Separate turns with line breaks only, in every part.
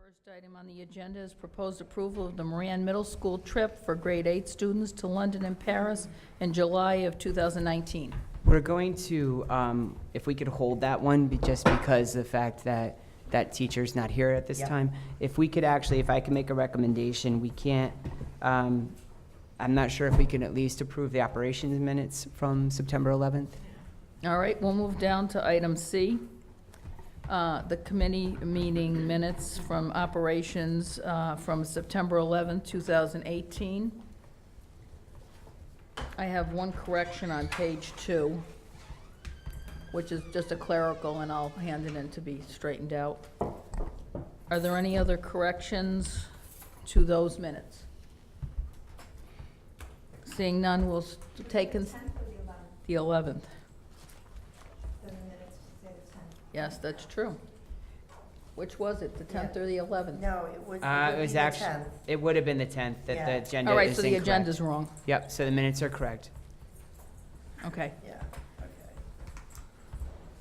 First item on the agenda is proposed approval of the Moran Middle School trip for grade 8 students to London and Paris in July of 2019.
We're going to, if we could hold that one, just because of the fact that that teacher's not here at this
Yep.
time. If we could actually, if I can make a recommendation, we can't, I'm not sure if we can at least approve the operations minutes from September 11th.
All right, we'll move down to item C. The committee meeting minutes from operations from September 11th, 2018. I have one correction on page 2, which is just a clerical, and I'll hand it in to be straightened out. Are there any other corrections to those minutes? Seeing none, we'll take the 11th. Yes, that's true. Which was it, the 10th or the 11th?
No, it would
It
be
was
the
actually,
10th.
it would have been the 10th, that
Yeah.
the agenda
All right,
is
so the
incorrect.
agenda's wrong.
Yep, so the minutes are correct.
Okay.
Yeah, okay.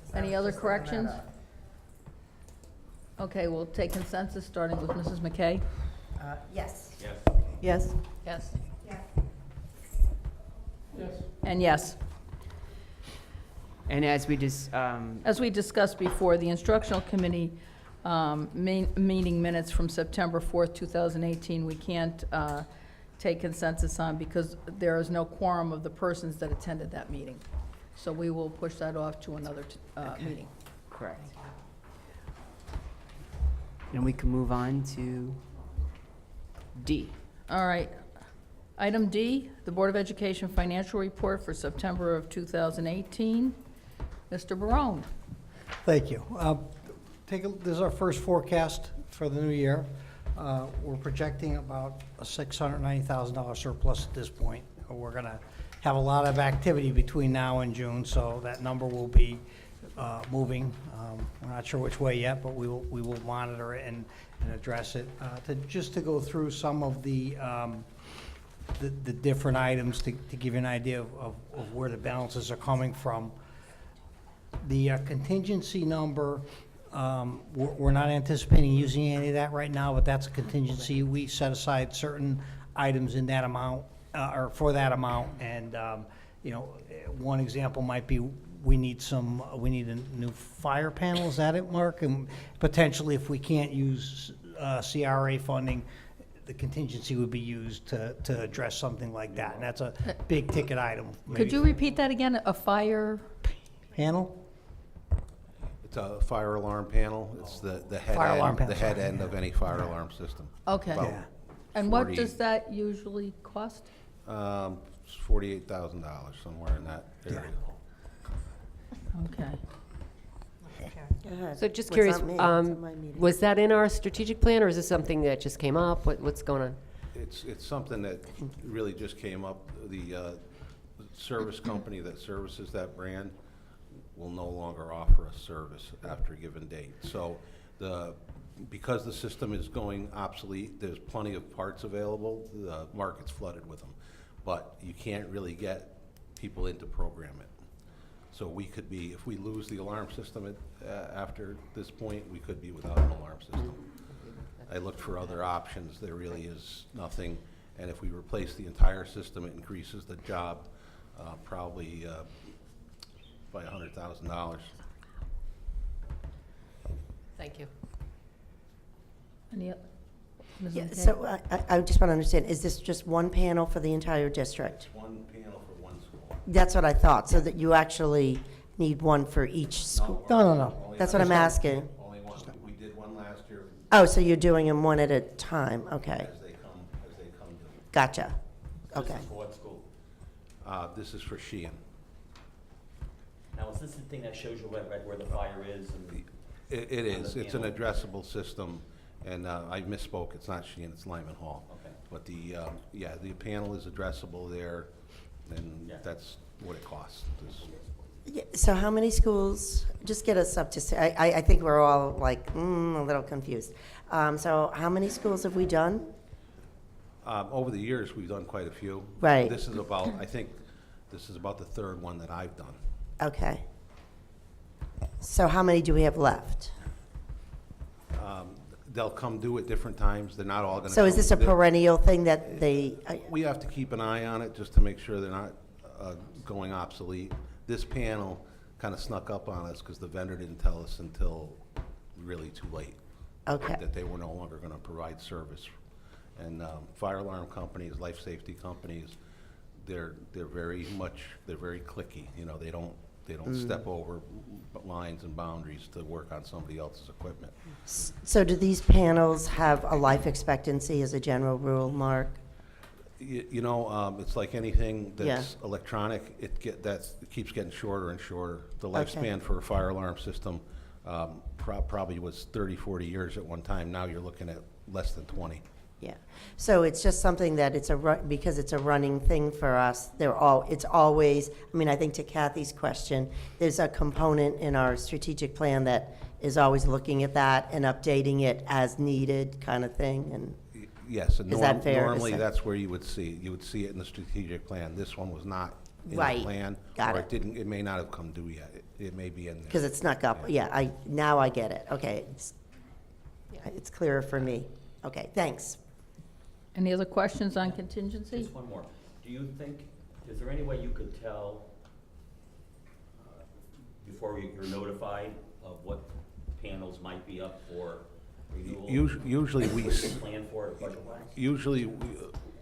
'Cause I
Any
was
other
just looking that
corrections?
up.
Okay, we'll take consensus, starting with Mrs. McKay.
Yes.
Yes.
Yes.
Yes.
And yes.
And as we just,
As we discussed before, the instructional committee meeting minutes from September 4th, 2018, we can't take consensus on because there is no quorum of the persons that attended that meeting. So we will push that off to another meeting.
correct. And we can move on to D.
All right. Item D, the Board of Education financial report for September of 2018. Mr. Barone.
Thank you. This is our first forecast for the new year. We're projecting about a $690,000 surplus at this point. We're going to have a lot of activity between now and June, so that number will be moving. We're not sure which way yet, but we will monitor it and address it. Just to go through some of the different items to give you an idea of where the balances are coming from. The contingency number, we're not anticipating using any of that right now, but that's a contingency. We set aside certain items in that amount, or for that amount, and, you know, one example might be we need a new fire panel, is that it, Mark? And potentially, if we can't use CRA funding, the contingency would be used to address something like that, and that's a big ticket item.
Could you repeat that again? A fire?
Panel?
It's a fire alarm panel. It's the head
Fire alarm
end,
panel,
the head
sorry.
end of any fire alarm system.
Okay.
About
Yeah.
And what
40
does that usually cost?
$48,000, somewhere in that area.
Okay.
Go ahead.
So just
What's
curious,
on me? What's on my meeting?
was that in our strategic plan, or is this something that just came up? What's going on?
It's something that really just came up. The service company that services that brand will no longer offer a service after a given date. So because the system is going obsolete, there's plenty of parts available. The market's flooded with them. But you can't really get people in to program it. So we could be, if we lose the alarm system after this point, we could be without an alarm system. I looked for other options. There really is nothing. And if we replace the entire system, it increases the job probably by $100,000.
Thank you.
Any, Ms.
Yeah,
McKay?
so I just want to understand, is this just one panel for the entire district?
One panel for one school.
That's what I thought, so that you actually need one for each school?
No.
Only
That's
one.
what I'm asking.
Only one. We did one last year
Oh, so you're doing them one at a time, okay.
as they come to.
Gotcha,
This
okay.
is for what school?
This is for Sheehan.
Now, is this the thing that shows you right where the fire is? And
It
on the
is. It's an
panel?
addressable system, and I misspoke. It's not Sheehan, it's Lyman Hall.
Okay.
But the panel is addressable there, and
Yeah.
that's what it costs.
Yeah, so how many schools, just get us up to, I think we're all like, a little confused. So how many schools have we done?
Over the years, we've done quite a few.
Right.
This is about, I think, this is about the third one that I've done.
Okay. So how many do we have left?
they'll come due at different times. They're not all gonna.
So is
come-
this a
they're-
perennial thing that they,
We have to keep an eye on it just to make sure they're not going obsolete. This panel kind of snuck up on us because the vendor didn't tell us until really too late
okay,
that they were no longer going to provide service. And fire alarm companies, life safety companies, they're very cliquey. You know, they don't step over lines and boundaries to work on somebody else's equipment.
so do these panels have a life expectancy as a general rule, Mark?
You know, it's like anything
Yeah.
that's electronic, it keeps getting shorter and shorter. The
Okay.
lifespan for a fire alarm system probably was 30, 40 years at one time. Now you're looking at less than 20.
Yeah, so it's just something that because it's a running thing for us, it's always, I mean, I think to Kathy's question, there's a component in our strategic plan that is always looking at that and updating it as needed kind of thing, and,
Yes, and
Is that fair to
normally
say?
that's where you would see it in the strategic plan. This one was not in the
Right.
plan.
Got
Or
it.
it may not have come due yet. It may be in there.
because it snuck up, yeah, now I get it, okay, it's clearer for me. Okay, thanks.
Any other questions on contingency?
Just one more. Do you think, is there any way you could tell, before you're notified of what panels might be up for renewal?
Usually we,
Plan for it budget-wise?
usually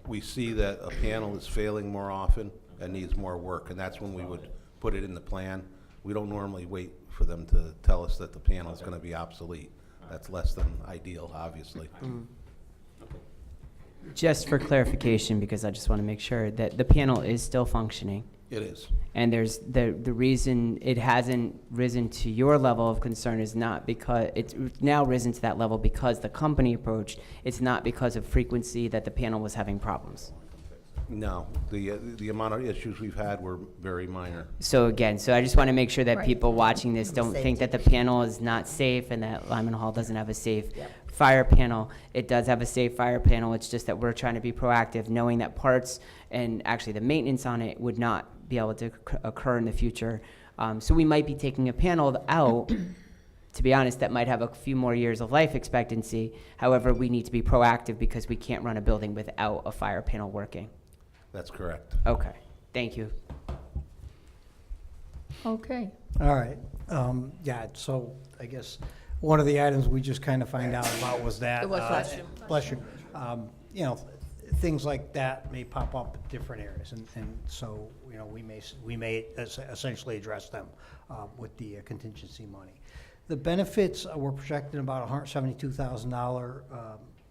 we see that a panel is failing more often and needs more work, and that's when we would put it in the plan. We don't normally wait for them to tell us that the panel is going to be obsolete. That's less than ideal, obviously.
Just for clarification, because I just want to make sure that the panel is still functioning.
It is.
And there's the reason it hasn't risen to your level of concern is not because it's now risen to that level because the company approached. It's not because of frequency that the panel was having problems.
No, the amount of issues we've had were very minor.
So again, I just want to make sure that
Right.
people watching this don't think that the panel is not safe and that Lyman Hall doesn't have a safe fire panel. It does have a safe fire panel. It's just that we're trying to be proactive, knowing that parts and actually the maintenance on it would not be able to occur in the future. So we might be taking a panel out, to be honest, that might have a few more years of life expectancy. However, we need to be proactive because we can't run a building without a fire panel working.
That's correct.
Okay, thank you.
Okay.
All right, yeah, so I guess one of the items we just kind of find out about was that.
It was last year.
Bless you. You know, things like that may pop up in different areas, and so, you know, we may essentially address them with the contingency money. The benefits, we're projecting about $172,000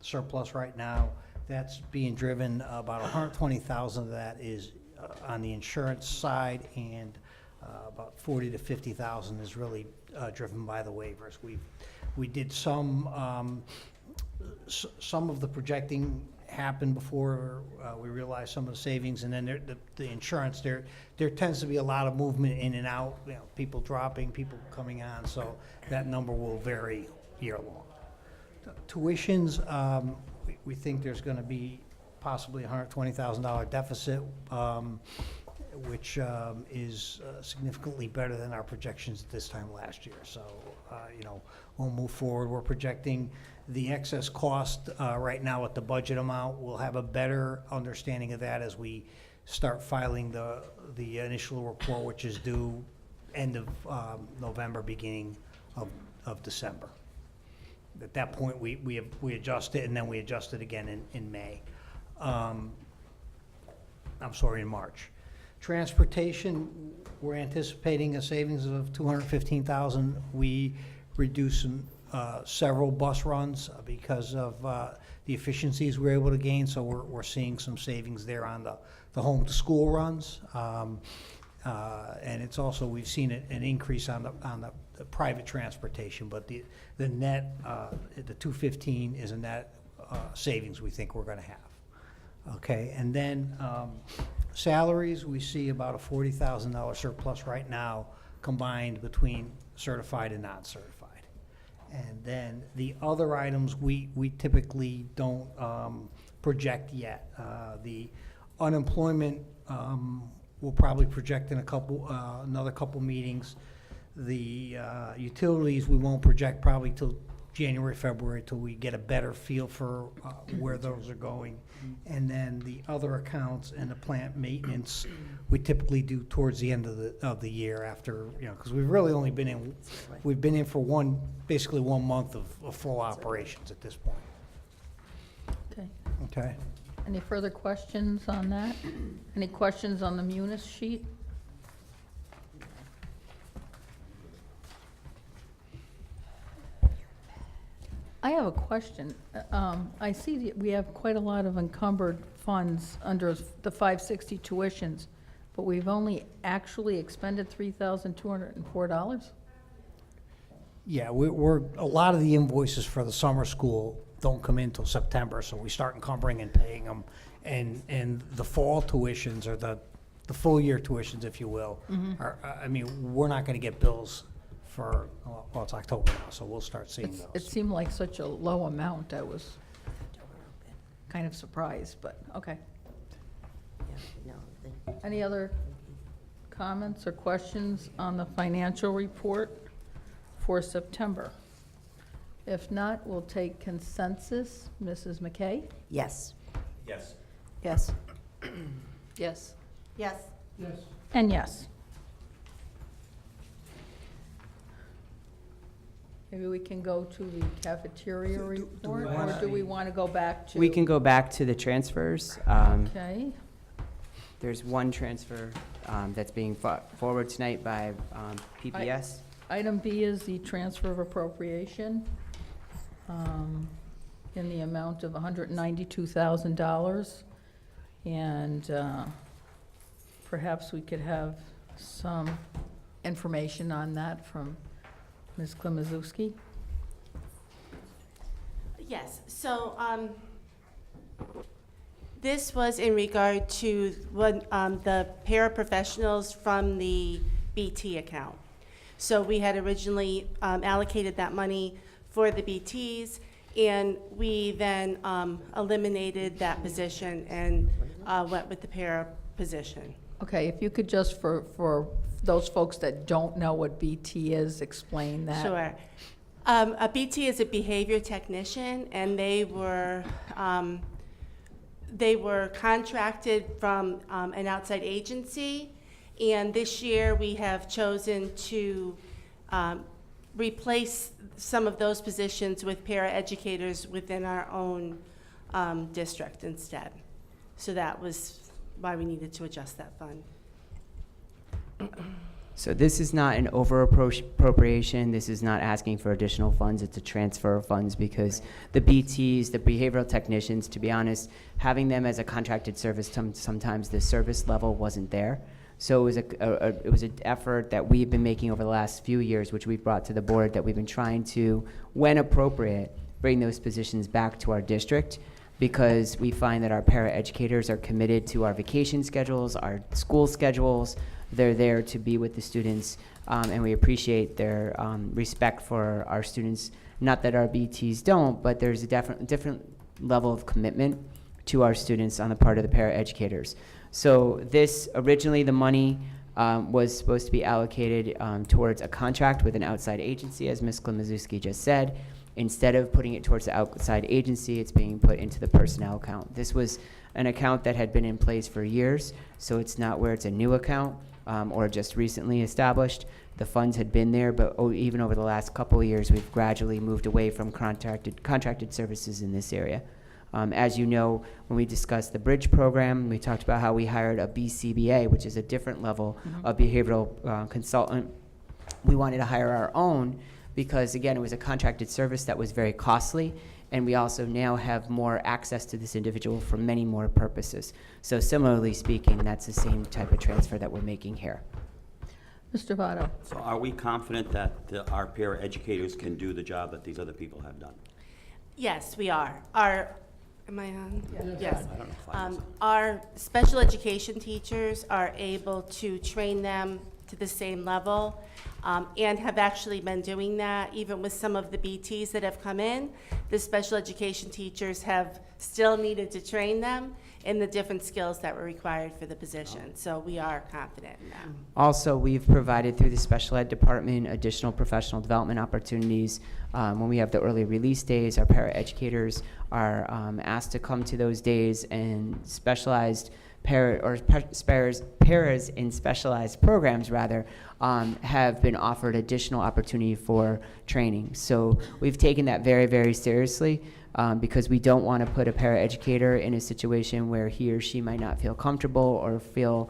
surplus right now. That's being driven, about $120,000 of that is on the insurance side, and about $40,000 to $50,000 is really driven by the waivers. We did some of the projecting happened before we realized some of the savings, and then the insurance, there tends to be a lot of movement in and out, you know, people dropping, people coming on, so that number will vary year long. Tuitions, we think there's gonna be possibly a $120,000 deficit, which is significantly better than our projections at this time last year. So, you know, we'll move forward. We're projecting the excess cost right now at the budget amount. We'll have a better understanding of that as we start filing the initial report, which is due end of November, beginning of December. At that point, we adjust it, and then we adjust it again in May. I'm sorry, in March. Transportation, we're anticipating a savings of $215,000. We reduced several bus runs because of the efficiencies we're able to gain, so we're seeing some savings there on the home-to-school runs. And it's also, we've seen an increase on the private transportation, but the net, the $215 is a net savings we think we're gonna have. Okay, and then salaries, we see about a $40,000 surplus right now combined between certified and non-certified. And then the other items, we typically don't project yet. The unemployment, we'll probably project in another couple meetings. The utilities, we won't project probably till January, February, till we get a better feel for where those are going. And then the other accounts and the plant maintenance, we typically do towards the end of the year after, because we've really only been in for basically 1 month of full operations at this point.
Okay.
Okay?
Any further questions on that? Any questions on the Munis sheet? I have a question. I see that we have quite a lot of encumbered funds under the 560 tuitions, but we've only actually expended $3,204?
Yeah, a lot of the invoices for the summer school don't come in till September, so we start encumbering and paying them. And the fall tuitions, or the full year tuitions, if you will, are, we're not gonna get bills for, well, it's October now, so we'll start seeing
It
those.
seemed like such a low amount. I was kind of surprised, but, okay.
Yeah, no,
Any other comments or questions on the financial report for September? If not, we'll take consensus. Mrs. McKay?
Yes.
Yes.
Yes. Yes.
Yes.
And yes. Maybe we can go to the cafeteria report, or do we want to go back to?
We can go back to the transfers.
Okay,
There's one transfer that's being forwarded tonight by PPS.
item B is the transfer of appropriation in the amount of $192,000. And perhaps we could have some information on that from Ms. Klimaszewski.
Yes, so this was in regard to the paraprofessionals from the BT account. So we had originally allocated that money for the BTs, and we then eliminated that position and went with the para position.
Okay, if you could just, for those folks that don't know what BT is, explain that.
Sure. A BT is a behavior technician, and they were contracted from an outside agency. And this year, we have chosen to replace some of those positions with paraeducators within our own district instead. So that was why we needed to adjust that fund.
So this is not an over appropriation. This is not asking for additional funds. It's a transfer of funds because the BTs, the behavioral technicians, to be honest, having them as a contracted service, sometimes the service level wasn't there. So it was an effort that we've been making over the last few years, which we've brought to the board, that we've been trying to, when appropriate, bring those positions back to our district, because we find that our paraeducators are committed to our vacation schedules, our school schedules. They're there to be with the students, and we appreciate their respect for our students. Not that our BTs don't, but there's a different level of commitment to our students on the part of the paraeducators. So this, originally the money was supposed to be allocated towards a contract with an outside agency, as Ms. Klimaszewski just said. Instead of putting it towards the outside agency, it's being put into the personnel account. This was an account that had been in place for years, so it's not where it's a new account or just recently established. The funds had been there, but even over the last couple of years, we've gradually moved away from contracted services in this area. As you know, when we discussed the bridge program, we talked about how we hired a BCBA, which is a different level of behavioral consultant. We wanted to hire our own because, again, it was a contracted service that was very costly, and we also now have more access to this individual for many more purposes. So similarly speaking, that's the same type of transfer that we're making here.
Mr. Votto?
So are we confident that our paraeducators can do the job that these other people have done?
Yes, we are. Am I on? Yes.
I don't know if I was.
Our special education teachers are able to train them to the same level. and have actually been doing that even with some of the BTs that have come in. The special education teachers have still needed to train them in the different skills that were required for the position. So we are confident in that.
Also, we've provided through the special ed department additional professional development opportunities. When we have the early release days, our paraeducators are asked to come to those days, and specialized paras in specialized programs rather have been offered additional opportunity for training. So we've taken that very, very seriously. Because we don't want to put a paraeducator in a situation where he or she might not feel comfortable or feel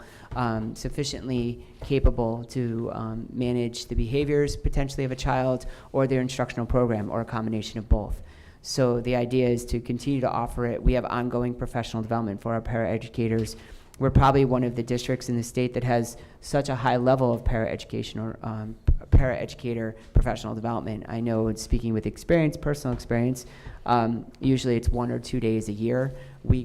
sufficiently capable to manage the behaviors potentially of a child or their instructional program, or a combination of both. So the idea is to continue to offer it. We have ongoing professional development for our paraeducators. We're probably one of the districts in the state that has such a high level of paraeducation or paraeducator professional development. I know, speaking with experience, personal experience, usually it's 1 or 2 days a year. We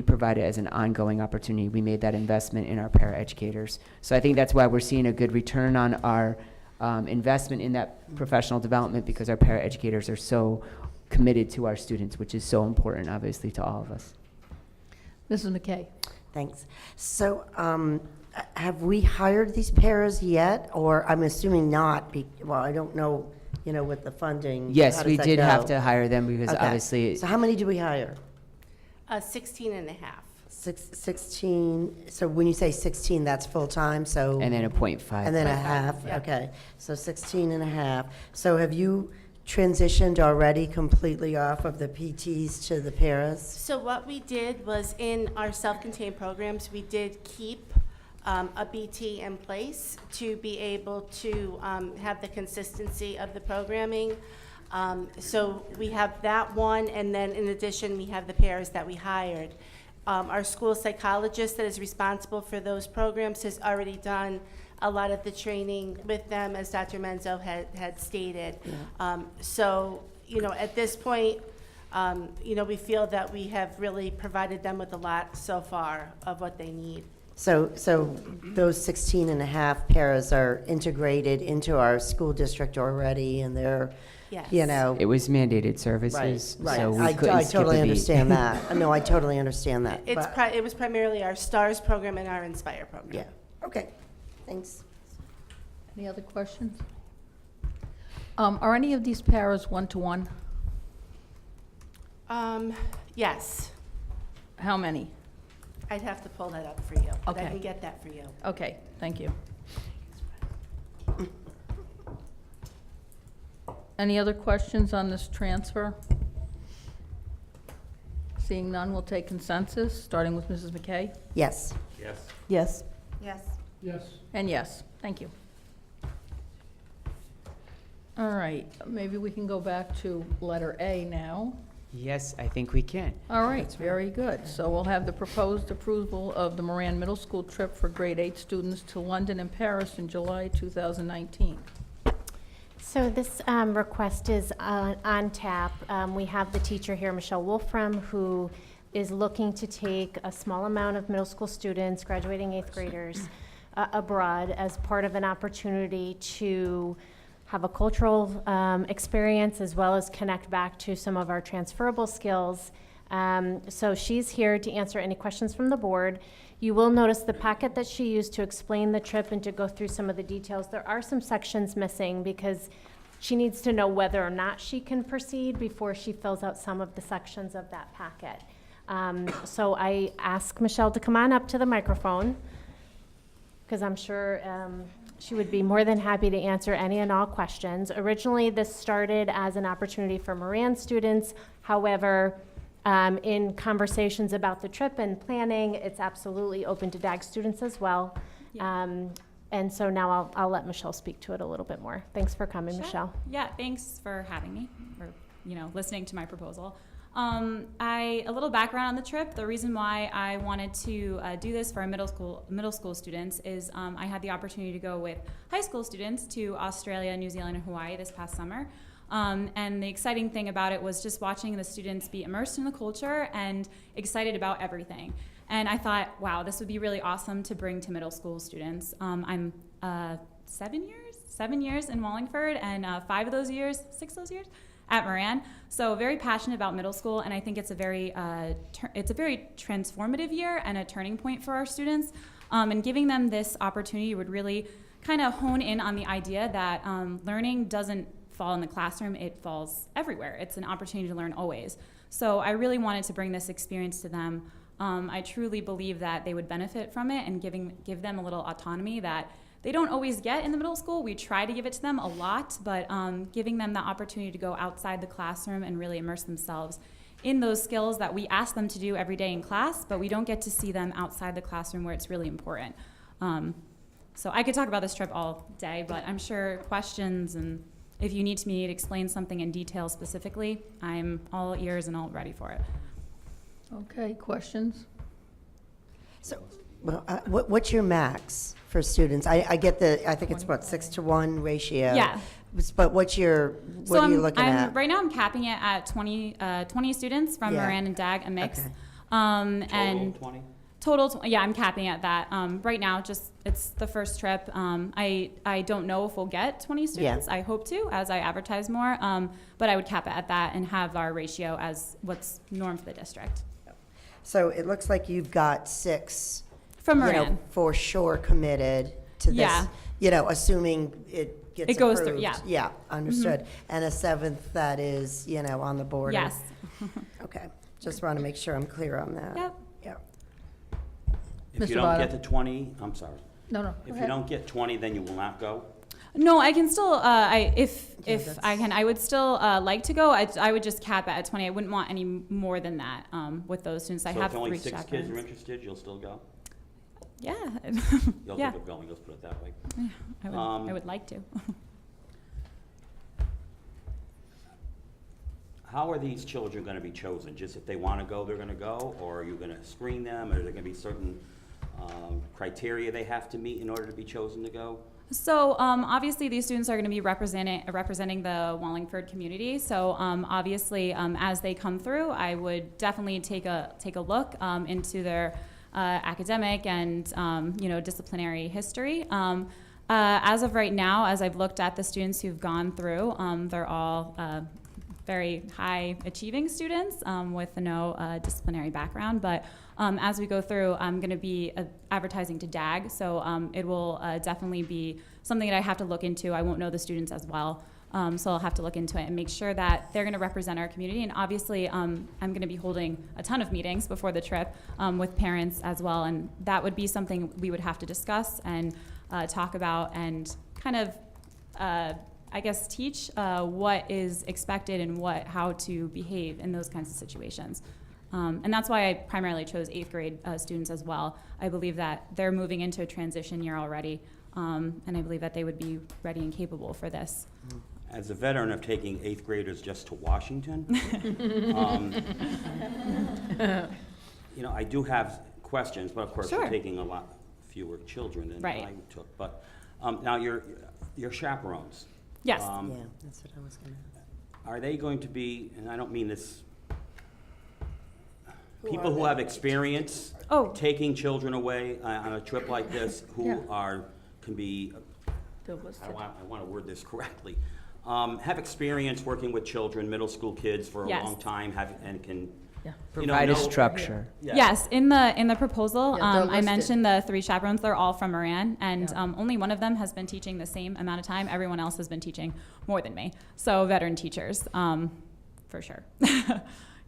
provide it as an ongoing opportunity. We made that investment in our paraeducators. So I think that's why we're seeing a good return on our investment in that professional development, because our paraeducators are so committed to our students, which is so important, obviously, to all of us.
Mrs. McKay?
Thanks. So, have we hired these paras yet, or I'm assuming not, well, I don't know, with the funding.
Yes,
how
we
does that
did have
go?
to hire them because
Okay.
obviously,
So how many do we hire?
16 and a half.
16, so when you say 16, that's full-time, so?
and then a 0.5.
And then a
0.5,
half,
yeah.
okay. So 16 and a half. So have you transitioned already completely off of the PTs to the paras?
So what we did was, in our self-contained programs, we did keep a BT in place to be able to have the consistency of the programming. So we have that one, and then in addition, we have the paras that we hired. Our school psychologist that is responsible for those programs has already done a lot of the training with them, as Dr. Menzo had stated. So, at this point, we feel that we have really provided them with a lot so far of what they need.
So those 16 and a half paras are integrated into our school district already, and they're,
Yes.
It was mandated services,
Right.
so we
I
couldn't skip
totally
a beat.
understand that. No, I totally understand that.
It's
but-
it was primarily our STARS program and our Inspire program.
Yeah, okay, thanks.
Any other questions? Are any of these paras one-to-one?
Yes,
How many?
I'd have to pull that up for you, but I
Okay.
can get that for you.
Okay, thank you. Any other questions on this transfer? Seeing none, we'll take consensus, starting with Mrs. McKay.
Yes.
Yes.
Yes.
Yes.
And yes, thank you. All right, maybe we can go back to letter A now.
Yes, I think we can.
All right, very good. So we'll have the proposed approval of the Moran Middle School trip for grade 8 students to London and Paris in July 2019.
So this request is on tap. We have the teacher here, Michelle Wolfram, who is looking to take a small amount of middle school students, graduating 8th graders, abroad as part of an opportunity to have a cultural experience, as well as connect back to some of our transferable skills. So she's here to answer any questions from the board. You will notice the packet that she used to explain the trip and to go through some of the details. There are some sections missing because she needs to know whether or not she can proceed before she fills out some of the sections of that packet. So I ask Michelle to come on up to the microphone, because I'm sure she would be more than happy to answer any and all questions. Originally, this started as an opportunity for Moran students. However, in conversations about the trip and planning, it's absolutely open to DAG students as well. And so now I'll let Michelle speak to it a little bit more. Thanks for coming,
Sure.
Michelle.
Yeah, thanks for having me, or, listening to my proposal. A little background on the trip. The reason why I wanted to do this for our middle school students is I had the opportunity to go with high school students to Australia, New Zealand, and Hawaii this past summer. And the exciting thing about it was just watching the students be immersed in the culture and excited about everything. And I thought, wow, this would be really awesome to bring to middle school students. I'm 7 years in Wallingford, and 6 of those years at Moran. So very passionate about middle school, and I think it's a very transformative year and a turning point for our students. And giving them this opportunity would really kind of hone in on the idea that learning doesn't fall in the classroom, it falls everywhere. It's an opportunity to learn always. So I really wanted to bring this experience to them. I truly believe that they would benefit from it, and give them a little autonomy that they don't always get in the middle school. We try to give it to them a lot, but giving them the opportunity to go outside the classroom and really immerse themselves in those skills that we ask them to do every day in class, but we don't get to see them outside the classroom where it's really important. So I could talk about this trip all day, but I'm sure questions, and if you need me to explain something in detail specifically, I'm all ears and all ready for it.
Okay, questions?
So, well, what's your max for students? I get I think it's what, 6-to-1 ratio?
Yeah.
But what are you looking at?
Right now I'm capping it at 20 students from
Yeah.
Moran and DAG, a mix.
Okay.
And
20?
total, yeah, I'm capping at that. Right now, it's the first trip. I don't know if we'll get 20 students. I hope to, as I advertise more. But I would cap it at that and have our ratio as what's norm for the district.
So it looks like you've got 6,
From
you know,
Moran.
for sure committed to this.
Yeah.
You know, assuming it gets
It goes through,
approved.
yeah.
Yeah, understood. And a 7th that is, you know, on the border.
Yes.
Okay, just want to make sure I'm clear on that.
Yep.
Yeah.
If you
Mr.
don't
Votto.
get the 20, I'm sorry.
No, go
If you
ahead.
don't get 20, then you will not go?
No, I can still, if
that's-
I can, I would still like to go. I would just cap it at 20. I wouldn't want any more than that with those students. I
So
have
if only
3
6 kids are
chaperones.
interested, you'll still go?
Yeah.
You'll
Yeah.
think of going, let's put it that way.
I would like to.
How are these children going to be chosen? Just if they want to go, they're going to go? Or are you going to screen them? Or are there going to be certain criteria they have to meet in order to be chosen to go?
So obviously these students are going to be representing the Wallingford community. So obviously as they come through, I would definitely take a look into their academic and disciplinary history. As of right now, as I've looked at the students who've gone through, they're all very high achieving students with no disciplinary background. But as we go through, I'm going to be advertising to DAG, so it will definitely be something that I have to look into. I won't know the students as well, so I'll have to look into it and make sure that they're going to represent our community. And obviously, I'm going to be holding a ton of meetings before the trip with parents as well, and that would be something we would have to discuss and talk about and kind of I guess teach what is expected and how to behave in those kinds of situations. And that's why I primarily chose 8th grade students as well. I believe that they're moving into a transition year already, and I believe that they would be ready and capable for this.
As a veteran of taking 8th graders just to Washington, I do have questions, but of course
Sure.
you're taking a lot fewer children than
Right.
I took. But now your chaperones.
Yes.
Yeah, that's what I was going to.
Are they going to be, and I don't mean this, people who have experience
Oh.
taking children away on a trip like this, who
Yeah.
can be,
There was
I want to word this correctly, have experience working with children, middle school kids for a
Yes.
long time, and can,
Yeah.
Provide a
know-
structure.
Yeah.
Yes, in the proposal,
Yeah, they're
I
listed.
mentioned the 3 chaperones. They're all from Moran, and
Yeah.
only one of them has been teaching the same amount of time. Everyone else has been teaching more than me. So veteran teachers, for sure.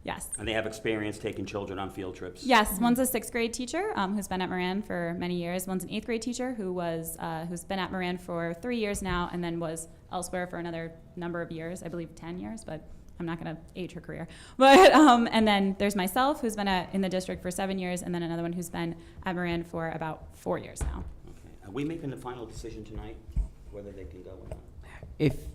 Yes.
And they have experience taking children on field trips?
Yes, one's a 6th grade teacher who's been at Moran for many years. One's an 8th grade teacher who's been at Moran for 3 years now, and then was elsewhere for another number of years, I believe 10 years, but I'm not going to age her career. But and then there's myself, who's been in the district for 7 years, and then another one who's been at Moran for about 4 years now.
Okay. Are we making the final decision tonight, whether they can go or not?
If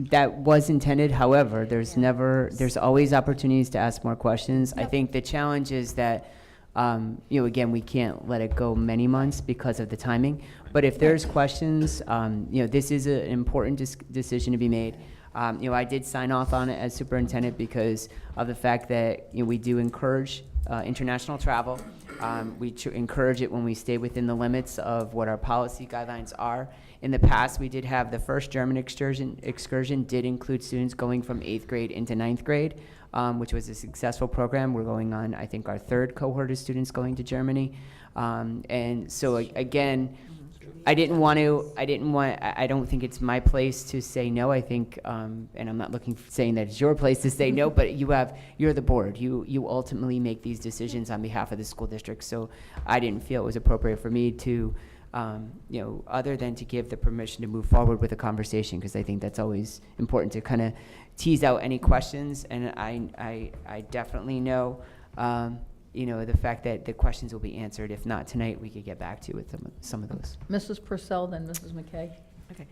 that was intended, however, there's always opportunities to ask more questions. I think the challenge is that, again, we can't let it go many months because of the timing. But if there's questions, this is an important decision to be made. I did sign off on it as superintendent because of the fact that we do encourage international travel. We encourage it when we stay within the limits of what our policy guidelines are. In the past, we did have the first German excursion did include students going from 8th grade into 9th grade, which was a successful program. We're going on, I think, our third cohort of students going to Germany. And so again, I don't think it's my place to say no. I think, and I'm not saying that it's your place to say no, but you're the board. You ultimately make these decisions on behalf of the school district. So I didn't feel it was appropriate for me to, other than to give the permission to move forward with a conversation, because I think that's always important to kind of tease out any questions. And I definitely know, the fact that the questions will be answered. If not tonight, we could get back to you with some of those.
Mrs. Purcell, then Mrs. McKay.
Okay.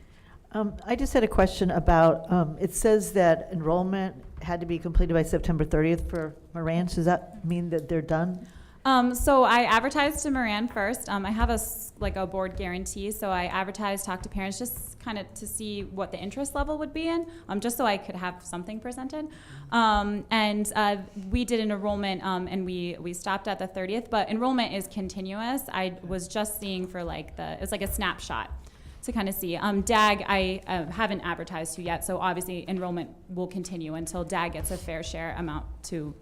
I just had a question about, it says that enrollment had to be completed by September 30th for Moran. Does that mean that they're done?
So I advertised to Moran first. I have a board guarantee, so I advertised, talked to parents just kind of to see what the interest level would be in, just so I could have something presented. And we did an enrollment, and we stopped at the 30th, but enrollment is continuous. I was just seeing for it's like a snapshot to kind of see. DAG, I haven't advertised to yet, so obviously enrollment will continue until DAG gets a fair share amount to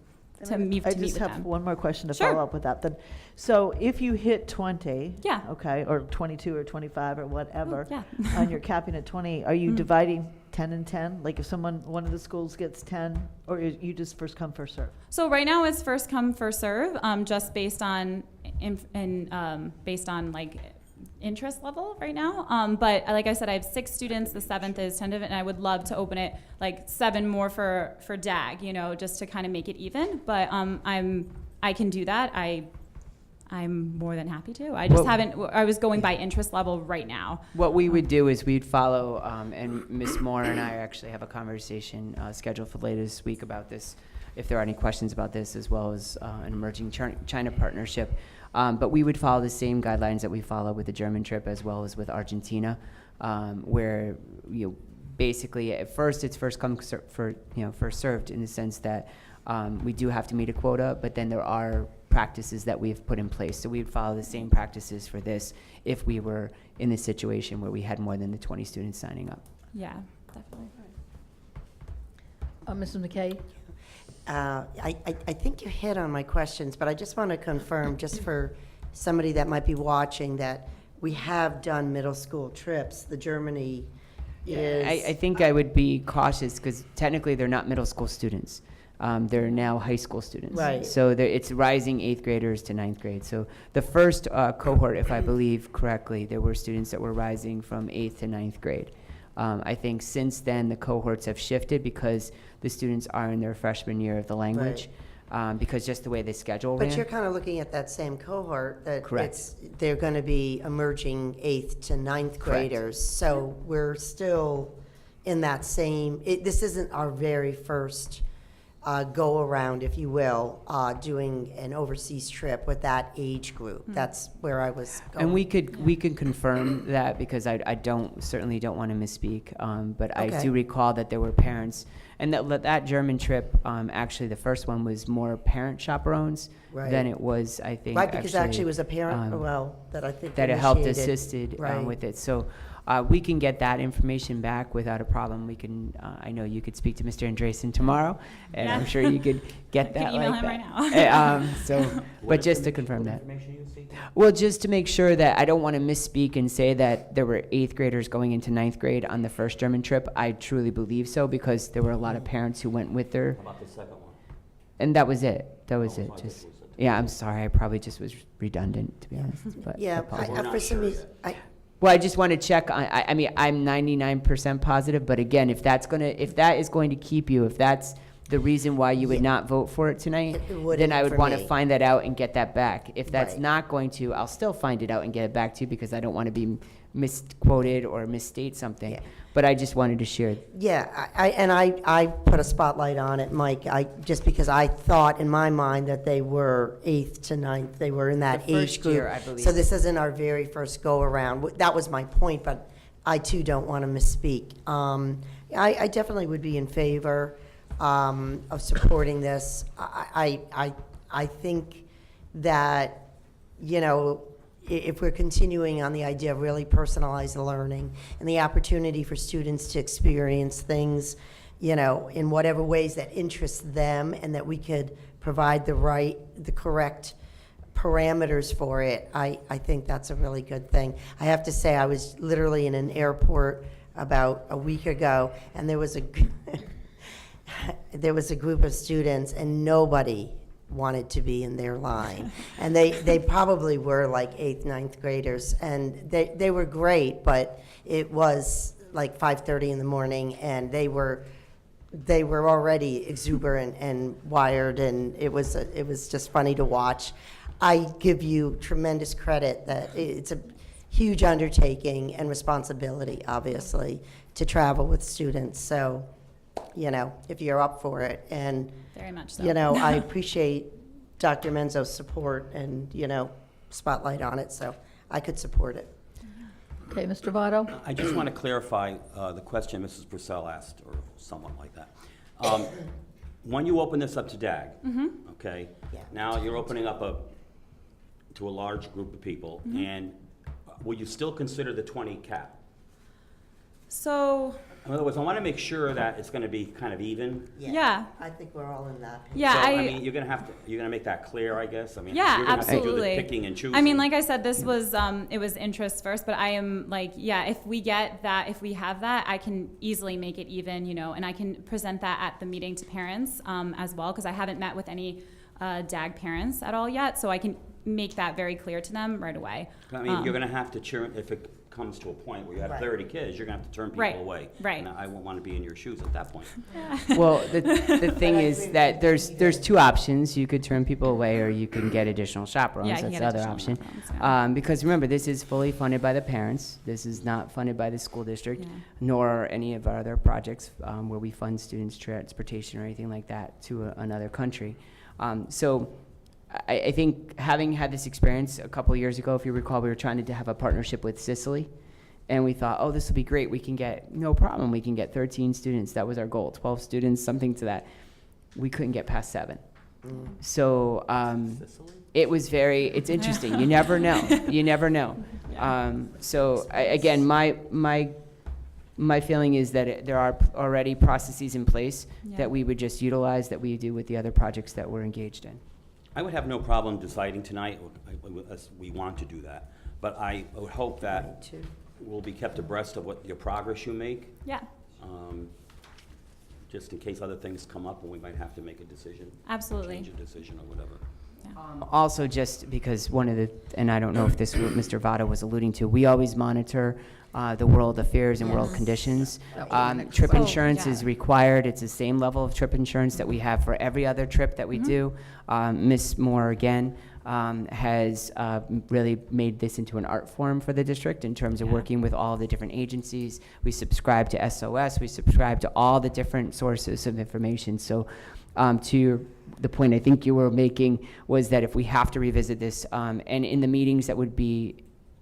meet
I
with
just have
them.
one more question to
Sure.
follow up with that then. So if you hit 20,
Yeah.
okay, or 22 or 25 or whatever,
Yeah.
and you're capping at 20, are you dividing 10 and 10? Like if one of the schools gets 10, or you just first come, first serve?
So right now it's first come, first serve, just based on interest level right now. But like I said, I have 6 students. The 7th is tentative, and I would love to open it 7 more for DAG, just to kind of make it even. But I can do that. I'm more than happy to. I just haven't. I was going by interest level right now.
What we would do is we'd follow, and Ms. Moore and I actually have a conversation scheduled for later this week about this, if there are any questions about this, as well as an emerging China partnership. But we would follow the same guidelines that we follow with the German trip as well as with Argentina, where basically at first it's first come first served, in the sense that we do have to meet a quota, but then there are practices that we've put in place. So we would follow the same practices for this if we were in the situation where we had more than the 20 students signing up.
Yeah, definitely.
Mrs. McKay?
I think you hit on my questions, but I just want to confirm, just for somebody that might be watching, that we have done middle school trips. The Germany is...
I think I would be cautious, because technically they're not middle school students. They're now high school students.
Right.
So it's rising 8th graders to 9th grade. So the first cohort, if I believe correctly, there were students that were rising from 8th to 9th grade. I think since then the cohorts have shifted because the students are in their freshman year of the language, because just the way the schedule ran.
But you're kind of looking at that same cohort, that
Correct.
they're going to be emerging 8th to 9th graders. So we're still in that same, this isn't our very first go around, if you will, doing an overseas trip with that age group. That's where I was going.
And we could confirm that, because I certainly don't want to misspeak. But I
Okay.
do recall that there were parents, and that German trip, actually the first one was more parent chaperones
Right.
than it was, I think.
Right, because actually it was a parent,
um,
that I think
that it helped
initiated.
assisted
Right.
with it. So we can get that information back without a problem. We can. I know you could speak to Mr. Andresen tomorrow, and
Yeah.
I'm sure you could get
I
that.
could email
like
him
that.
right now.
But just to confirm that. Well, just to make sure that I don't want to misspeak and say that there were 8th graders going into 9th grade on the first German trip. I truly believe so, because there were a lot of parents who went with their,
How about the second one?
and that was it. That was
Oh,
it.
I
Just.
guess it was the-
Yeah, I'm sorry. I probably just was redundant, to be honest. But I
Yeah,
apologize.
We're not
for some
sure
reason,
Well, I just want to check. I mean, I'm 99% positive, but again, if that is going to keep you, if that's the reason why you would not vote for it tonight,
It wouldn't
then I would
for
want to
me.
find that out and get that back. If that's
Right.
not going to, I'll still find it out and get it back to you, because I don't want to be misquoted or misstate something.
Yeah.
But I just wanted to share.
Yeah, I put a spotlight on it, Mike, just because I thought in my mind that they were 8th to 9th, they were in that
The
age
first
group.
year, I believe.
So this isn't our very first go-around. That was my point, but I too don't want to misspeak. I definitely would be in favor of supporting this. I think that you know, if we're continuing on the idea of really personalized learning and the opportunity for students to experience things, you know, in whatever ways that interest them, and that we could provide the correct parameters for it, I think that's a really good thing. I have to say, I was literally in an airport about a week ago, and there was a group of students, and nobody wanted to be in their line. And they probably were like 8th, 9th graders, and they were great, but it was like 5:30 in the morning, and they were already exuberant and wired, and it was just funny to watch. I give you tremendous credit that it's a huge undertaking and responsibility, obviously, to travel with students. So, you know, if you're up for it, and
Very much so.
you know, I appreciate Dr. Menzo's support and, you know, spotlight on it, so I could support it.
Okay, Mr. Votto?
I just want to clarify the question Mrs. Purcell asked, or someone like that. When you open this up to DAG, okay,
Yeah.
now you're opening up to a large group of people, and will you still consider the 20 cap?
So,
In other words, I want to make sure that it's going to be kind of even.
yeah.
I think we're all in that.
Yeah,
So, I mean, you're going to make that clear, I guess? I mean,
Yeah,
you're going to have to do
absolutely.
the picking and choosing.
I mean, like I said, this was, it was interest first, but I am like, yeah, if we get that, if we have that, I can easily make it even, you know, and I can present that at the meeting to parents as well, because I haven't met with any DAG parents at all yet, so I can make that very clear to them right away.
I mean, you're going to have to churn, if it comes to a point where you have
Right.
30 kids, you're going to have to turn people
Right,
away.
right.
And I won't want to be in your shoes at that point.
Well, the thing is that there's two options. You could turn people away, or you can get additional chaperones.
Yeah, you can
That's
get
the other
additional
option.
chaperones, yeah.
Because remember, this is fully funded by the parents. This is not funded by the school district,
Yeah.
nor any of our other projects where we fund students' transportation or anything like that to another country. So I think having had this experience a couple of years ago, if you recall, we were trying to have a partnership with Sicily. And we thought, oh, this will be great. We can get, no problem, we can get 13 students. That was our goal, 12 students, something to that. We couldn't get past 7. So it was it's interesting. You never know. You never know. So again, my feeling is that there are already processes in place
Yeah.
that we would just utilize, that we do with the other projects that we're engaged in.
I would have no problem deciding tonight, as we want to do that, but I would hope that we'll be kept abreast of what your progress you make,
Yeah,
just in case other things come up and we might have to make a decision.
absolutely.
Change a decision or whatever.
Also, just because one of the, and I don't know if this is what Mr. Votto was alluding to, we always monitor the world affairs and world conditions. Trip
Oh,
insurance
yeah.
is required. It's the same level of trip insurance that we have for every other trip that we do. Ms. Moore, again, has really made this into an art form for the district in terms of working with all the different agencies. We subscribe to SOS. We subscribe to all the different sources of information. So the point I think you were making was that if we have to revisit this, and in the meetings that would be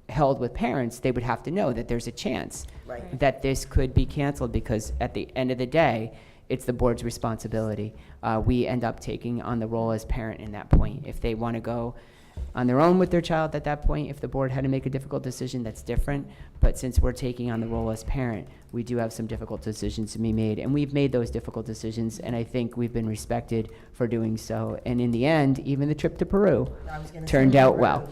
held with parents, they would have to know that there's a chance
Right.
that this could be canceled, because at the end of the day, it's the board's responsibility. We end up taking on the role as parent in that point. If they want to go on their own with their child at that point, if the board had to make a difficult decision, that's different. But since we're taking on the role as parent, we do have some difficult decisions to be made. And we've made those difficult decisions, and I think we've been respected for doing so. And in the end, even the trip to Peru turned out well.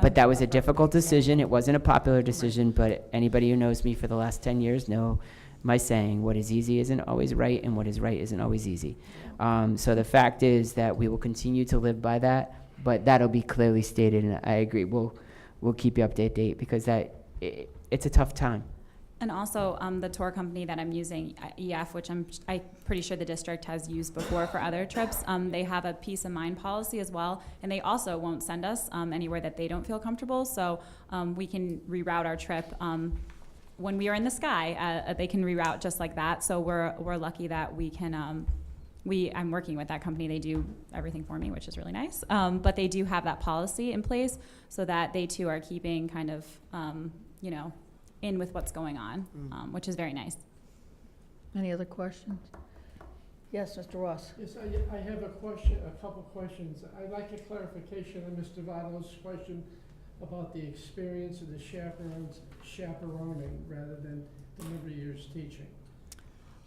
But that was a difficult decision. It wasn't a popular decision, but anybody who knows me for the last 10 years know my saying, what is easy isn't always right, and what is right isn't always easy. So the fact is that we will continue to live by that, but that'll be clearly stated, and I agree. We'll keep you updated, because it's a tough time.
And also, the tour company that I'm using, EF, which I'm pretty sure the district has used before for other trips, they have a peace of mind policy as well, and they also won't send us anywhere that they don't feel comfortable, so we can reroute our trip. When we are in the sky, they can reroute just like that, so we're lucky that we can, I'm working with that company. They do everything for me, which is really nice, but they do have that policy in place so that they too are keeping kind of, in with what's going on, which is very nice.
Any other questions? Yes, Mr. Ross?
Yes, I have a question, a couple questions. I'd like a clarification on Mr. Votto's question about the experience of the chaperones chaperoning rather than the number of years teaching.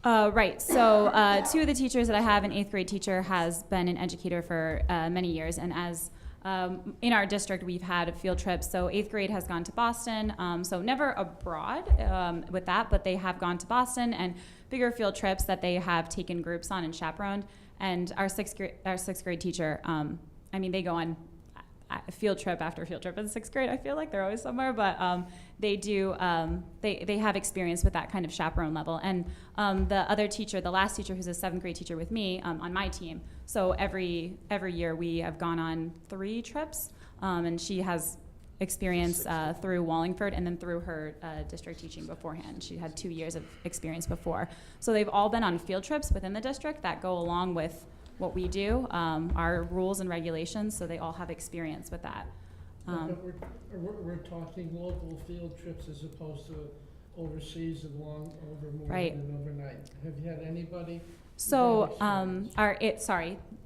Right. So two of the teachers that I have, an 8th grade teacher has been an educator for many years, and as in our district, we've had field trips. So 8th grade has gone to Boston, so never abroad with that, but they have gone to Boston and bigger field trips that they have taken groups on and chaperoned. And our 6th grade teacher, I mean, they go on field trip after field trip in 6th grade. I feel like they're always somewhere, but they do. They have experience with that kind of chaperone level. And the other teacher, the last teacher, who's a 7th grade teacher with me on my team. So every year we have gone on 3 trips, and she has experience through Wallingford and then through her district teaching beforehand. She had 2 years of experience before. So they've all been on field trips within the district that go along with what we do, our rules and regulations, so they all have experience with that.
But we're talking local field trips as opposed to overseas and more
Right.
than overnight. Have you had anybody?
So,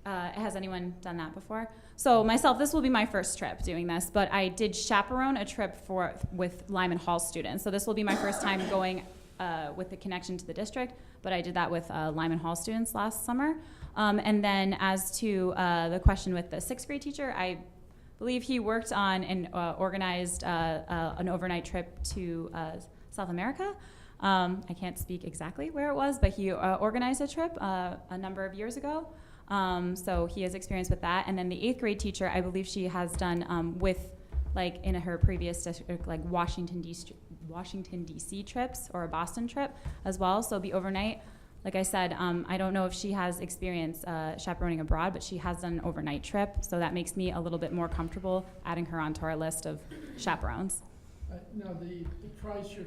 has anyone done that before? So myself, this will be my first trip doing this, but I did chaperone a trip with Lyman Hall students. So this will be my first time going with the connection to the district, but I did that with Lyman Hall students last summer. And then as to the question with the 6th grade teacher, I believe he worked on and organized an overnight trip to South America. I can't speak exactly where it was, but he organized a trip a number of years ago. So he has experience with that. And then the 8th grade teacher, I believe she has done with, like in her previous district, like Washington, D.C. trips or a Boston trip as well. So the overnight, like I said, I don't know if she has experience chaperoning abroad, but she has done an overnight trip. So that makes me a little bit more comfortable adding her onto our list of chaperones.
Now, the price you're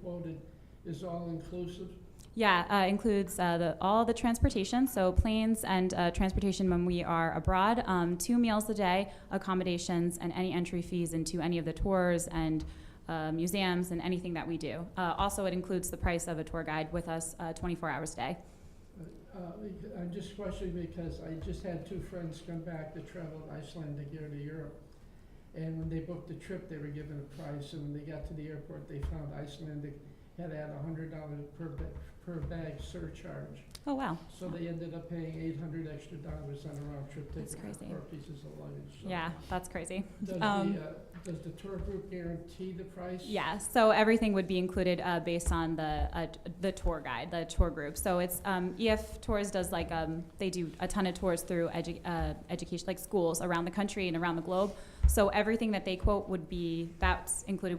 quoted is all inclusive?
Yeah, includes all the transportation, so planes and transportation when we are abroad, 2 meals a day, accommodations, and any entry fees into any of the tours and museums and anything that we do. Also, it includes the price of a tour guide with us 24 hours a day.
I'm just questioning because I just had 2 friends come back that traveled Icelandic Air to Europe. And when they booked the trip, they were given a price, and when they got to the airport, they found Icelandic had to add $100 per bag surcharge.
Oh, wow.
So they ended up paying $800 extra on a round trip ticket
That's crazy.
for pieces of luggage. So
Yeah, that's crazy.
does the tour group guarantee the price?
Yeah, so everything would be included based on the tour guide, the tour group. So it's EF Tours does like they do a ton of tours through education, like schools around the country and around the globe. So everything that they quote would be that's included.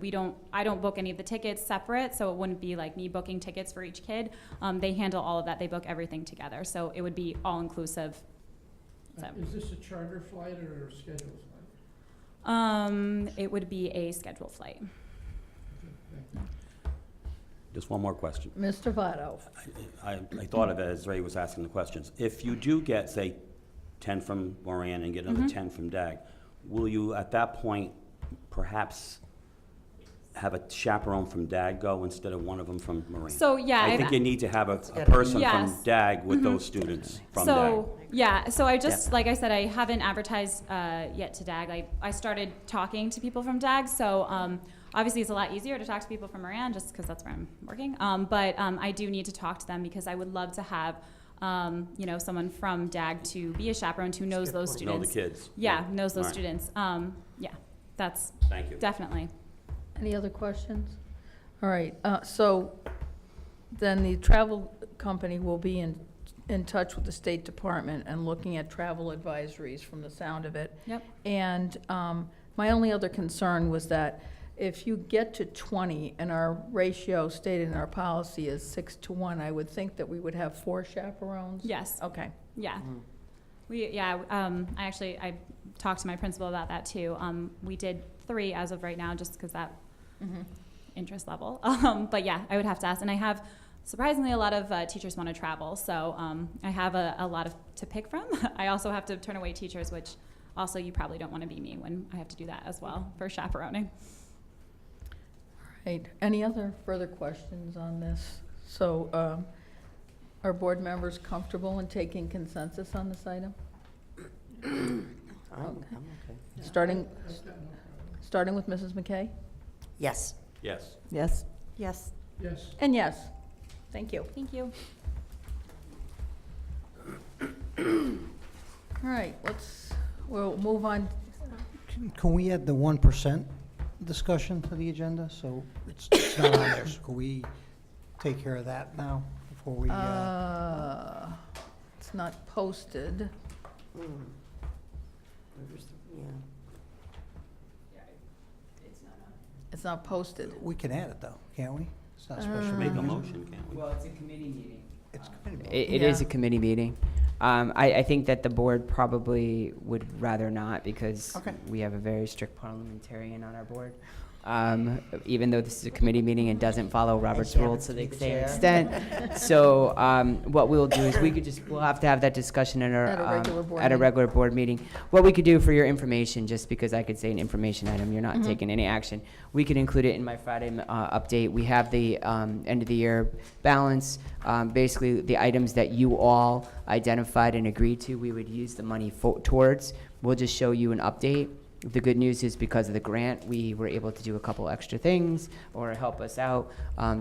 I don't book any of the tickets separate, so it wouldn't be like me booking tickets for each kid. They handle all of that. They book everything together, so it would be all inclusive. So.
Is this a charter flight or a scheduled flight?
It would be a scheduled flight.
Okay, thank you.
Just one more question.
Mr. Votto?
I thought of it as Ray was asking the questions. If you do get, say, 10 from Moran and get another 10 from DAG, will you, at that point, perhaps have a chaperone from DAG go instead of one of them from Moran?
So, yeah.
I think you need to have a
gotta
person
Yes.
from DAG with those students from
So,
DAG.
yeah, so I just, like I said, I haven't advertised yet to DAG. I started talking to people from DAG, so obviously it's a lot easier to talk to people from Moran just because that's where I'm working. But I do need to talk to them because I would love to have someone from DAG to be a chaperone who knows those
Know
students.
the kids.
Yeah, knows those
All right.
students. Yeah, that's
Thank you.
definitely.
Any other questions? All right, so then the travel company will be in touch with the State Department and looking at travel advisories from the sound of it.
Yep.
And my only other concern was that if you get to 20 and our ratio stated in our policy is 6-to-1, I would think that we would have 4 chaperones?
Yes.
Okay.
Yeah. I talked to my principal about that too. We did 3 as of right now, just because that interest level. But yeah, I would have to ask. And I have, surprisingly, a lot of teachers want to travel. So I have a lot to pick from. I also have to turn away teachers, which also you probably don't want to be me when I have to do that as well for chaperoning.
Right. Any other further questions on this? So Are board members comfortable in taking consensus on this item?
I'm okay.
Starting with Mrs. McKay?
Yes.
Yes.
Yes?
Yes.
Yes.
And yes. Thank you.
Thank you.
All right, we'll move on.
Can we add the 1% discussion to the agenda? So it's not on there. So can we take care of that now before we,
It's not posted.
Yeah.
It's not posted.
we can add it though, can't we? It's not a special
Make a
meeting.
motion, can't we?
Well, it's a committee meeting.
It's committee meeting.
It is a
Yeah.
committee meeting. I think that the board probably would rather not because
Okay.
we have a very strict parliamentarian on our board. Even though this is a committee meeting and doesn't follow Robert's
she
rules
happens
to
to
the
be the
same
chair.
extent. So what we'll do is we'll have to have that discussion in our,
At a regular board
at a
meeting.
regular board meeting. What we could do for your information, just because I could say an information item, you're not taking any action, we could include it in my Friday update. We have the end of the year balance, basically the items that you all identified and agreed to, we would use the money towards. We'll just show you an update. The good news is because of the grant, we were able to do a couple extra things or help us out.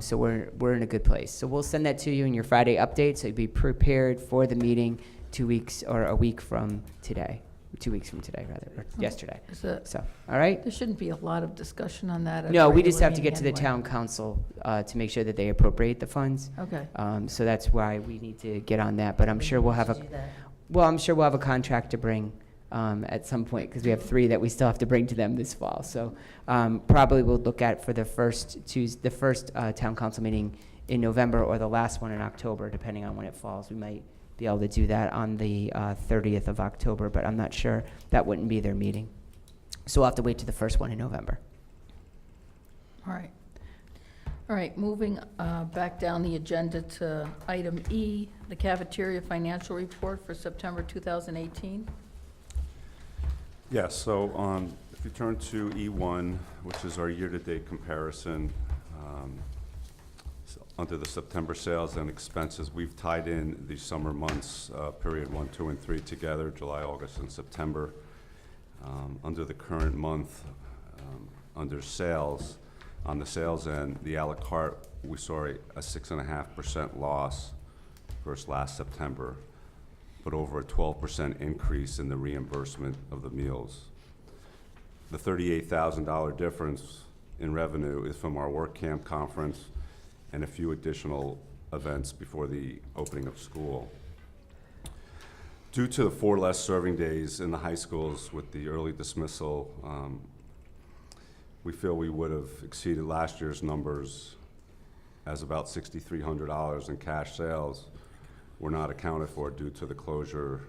So we're in a good place. So we'll send that to you in your Friday update. So be prepared for the meeting 2 weeks or a week from today. 2 weeks from today, rather, or yesterday. So, all right?
There shouldn't be a lot of discussion on that. at a
No, we just
regular
have to get to the
meeting anyway.
town council to make sure that they appropriate the funds.
Okay.
So that's why we need to get on that. But I'm sure we'll have
Do that.
I'm sure we'll have a contract to bring at some point, because we have 3 that we still have to bring to them this fall. So probably we'll look at for the first town council meeting in November or the last one in October, depending on when it falls. We might be able to do that on the 30th of October, but I'm not sure. That wouldn't be their meeting. So we'll have to wait to the first one in November.
All right. All right, moving back down the agenda to item E, the cafeteria financial report for September 2018.
Yes, so if you turn to E1, which is our year-to-date comparison, under the September sales and expenses, we've tied in the summer months, period 1, 2, and 3 together, July, August, and September. Under the current month, under sales, on the sales end, the à la carte, we saw a 6.5% loss versus last September, but over a 12% increase in the reimbursement of the meals. The $38,000 difference in revenue is from our work camp conference and a few additional events before the opening of school. Due to the 4 less serving days in the high schools with the early dismissal, we feel we would have exceeded last year's numbers as about $6,300 in cash sales were not accounted for due to the closure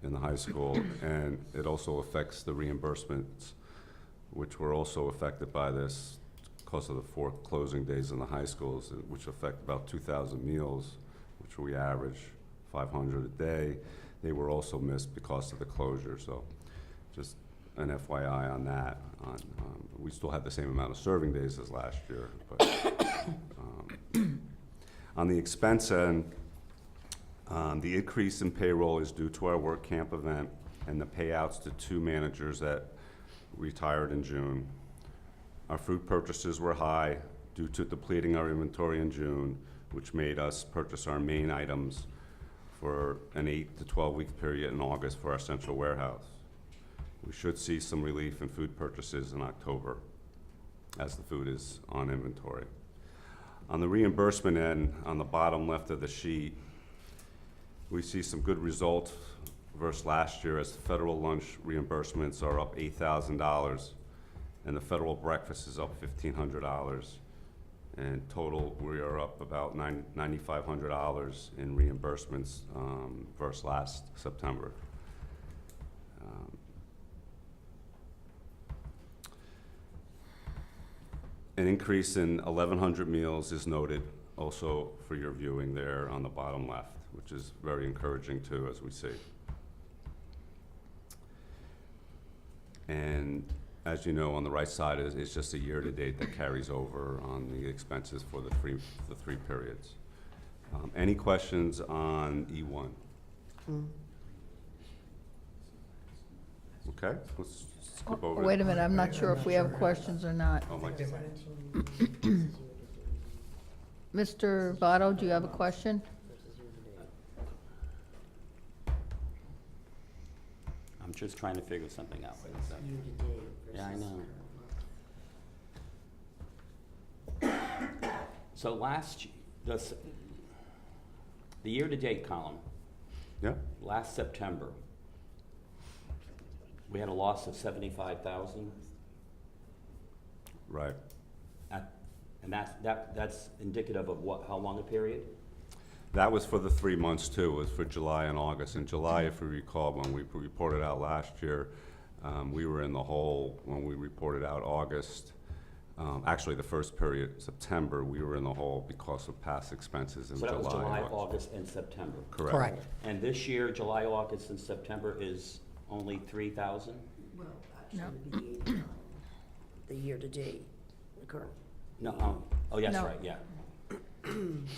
in the high school, and it also affects the reimbursements, which were also affected by this because of the 4 closing days in the high schools, which affect about 2,000 meals, which we average 500 a day. They were also missed because of the closure, so just an FYI on that. We still had the same amount of serving days as last year, but on the expense end, the increase in payroll is due to our work camp event and the payouts to 2 managers that retired in June. Our food purchases were high due to depleting our inventory in June, which made us purchase our main items for an 8 to 12-week period in August for our central warehouse. We should see some relief in food purchases in October as the food is on inventory. On the reimbursement end, on the bottom left of the sheet, we see some good results versus last year as the federal lunch reimbursements are up $8,000 and the federal breakfast is up $1,500. And total, we are up about $9,500 in reimbursements versus last September. An increase in 1,100 meals is noted also for your viewing there on the bottom left, which is very encouraging too, as we see. And as you know, on the right side is just a year-to-date that carries over on the expenses for the three periods. Any questions on E1? Okay, let's skip over.
Wait a minute, I'm not sure if we have questions or not.
Oh, Mike.
Mr. Votto, do you have a question?
I'm just trying to figure something out. Wait a second. Yeah, I know. So the year-to-date column,
Yeah,
last September, we had a loss of 75,000.
right.
And that's indicative of what, how long a period?
That was for the 3 months too, it was for July and August. In July, if you recall, when we reported out last year, we were in the hole when we reported out August. Actually, the first period, September, we were in the hole because of past expenses in
So
July.
that was July,
and August.
August, and September.
Correct.
And this year, July, August, and September is only 3,000?
Well,
No.
actually, the year-to-date, the current.
No, oh, yes,
No.
right, yeah.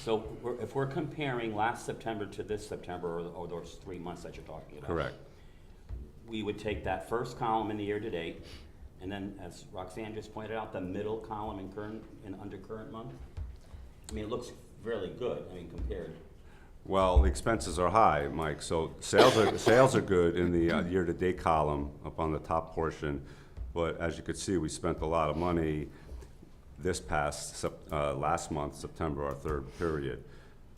So if we're comparing last September to this September, or those 3 months that you're talking about.
Correct.
We would take that first column in the year-to-date, and then, as Roxanne just pointed out, the middle column in under current month. I mean, it looks really good, I mean, compared.
Well, the expenses are high, Mike, so sales are good in the year-to-date column up on the top portion, but as you could see, we spent a lot of money this past, last month, September, our third period.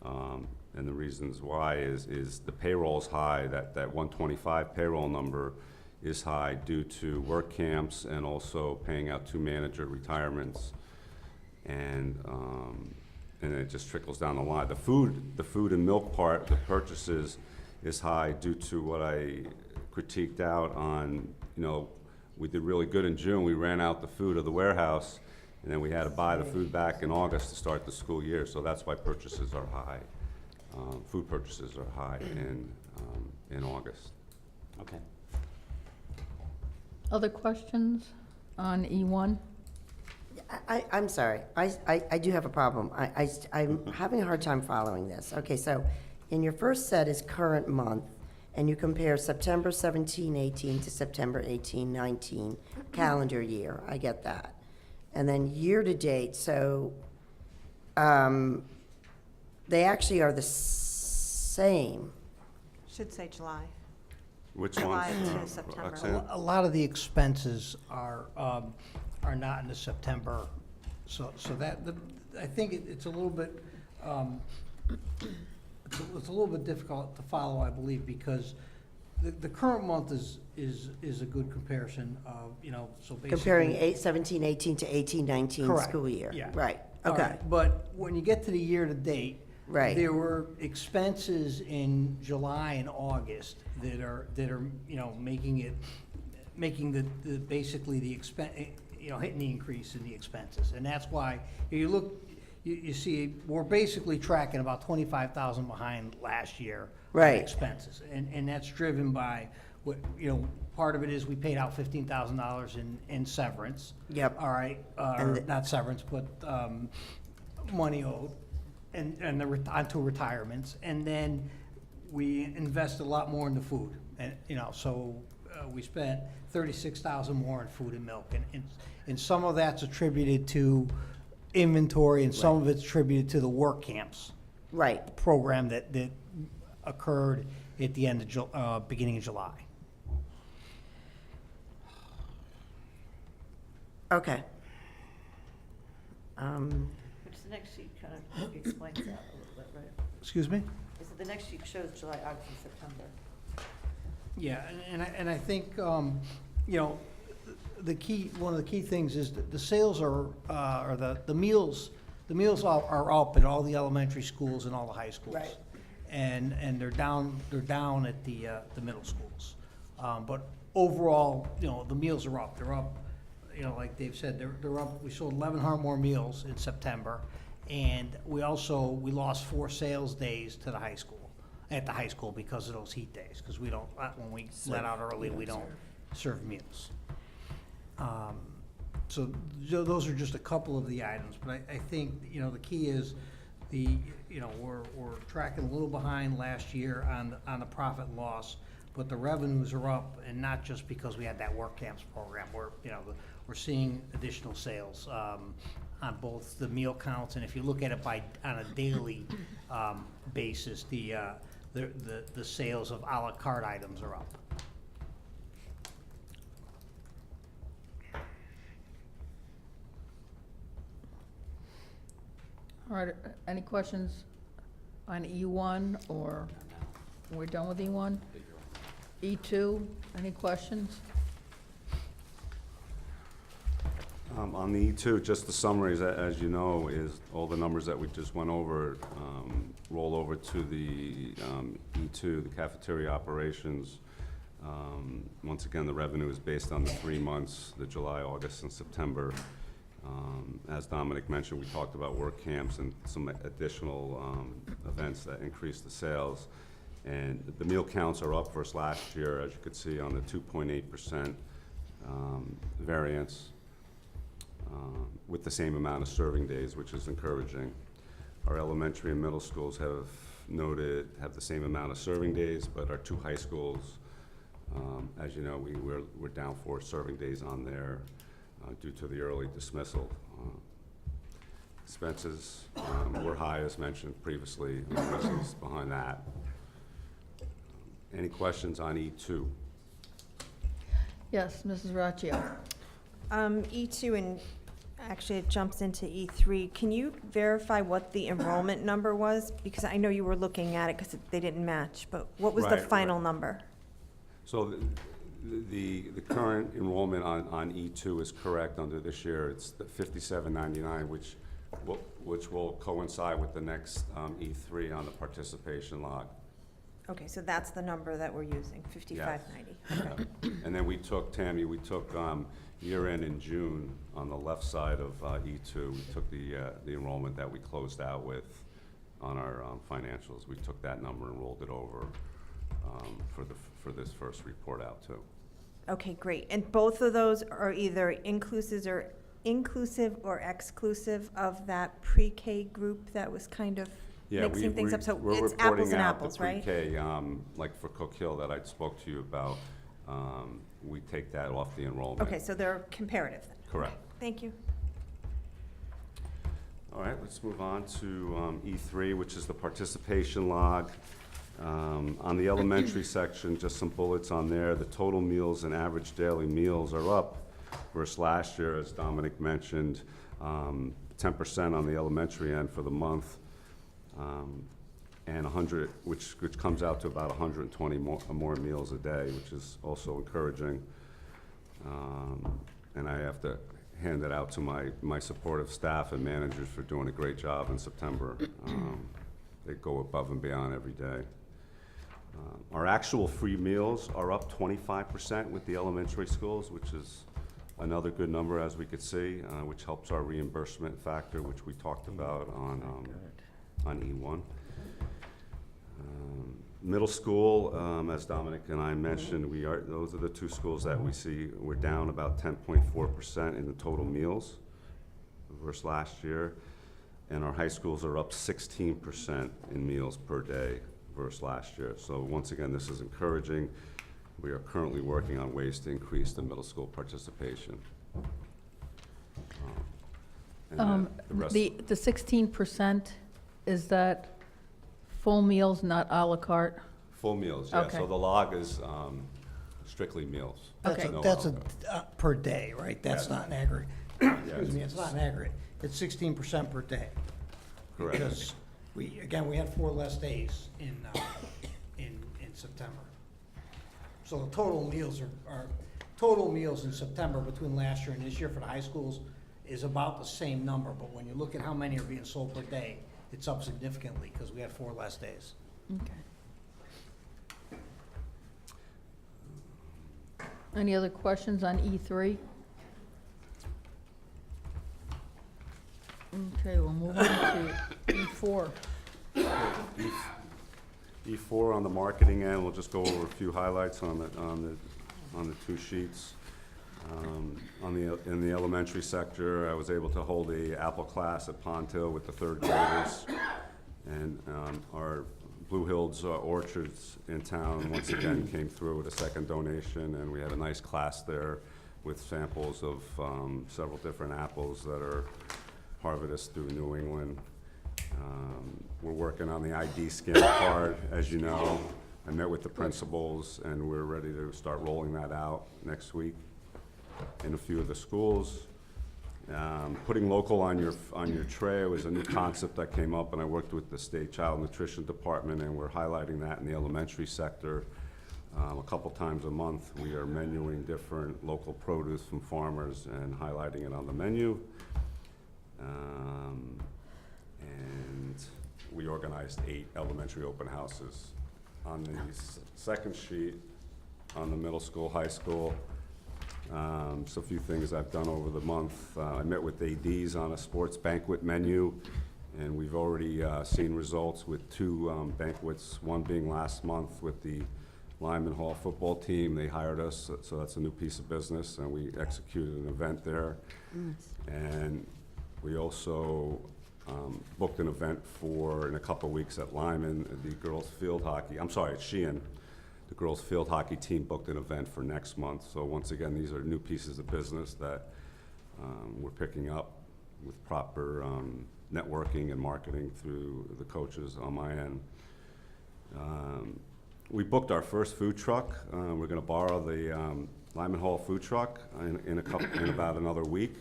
And the reasons why is the payroll's high, that 125 payroll number is high due to work camps and also paying out 2 manager retirements. And it just trickles down the line. The food and milk part, the purchases is high due to what I critiqued out on, we did really good in June. We ran out the food of the warehouse, and then we had to buy the food back in August to start the school year, so that's why purchases are high. Food purchases are high in August.
Okay.
Other questions on E1?
I'm sorry, I do have a problem. I'm having a hard time following this. Okay, so in your first set is current month, and you compare September 17-18 to September 18-19 calendar year. I get that. And then year-to-date, so they actually are the same.
Should say July.
Which
July
ones?
to September.
Roxanne?
A lot of the expenses are not in the September, so I think it's a little bit, it's a little bit difficult to follow, I believe, because the current month is a good comparison of, so basically.
Comparing 17-18 to 18-19
Correct,
school year.
yeah.
Right,
All
okay.
right, but when you get to the year-to-date.
Right.
There were expenses in July and August that are, making the basically the expense, hitting the increase in the expenses. And that's why, if you look, you see, we're basically tracking about 25,000 behind last year. on
Right.
Expenses, and that's driven by, what, part of it is we paid out $15,000 in severance.
Yep.
All right,
And
not severance, but money owed, and onto retirements, and then we invest a lot more in the food, and, so we spent 36,000 more in food and milk, and some of that's attributed to inventory, and some of it's attributed to the work camps
Right.
program that occurred at the end of beginning of July.
Okay.
Which the next sheet kind of explains that a little bit, right?
Excuse me?
Is that the next sheet shows July, August, and September.
Yeah, and I think, one of the key things is that the sales are, or the meals are up at all the elementary schools and all the high schools.
Right.
And they're down at the middle schools. But overall, the meals are up. They're up, like Dave said, they're up. We sold 1,100 more meals in September. And we lost 4 sales days to the high school, at the high school, because of those heat days, because we don't, when we let out early, we don't serve meals. So those are just a couple of the items, but I think, the key is we're tracking a little behind last year on the profit and loss, but the revenues are up, and not just because we had that work camps program. We're seeing additional sales on both the meal counts, and if you look at it on a daily basis, the sales of a la carte items are up.
All right, any questions on E1, or we're done with E1? E2, any questions?
On the E2, just the summaries, as you know, is all the numbers that we just went over roll over to the E2, the cafeteria operations. Once again, the revenue is based on the 3 months, the July, August, and September. As Dominic mentioned, we talked about work camps and some additional events that increased the sales. And the meal counts are up versus last year, as you could see on the 2.8% variance, with the same amount of serving days, which is encouraging. Our elementary and middle schools have the same amount of serving days, but our 2 high schools, as you know, we're down 4 serving days on there due to the early dismissal. Expenses were high, as mentioned previously, and the reasons behind that. Any questions on E2?
Yes, Mrs. Raccio.
E2, and actually it jumps into E3. Can you verify what the enrollment number was? Because I know you were looking at it because they didn't match, but what was the
Right,
final number?
So the current enrollment on E2 is correct under this year. It's the 5799, which will coincide with the next E3 on the participation log.
Okay, so that's the number that we're using, 5590. Okay.
And then we took, Tammy, year end in June on the left side of E2. We took the enrollment that we closed out with on our financials. We took that number and rolled it over for this first report out too.
Okay, great. And both of those are either inclusive or exclusive of that pre-K group that was kind of mixing things up? So it's apples and apples, right?
We're reporting out the pre-K, like for Cook Hill that I spoke to you about. We take that off the enrollment.
Okay, so they're comparative then?
Correct.
Thank you.
All right, let's move on to E3, which is the participation log. On the elementary section, just some bullets on there. The total meals and average daily meals are up versus last year, as Dominic mentioned, 10% on the elementary end for the month, and 100, which comes out to about 120 more meals a day, which is also encouraging. And I have to hand it out to my supportive staff and managers for doing a great job in September. They go above and beyond every day. Our actual free meals are up 25% with the elementary schools, which is another good number, as we could see, which helps our reimbursement factor, which we talked about on E1. Middle school, as Dominic and I mentioned, those are the 2 schools that we see. We're down about 10.4% in the total meals versus last year. And our high schools are up 16% in meals per day versus last year. So once again, this is encouraging. We are currently working on ways to increase the middle school participation. And the rest-
The 16%, is that full meals, not à la carte?
Full meals, yeah.
Okay.
So the log is strictly meals.
Okay.
No
That's
alcohol.
per day, right? That's
Yeah.
not an aggregate. Excuse me, it's not an aggregate. It's 16% per day.
Correct.
Because we had 4 less days in September. So the total meals total meals in September between last year and this year for the high schools is about the same number, but when you look at how many are being sold per day, it's up significantly because we had 4 less days.
Okay. Any other questions on E3? Okay, we'll move on to E4.
E4 on the marketing end, we'll just go over a few highlights on the 2 sheets. In the elementary sector, I was able to hold a apple class at Pond Hill with the third graders. And our Blue Hills Orchards in town once again came through with a second donation, and we had a nice class there with samples of several different apples that are harvested through New England. We're working on the ID scan card, as you know. I met with the principals, and we're ready to start rolling that out next week in a few of the schools. Putting local on your tray was a new concept that came up, and I worked with the State Child Nutrition Department, and we're highlighting that in the elementary sector. A couple times a month, we are menuing different local produce from farmers and highlighting it on the menu. And we organized 8 elementary open houses. On the second sheet, on the middle school, high school, so a few things I've done over the month. I met with ADs on a sports banquet menu, and we've already seen results with 2 banquets, one being last month with the Lyman Hall football team. They hired us, so that's a new piece of business, and we executed an event there. And we also booked an event in a couple of weeks at Lyman, the girls field hockey, I'm sorry, at Sheehan. The girls field hockey team booked an event for next month. So once again, these are new pieces of business that we're picking up with proper networking and marketing through the coaches on my end. We booked our first food truck. We're gonna borrow the Lyman Hall food truck in about another week.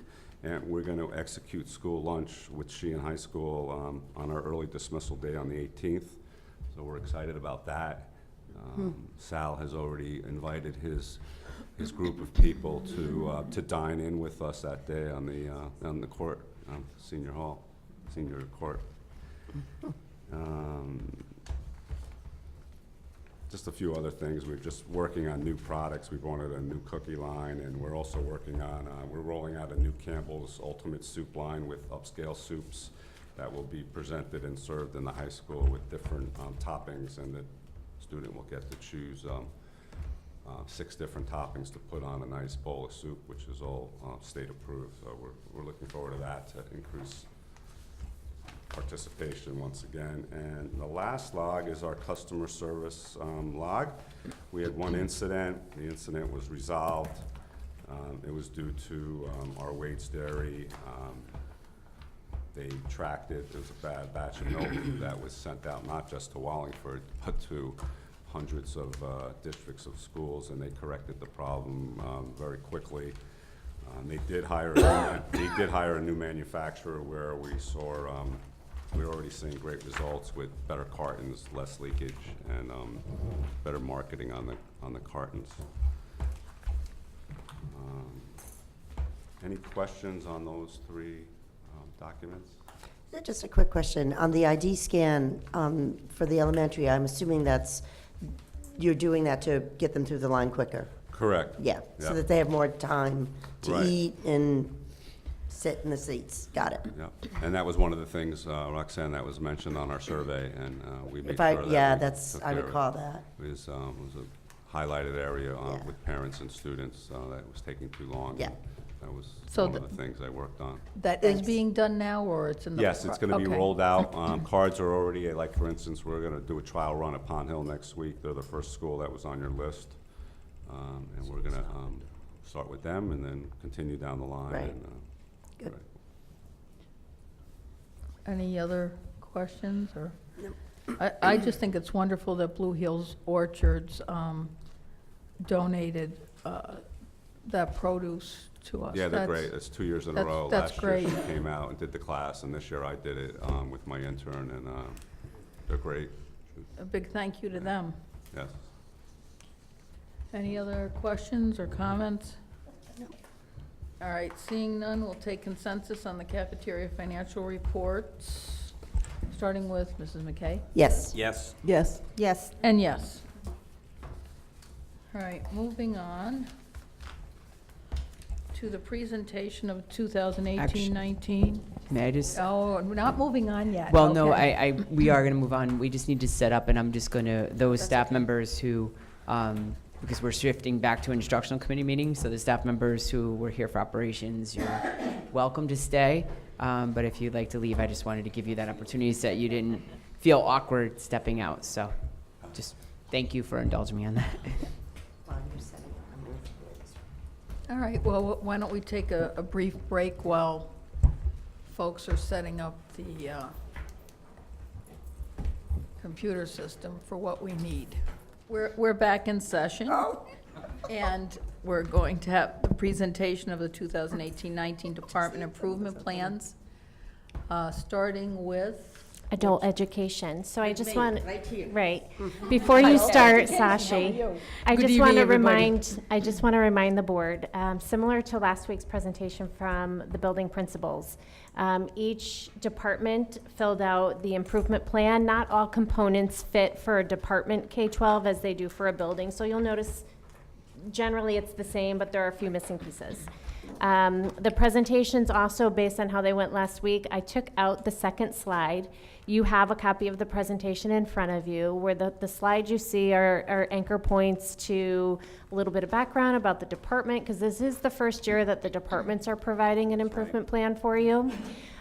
And we're going to execute school lunch with Sheehan High School on our early dismissal day on the 18th. So we're excited about that. Sal has already invited his group of people to dine in with us that day on the court, senior court. Just a few other things. We're just working on new products. We've wanted a new cookie line, and we're also working on, we're rolling out a new Campbell's Ultimate Soup line with upscale soups that will be presented and served in the high school with different toppings, and the student will get to choose 6 different toppings to put on a nice bowl of soup, which is all state approved. So we're looking forward to that to increase participation once again. And the last log is our customer service log. We had one incident. The incident was resolved. It was due to our Wade's Dairy. They tracked it. There was a bad batch of milk that was sent out not just to Wallingford, but to hundreds of districts of schools, and they corrected the problem very quickly. They did hire a new manufacturer where we saw we're already seeing great results with better cartons, less leakage, and better marketing on the cartons. Any questions on those 3 documents?
Just a quick question. On the ID scan for the elementary, I'm assuming you're doing that to get them through the line quicker?
Correct.
Yeah, so that they have more time to eat and sit in the seats. Got it.
Yeah, and that was one of the things, Roxanne, that was mentioned on our survey, and we made sure that
I recall that.
It was a highlighted area with parents and students that was taking too long.
Yeah.
That was
So
one of the things I worked on.
That is being done now, or it's in the?
Yes, it's going to be
Okay.
rolled out. Cards are already, like for instance, we're going to do a trial run at Pond Hill next week. They're the first school that was on your list. And we're going to start with them and then continue down the line.
Right.
And,
Good.
Any other questions, or? I just think it's wonderful that Blue Hills Orchards donated that produce to us.
Yeah, they're
That's-
great. It's 2 years in a row.
that's
Last year
great.
she came out and did the class, and this year I did it with my intern, and they're great.
A big thank you to them.
Yes.
Any other questions or comments? All right, seeing none, we'll take consensus on the cafeteria financial reports, starting with Mrs. McKay.
Yes.
Yes.
Yes.
Yes.
And yes. All right, moving on to the presentation of 2018-19.
May I just?
Oh, we're not moving on yet.
Well, no,
Okay.
we are going to move on. We just need to set up, and I'm just going to, those
That's
staff
okay.
members who because we're shifting back to instructional committee meetings. So the staff members who were here for operations, you're welcome to stay. But if you'd like to leave, I just wanted to give you that opportunity so that you didn't feel awkward stepping out. So just thank you for indulging me on that.
All right, well, why don't we take a brief break while folks are setting up the computer system for what we need. We're back in session. And we're going to have the presentation of the 2018-19 Department Improvement Plans, starting with
Adult education. So I just
me,
want,
right here.
right, before you start, Sashi, I
Good
just want
evening,
to remind the board, similar to last week's presentation from the building principals, each department filled out the improvement plan. Not all components fit for a department K-12 as they do for a building. So you'll notice generally it's the same, but there are a few missing pieces. The presentations also, based on how they went last week, I took out the second slide. You have a copy of the presentation in front of you, where the slides you see are anchor points to a little bit of background about the department, because this is the first year that the departments are providing an improvement plan for you.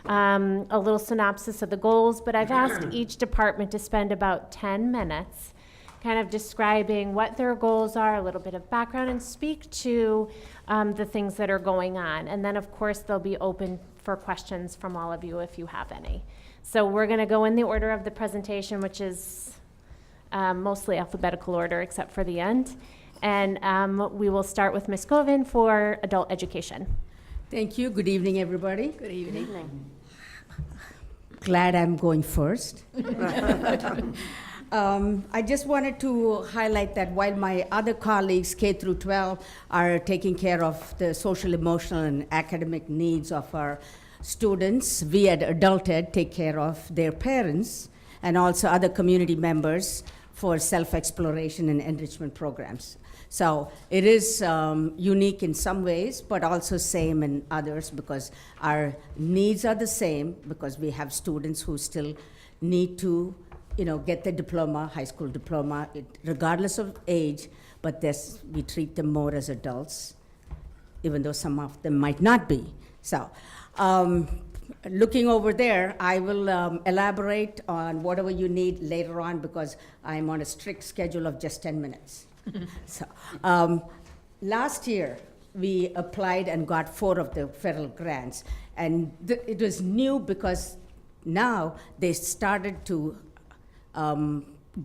A little synopsis of the goals, but I've asked each department to spend about 10 minutes kind of describing what their goals are, a little bit of background, and speak to the things that are going on. And then, of course, they'll be open for questions from all of you if you have any. So we're going to go in the order of the presentation, which is mostly alphabetical order except for the end. And we will start with Ms. Govin for adult education.
Thank you. Good evening, everybody.
Good evening.
Glad I'm going first. I just wanted to highlight that while my other colleagues, K through 12, are taking care of the social, emotional, and academic needs of our students, we at Adult Ed take care of their parents and also other community members for self-exploration and enrichment programs. So it is unique in some ways, but also same in others, because our needs are the same, because we have students who still need to get the diploma, high school diploma, regardless of age, but we treat them more as adults, even though some of them might not be. So, looking over there, I will elaborate on whatever you need later on, because I'm on a strict schedule of just 10 minutes. So, last year, we applied and got 4 of the federal grants, and it was new because now they started to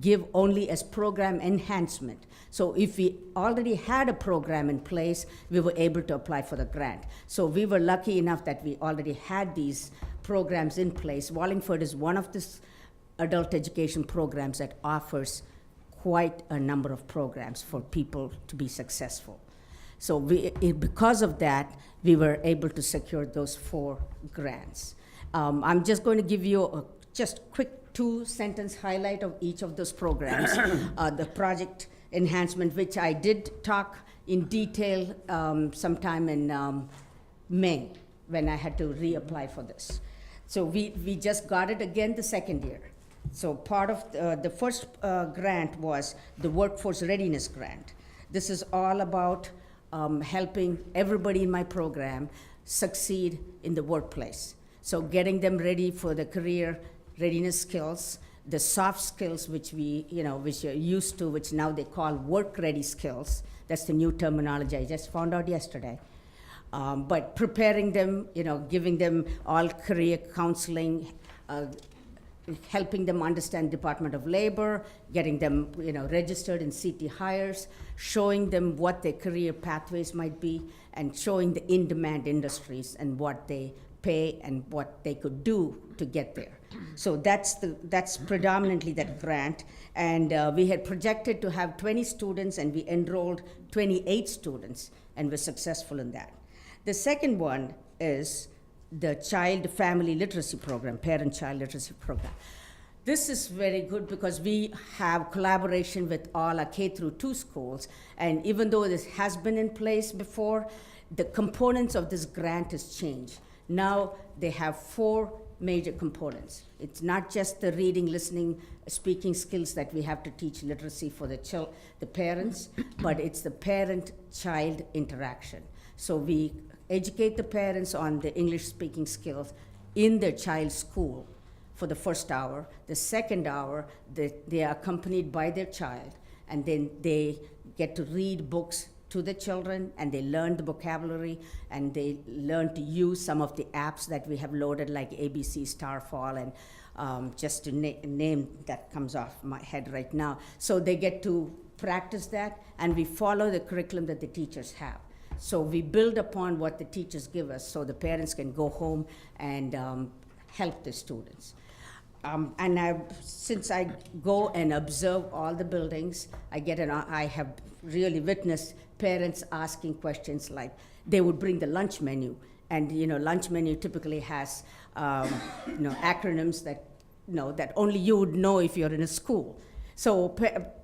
give only as program enhancement. So if we already had a program in place, we were able to apply for the grant. So we were lucky enough that we already had these programs in place. Wallingford is one of the adult education programs that offers quite a number of programs for people to be successful. So because of that, we were able to secure those 4 grants. I'm just going to give you a just quick 2-sentence highlight of each of those programs. The project enhancement, which I did talk in detail sometime in May, when I had to reapply for this. So we just got it again the second year. So part of the first grant was the Workforce Readiness Grant. This is all about helping everybody in my program succeed in the workplace. So getting them ready for the career readiness skills, the soft skills which which you're used to, which now they call work-ready skills. That's the new terminology I just found out yesterday. But preparing them, giving them all career counseling, helping them understand Department of Labor, getting them, registered in CT hires, showing them what their career pathways might be, and showing the in-demand industries and what they pay and what they could do to get there. So that's predominantly that grant. And we had projected to have 20 students, and we enrolled 28 students, and were successful in that. The second one is the Child Family Literacy Program, Parent-Child Literacy Program. This is very good because we have collaboration with all our K through 2 schools, and even though this has been in place before, the components of this grant has changed. Now they have 4 major components. It's not just the reading, listening, speaking skills that we have to teach literacy for the parents, but it's the parent-child interaction. So we educate the parents on the English-speaking skills in their child's school for the first hour. The second hour, they are accompanied by their child, and then they get to read books to the children, and they learn the vocabulary, and they learn to use some of the apps that we have loaded, like ABC Starfall, and just to name that comes off my head right now. So they get to practice that, and we follow the curriculum that the teachers have. So we build upon what the teachers give us, so the parents can go home and help the students. And since I go and observe all the buildings, I have really witnessed parents asking questions like, they would bring the lunch menu, and lunch menu typically has acronyms that only you would know if you're in a school. So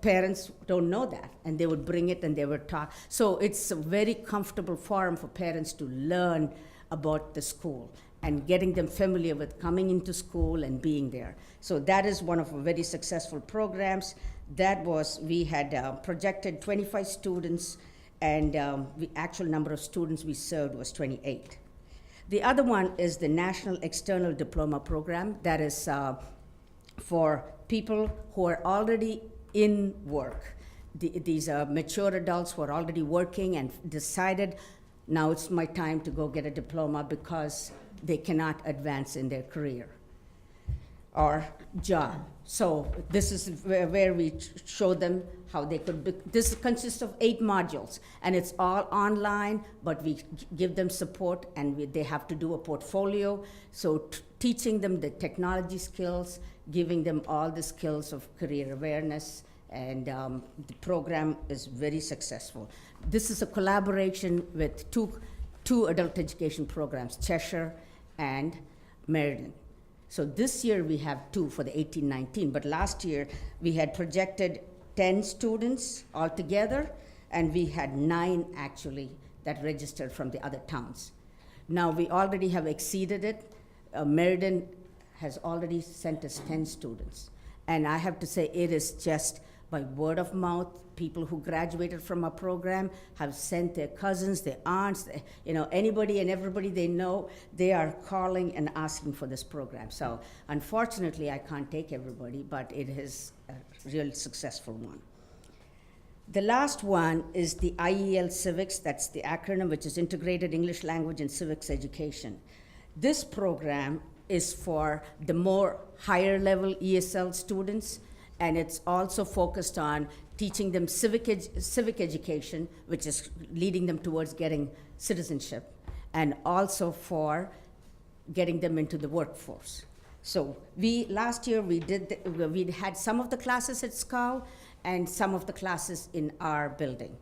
parents don't know that, and they would bring it and they would talk. So it's a very comfortable forum for parents to learn about the school and getting them familiar with coming into school and being there. So that is one of our very successful programs. We had projected 25 students, and the actual number of students we served was 28. The other one is the National External Diploma Program. That is for people who are already in work. These are mature adults who are already working and decided, now it's my time to go get a diploma because they cannot advance in their career or job. So this is where we show them how they could this consists of 8 modules, and it's all online, but we give them support, and they have to do a portfolio. So teaching them the technology skills, giving them all the skills of career awareness, and the program is very successful. This is a collaboration with two adult education programs, Cheshire and Meriden. So this year we have 2 for the 18-19, but last year we had projected 10 students altogether, and we had 9 actually that registered from the other towns. Now we already have exceeded it. Meriden has already sent us 10 students. And I have to say, it is just by word of mouth. People who graduated from our program have sent their cousins, their aunts, anybody and everybody they know, they are calling and asking for this program. So unfortunately, I can't take everybody, but it is a really successful one. The last one is the IEL Civics. That's the acronym, which is Integrated English Language and Civics Education. This program is for the more higher level ESL students, and it's also focused on teaching them civic education, which is leading them towards getting citizenship, and also for getting them into the workforce. So last year we had some of the classes at SCOW and some of the classes in our building.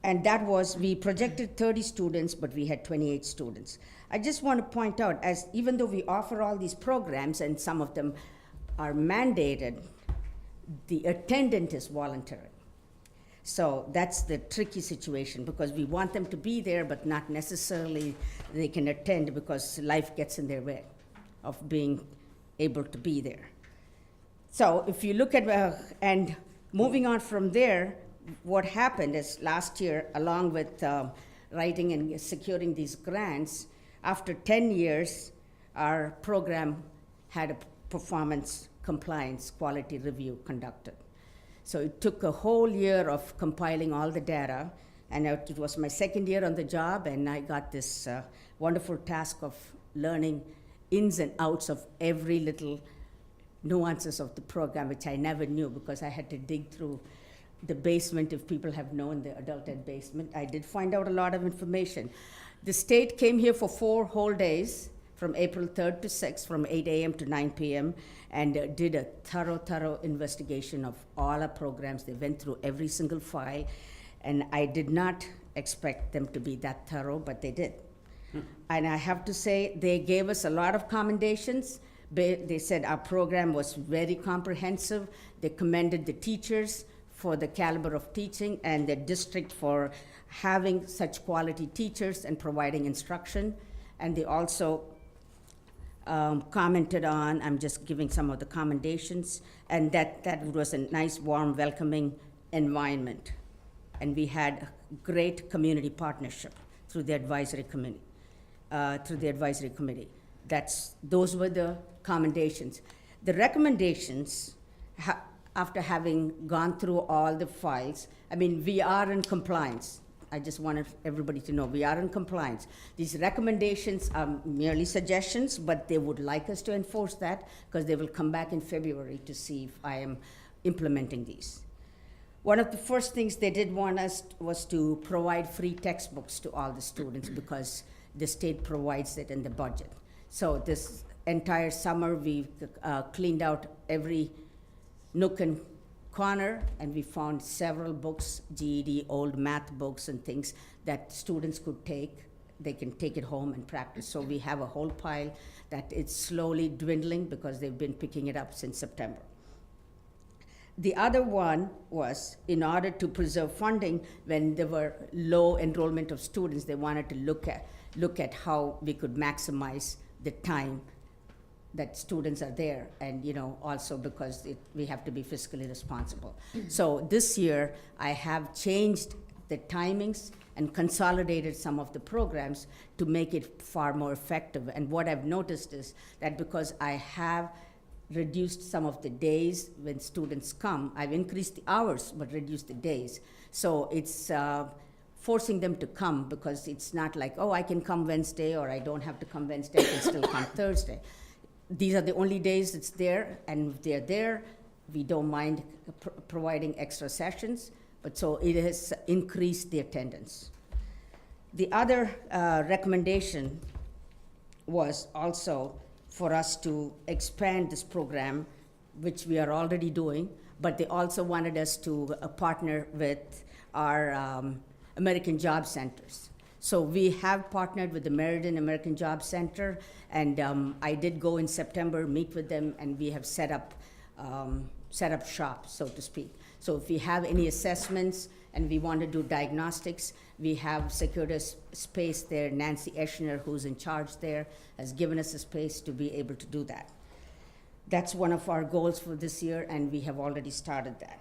And we projected 30 students, but we had 28 students. I just want to point out, even though we offer all these programs and some of them are mandated, the attendant is voluntary. So that's the tricky situation, because we want them to be there, but not necessarily they can attend because life gets in their way of being able to be there. So if you look at, and moving on from there, what happened is last year, along with writing and securing these grants, after 10 years, our program had a performance compliance quality review conducted. So it took a whole year of compiling all the data, and it was my second year on the job, and I got this wonderful task of learning ins and outs of every little nuances of the program, which I never knew because I had to dig through the basement. If people have known the adult ed basement, I did find out a lot of information. The state came here for 4 whole days, from April 3rd to 6th, from 8 a.m. to 9 p.m., and did a thorough investigation of all our programs. They went through every single file, and I did not expect them to be that thorough, but they did. And I have to say, they gave us a lot of commendations. They said our program was very comprehensive. They commended the teachers for the caliber of teaching, and the district for having such quality teachers and providing instruction. And they also commented on. I'm just giving some of the commendations, and that was a nice, warm, welcoming environment. And we had great community partnership through the advisory committee. Those were the commendations. The recommendations, after having gone through all the files, I mean, we are in compliance. I just wanted everybody to know we are in compliance. These recommendations are merely suggestions, but they would like us to enforce that because they will come back in February to see if I am implementing these. One of the first things they did want us was to provide free textbooks to all the students because the state provides it in the budget. So this entire summer we cleaned out every nook and corner, and we found several books, GED, old math books and things that students could take. They can take it home and practice. So we have a whole pile that it's slowly dwindling because they've been picking it up since September. The other one was, in order to preserve funding, when there were low enrollment of students, they wanted to look at how we could maximize the time that students are there, and also because we have to be fiscally responsible. So this year, I have changed the timings and consolidated some of the programs to make it far more effective. And what I've noticed is that because I have reduced some of the days when students come, I've increased the hours but reduced the days. So it's forcing them to come, because it's not like, oh, I can come Wednesday, or I don't have to come Wednesday, I can still come Thursday. These are the only days it's there, and if they're there, we don't mind providing extra sessions, but so it has increased the attendance. The other recommendation was also for us to expand this program, which we are already doing, but they also wanted us to partner with our American Job Centers. So we have partnered with the Meriden American Job Center, and I did go in September, meet with them, and we have set up shop, so to speak. So if we have any assessments and we want to do diagnostics, we have secured a space there. Nancy Eschner, who's in charge there, has given us a space to be able to do that. That's one of our goals for this year, and we have already started that.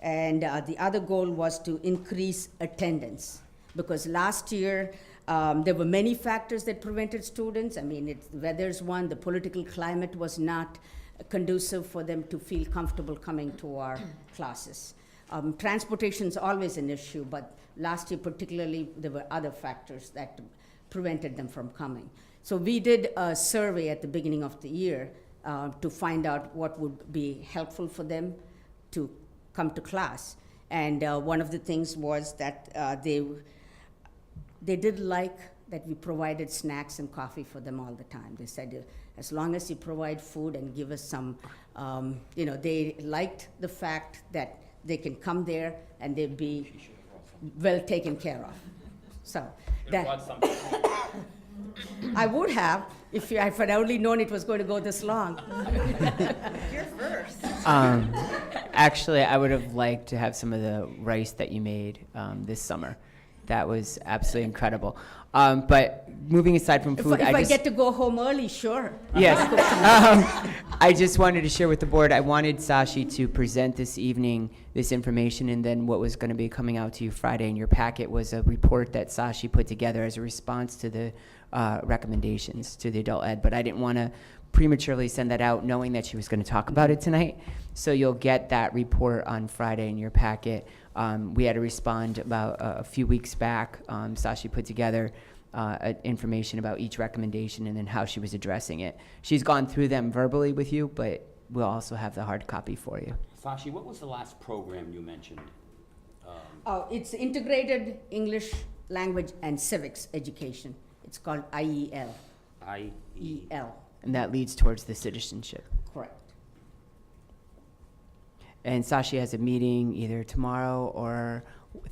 And the other goal was to increase attendance, because last year there were many factors that prevented students. I mean, weather's one, the political climate was not conducive for them to feel comfortable coming to our classes. Transportation is always an issue, but last year particularly there were other factors that prevented them from coming. So we did a survey at the beginning of the year to find out what would be helpful for them to come to class. And one of the things was that they did like that we provided snacks and coffee for them all the time. They said, as long as you provide food and give us some, they liked the fact that they can come there and they'd be well taken care of. So that I would have if I'd only known it was going to go this long.
You're first.
Actually, I would have liked to have some of the rice that you made this summer. That was absolutely incredible. But moving aside from food,
if I get to go home early, sure.
Yes. I just wanted to share with the board, I wanted Sashi to present this evening this information, and then what was going to be coming out to you Friday in your packet was a report that Sashi put together as a response to the recommendations to the adult ed. But I didn't want to prematurely send that out knowing that she was going to talk about it tonight. So you'll get that report on Friday in your packet. We had to respond about a few weeks back. Sashi put together information about each recommendation and then how she was addressing it. She's gone through them verbally with you, but we'll also have the hard copy for you.
Sashi, what was the last program you mentioned?
It's Integrated English Language and Civics Education. It's called IEL. IEL.
And that leads towards the citizenship.
Correct.
And Sashi has a meeting either tomorrow or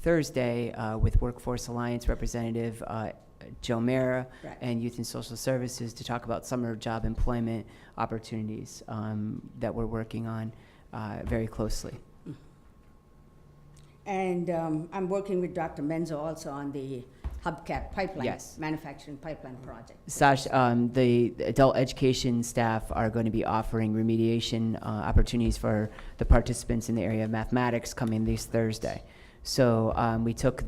Thursday with Workforce Alliance representative Joe Mara and Youth and Social Services to talk about summer job employment opportunities that we're working on very closely.
And I'm working with Dr. Menzo also on the Hubcap pipeline,
Yes.
manufacturing pipeline project.
Sash, the adult education staff are going to be offering remediation opportunities for the participants in the area of mathematics coming this Thursday. So we took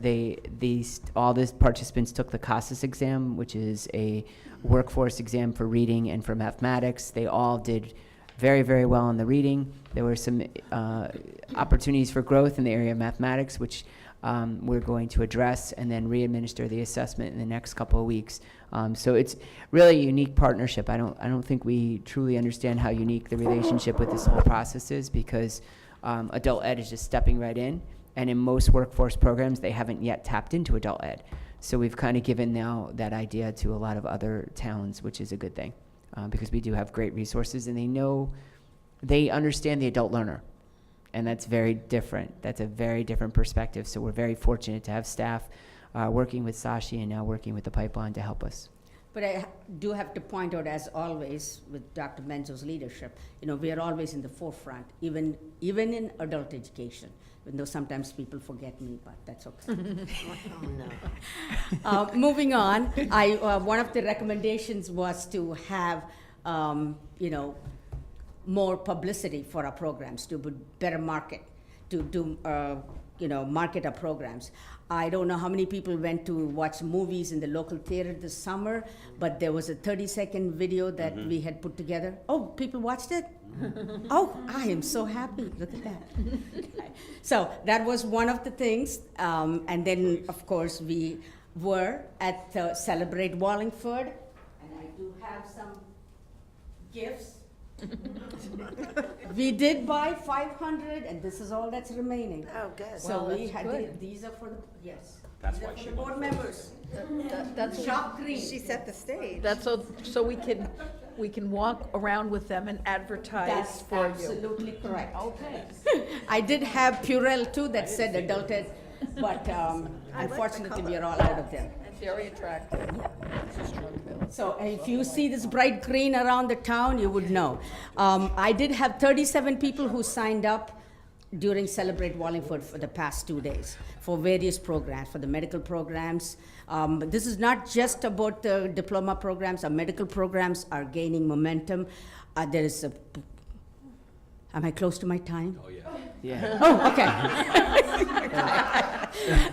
all the participants took the CASAS exam, which is a workforce exam for reading and for mathematics. They all did very, very well in the reading. There were some opportunities for growth in the area of mathematics, which we're going to address and then re-administer the assessment in the next couple of weeks. So it's really a unique partnership. I don't think we truly understand how unique the relationship with this whole process is, because adult ed is just stepping right in, and in most workforce programs they haven't yet tapped into adult ed. So we've kind of given now that idea to a lot of other towns, which is a good thing, because we do have great resources, and they understand the adult learner. And that's very different. That's a very different perspective. So we're very fortunate to have staff working with Sashi and now working with the pipeline to help us.
But I do have to point out, as always, with Dr. Menzo's leadership, we are always in the forefront, even in adult education. Even though sometimes people forget me, but that's okay.
Oh, no.
Moving on, one of the recommendations was to have, more publicity for our programs, to better market, to market our programs. I don't know how many people went to watch movies in the local theater this summer, but there was a 30-second video that we had put together. Oh, people watched it? Oh, I am so happy. Look at that. Okay. So that was one of the things. And then, of course, we were at Celebrate Wallingford, and I do have some gifts. We did buy 500, and this is all that's remaining.
Oh, good.
So
Well,
we
that's
had,
good.
these are for the, yes.
That's
These are
why
for
she
the board
wants
members.
That's
Shop green.
She set the stage.
That's so we can walk around with them and advertise
That's
for you.
absolutely correct.
Okay.
I did have Purell too that said adult ed, but unfortunately we are all out of them.
Very attractive.
So if you see this bright green around the town, you would know. I did have 37 people who signed up during Celebrate Wallingford for the past 2 days for various programs, for the medical programs. But this is not just about the diploma programs. Our medical programs are gaining momentum. Am I close to my time?
Oh, yeah.
Yeah.
Oh, okay.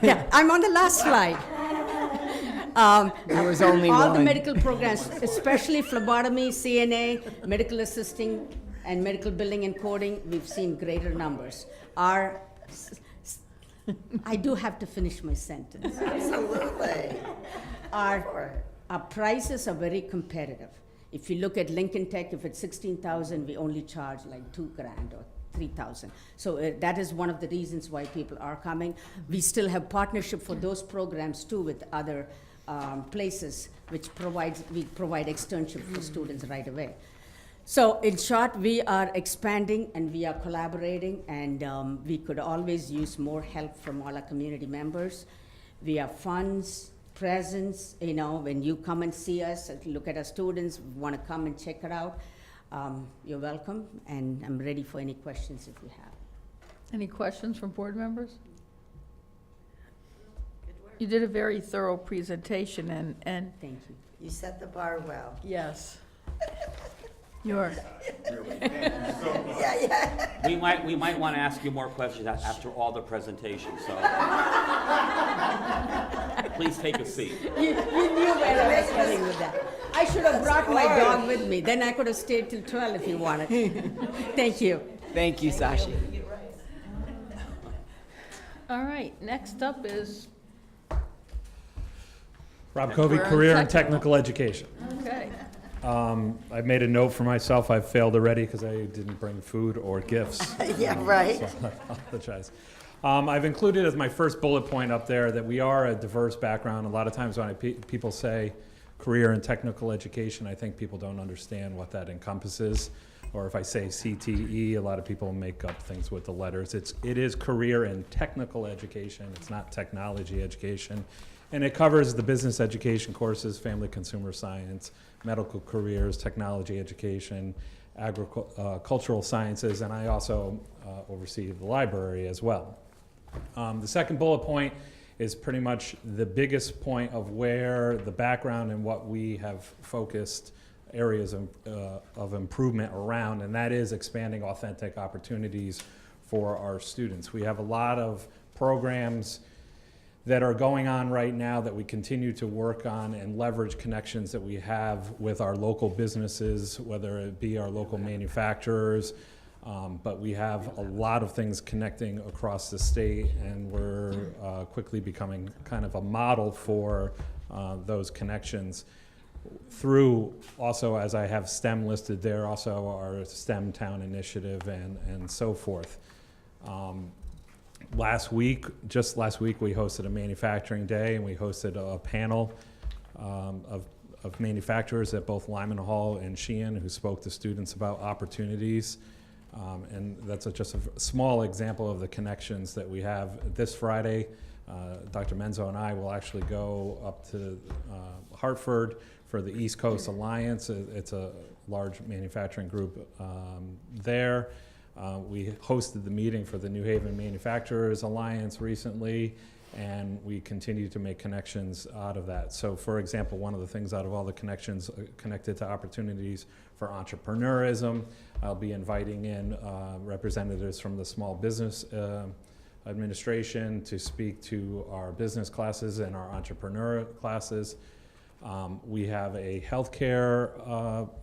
Yeah, I'm on the last slide.
There was only
all the
one.
medical programs, especially phlebotomy, CNA, medical assisting, and medical billing and coding, we've seen greater numbers. I do have to finish my sentence.
Absolutely.
Our prices are very competitive. If you look at Lincoln Tech, if it's 16,000, we only charge like $2,000 or 3,000. So that is one of the reasons why people are coming. We still have partnership for those programs too with other places, which we provide externship for students right away. So in short, we are expanding and we are collaborating, and we could always use more help from all our community members. We have funds, presence, when you come and see us, look at our students, want to come and check it out, you're welcome, and I'm ready for any questions if you have.
Any questions from board members? You did a very thorough presentation, and
Thank you.
You set the bar well.
yes. You're,
We might want to ask you more questions after all the presentations, so please take a seat.
You knew where I was heading with that. I should have brought my dog with me, then I could have stayed till 12 if you wanted. Thank you.
Thank you, Sashi.
all right, next up is,
Rob Covey,
Career and
Career and
Technical.
Technical Education.
okay.
I've made a note for myself. I've failed already because I didn't bring food or gifts.
Yeah, right.
So I apologize. I've included as my first bullet point up there that we are a diverse background. A lot of times when people say career and technical education, I think people don't understand what that encompasses. Or if I say CTE, a lot of people make up things with the letters. It is career and technical education. It's not technology education. And it covers the business education courses, family consumer science, medical careers, technology education, agricultural sciences, and I also oversee the library as well. The second bullet point is pretty much the biggest point of where the background and what we have focused areas of improvement around, and that is expanding authentic opportunities for our students. We have a lot of programs that are going on right now that we continue to work on and leverage connections that we have with our local businesses, whether it be our local manufacturers, but we have a lot of things connecting across the state, and we're quickly becoming kind of a model for those connections. Through also, as I have STEM listed there, also our STEM Town initiative and so forth. Just last week, we hosted a manufacturing day, and we hosted a panel of manufacturers at both Lyman Hall and Sheehan who spoke to students about opportunities. And that's just a small example of the connections that we have. This Friday, Dr. Menzo and I will actually go up to Hartford for the East Coast Alliance. It's a large manufacturing group there. We hosted the meeting for the New Haven Manufacturers Alliance recently, and we continue to make connections out of that. So, for example, one of the things out of all the connections connected to opportunities for entrepreneurism, I'll be inviting in representatives from the Small Business Administration to speak to our business classes and our entrepreneur classes. We have a healthcare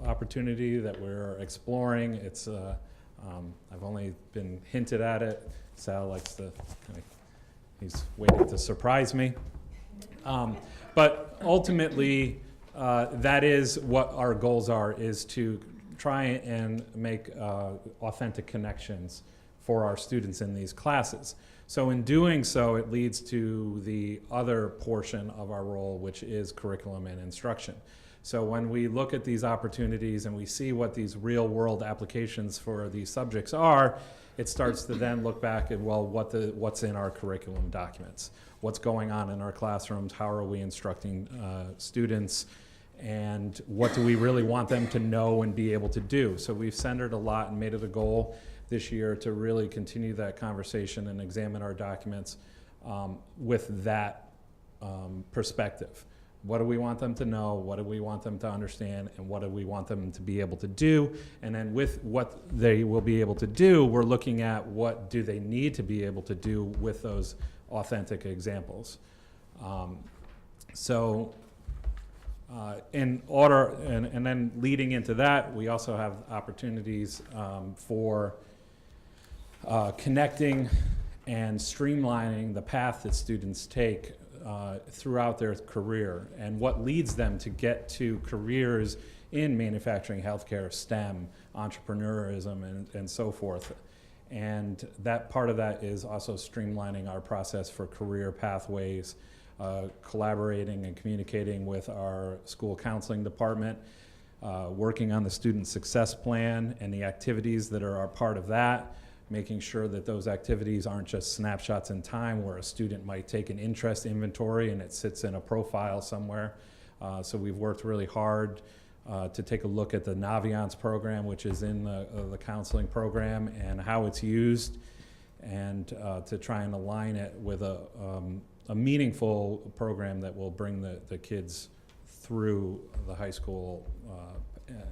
opportunity that we're exploring. It's I've only been hinted at it. Sal likes to, he's waiting to surprise me. But ultimately, that is what our goals are, is to try and make authentic connections for our students in these classes. So in doing so, it leads to the other portion of our role, which is curriculum and instruction. So when we look at these opportunities and we see what these real world applications for these subjects are, it starts to then look back at, well, what's in our curriculum documents? What's going on in our classrooms? How are we instructing students? And what do we really want them to know and be able to do? So we've centered a lot and made it a goal this year to really continue that conversation and examine our documents with that perspective. What do we want them to know? What do we want them to understand? And what do we want them to be able to do? And then with what they will be able to do, we're looking at what do they need to be able to do with those authentic examples. In order, and then leading into that, we also have opportunities for connecting and streamlining the path that students take throughout their career and what leads them to get to careers in manufacturing, healthcare, STEM, entrepreneurism, and so forth. And that part of that is also streamlining our process for career pathways, collaborating and communicating with our school counseling department, working on the student success plan and the activities that are a part of that, making sure that those activities aren't just snapshots in time where a student might take an interest inventory and it sits in a profile somewhere. So we've worked really hard to take a look at the Naviance program, which is in the counseling program, and how it's used, and to try and align it with a meaningful program that will bring the kids through the high school.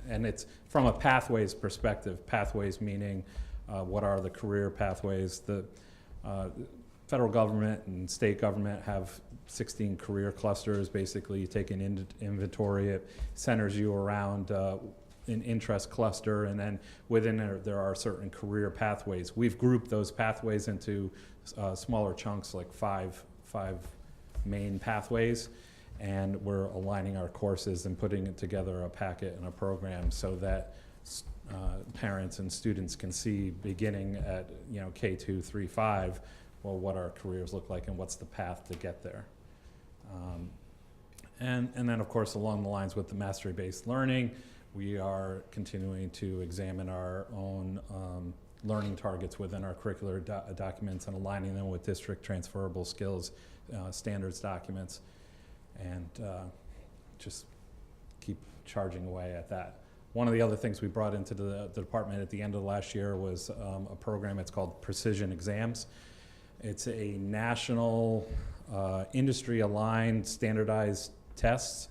And it's from a pathways perspective, pathways meaning what are the career pathways. The federal government and state government have 16 career clusters. Basically, you take an inventory, it centers you around an interest cluster, and then within there are certain career pathways. We've grouped those pathways into smaller chunks, like five main pathways, and we're aligning our courses and putting it together a packet and a program so that parents and students can see, beginning at K2, 3, 5, well, what our careers look like and what's the path to get there. And then, of course, along the lines with the mastery-based learning, we are continuing to examine our own learning targets within our curricular documents and aligning them with district transferable skills standards documents, and just keep charging away at that. One of the other things we brought into the department at the end of last year was a program. It's called Precision Exams. It's a national industry-aligned, standardized tests.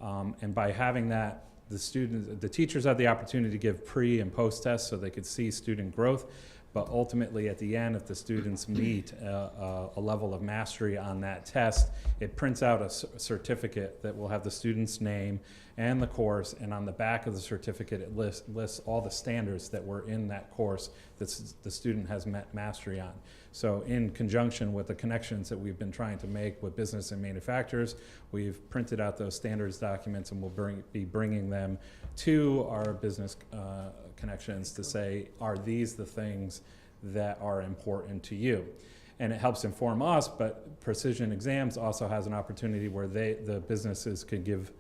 And by having that, the teachers have the opportunity to give pre and post tests so they could see student growth. But ultimately, at the end, if the students meet a level of mastery on that test, it prints out a certificate that will have the student's name and the course, and on the back of the certificate, it lists all the standards that were in that course that the student has met mastery on. So in conjunction with the connections that we've been trying to make with business and manufacturers, we've printed out those standards documents, and we'll be bringing them to our business connections to say, are these the things that are important to you? And it helps inform us, but Precision Exams also has an opportunity where the businesses could give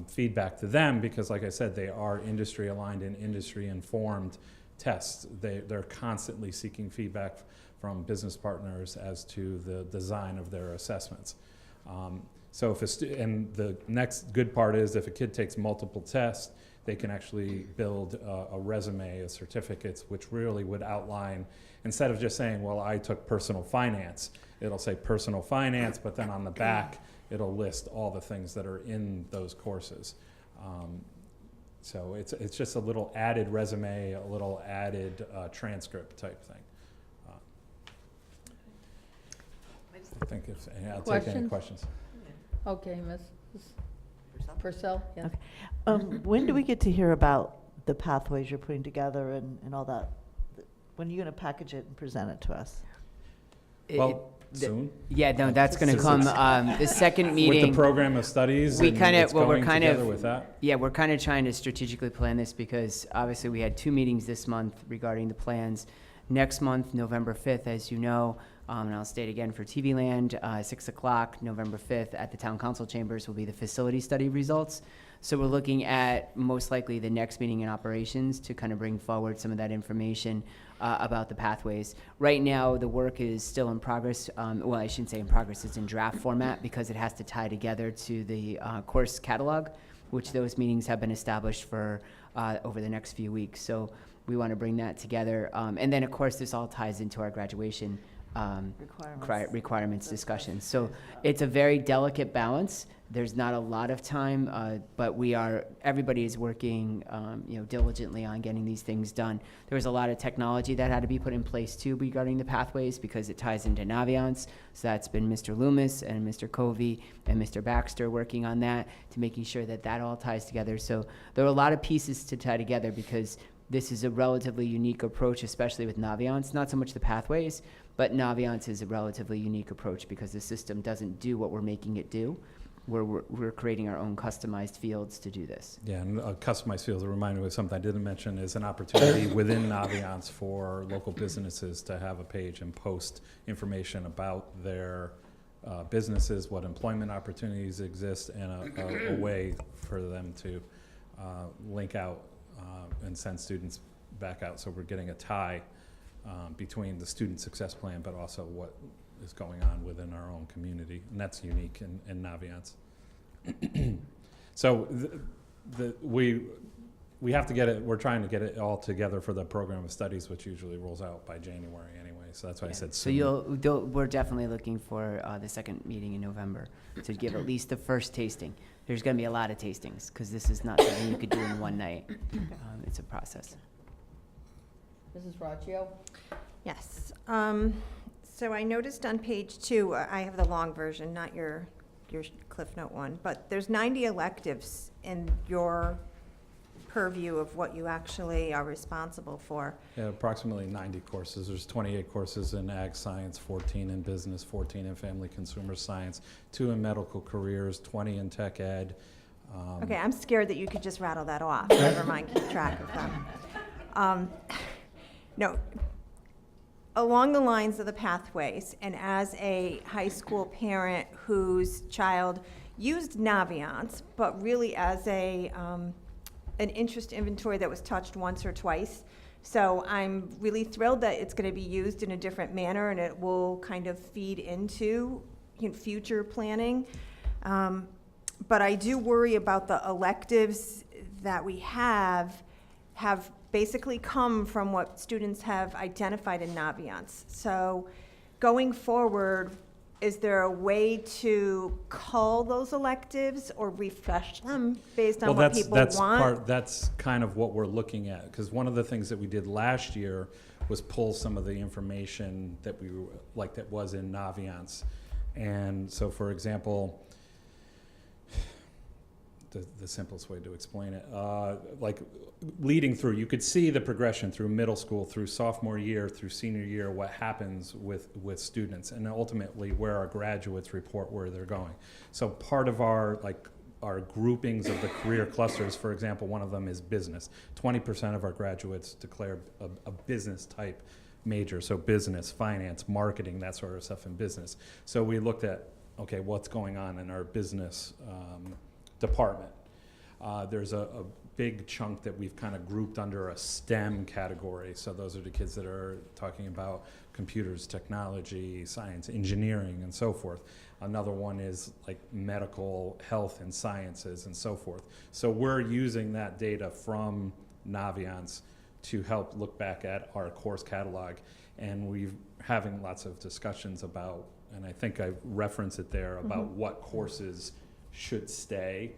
feedback to them, because like I said, they are industry aligned and industry informed tests. They're constantly seeking feedback from business partners as to the design of their assessments. So and the next good part is if a kid takes multiple tests, they can actually build a resume of certificates, which really would outline, instead of just saying, well, I took personal finance, it'll say personal finance, but then on the back, it'll list all the things that are in those courses. So it's just a little added resume, a little added transcript type thing. I think I'll take any questions.
Okay, Ms. Purcell? Yes.
Okay. When do we get to hear about the pathways you're putting together and all that? When are you going to package it and present it to us?
Well, soon.
Yeah, no, that's going to come, the second meeting.
With the program of studies,
we
and
kind
it's
of, well, we're
going
kind
together
of,
with that?
yeah, we're kind of trying to strategically plan this because obviously we had 2 meetings this month regarding the plans. Next month, November 5th, as you know, and I'll state again for TV Land, 6 o'clock, November 5th, at the Town Council Chambers will be the facility study results. So we're looking at most likely the next meeting in operations to kind of bring forward some of that information about the pathways. Right now, the work is still in progress. Well, I shouldn't say in progress, it's in draft format because it has to tie together to the course catalog, which those meetings have been established for over the next few weeks. So we want to bring that together. And then, of course, this all ties into our graduation requirements discussion. So it's a very delicate balance. There's not a lot of time, but everybody is working, diligently on getting these things done. There was a lot of technology that had to be put in place too regarding the pathways because it ties into Naviance. So that's been Mr. Loomis and Mr. Covey and Mr. Baxter working on that to making sure that that all ties together. So there are a lot of pieces to tie together because this is a relatively unique approach, especially with Naviance. Not so much the pathways, but Naviance is a relatively unique approach because the system doesn't do what we're making it do. We're creating our own customized fields to do this.
Yeah, and customized fields, a reminder of something I didn't mention, is an opportunity within Naviance for local businesses to have a page and post information about their businesses, what employment opportunities exist, and a way for them to link out and send students back out. So we're getting a tie between the student success plan, but also what is going on within our own community, and that's unique in Naviance. So we have to get it, we're trying to get it all together for the program of studies, which usually rolls out by January anyway, so that's why I said soon.
So we're definitely looking for the second meeting in November to give at least the first tasting. There's going to be a lot of tastings because this is not something you could do in one night. It's a process.
Mrs. Raccio?
Yes. So I noticed on page 2, I have the long version, not your Cliff Note one, but there's 90 electives in your purview of what you actually are responsible for.
Yeah, approximately 90 courses. There's 28 courses in ag science, 14 in business, 14 in family consumer science, 2 in medical careers, 20 in tech ed.
Okay, I'm scared that you could just rattle that off. Never mind, keep track of them. No, along the lines of the pathways, and as a high school parent whose child used Naviance, but really as an interest inventory that was touched once or twice. So I'm really thrilled that it's going to be used in a different manner and it will kind of feed into future planning. But I do worry about the electives that we have basically come from what students have identified in Naviance. So going forward, is there a way to cull those electives or refresh them based on what people want?
That's kind of what we're looking at, because one of the things that we did last year was pull some of the information that that was in Naviance. And so, for example, the simplest way to explain it, like leading through, you could see the progression through middle school, through sophomore year, through senior year, what happens with students, and ultimately where our graduates report where they're going. So part of our groupings of the career clusters, for example, one of them is business. 20% of our graduates declare a business type major, so business, finance, marketing, that sort of stuff in business. So we looked at, okay, what's going on in our business department. There's a big chunk that we've kind of grouped under a STEM category. So those are the kids that are talking about computers, technology, science, engineering, and so forth. Another one is like medical, health, and sciences, and so forth. So we're using that data from Naviance to help look back at our course catalog. And we're having lots of discussions about, and I think I reference it there, about what courses should stay,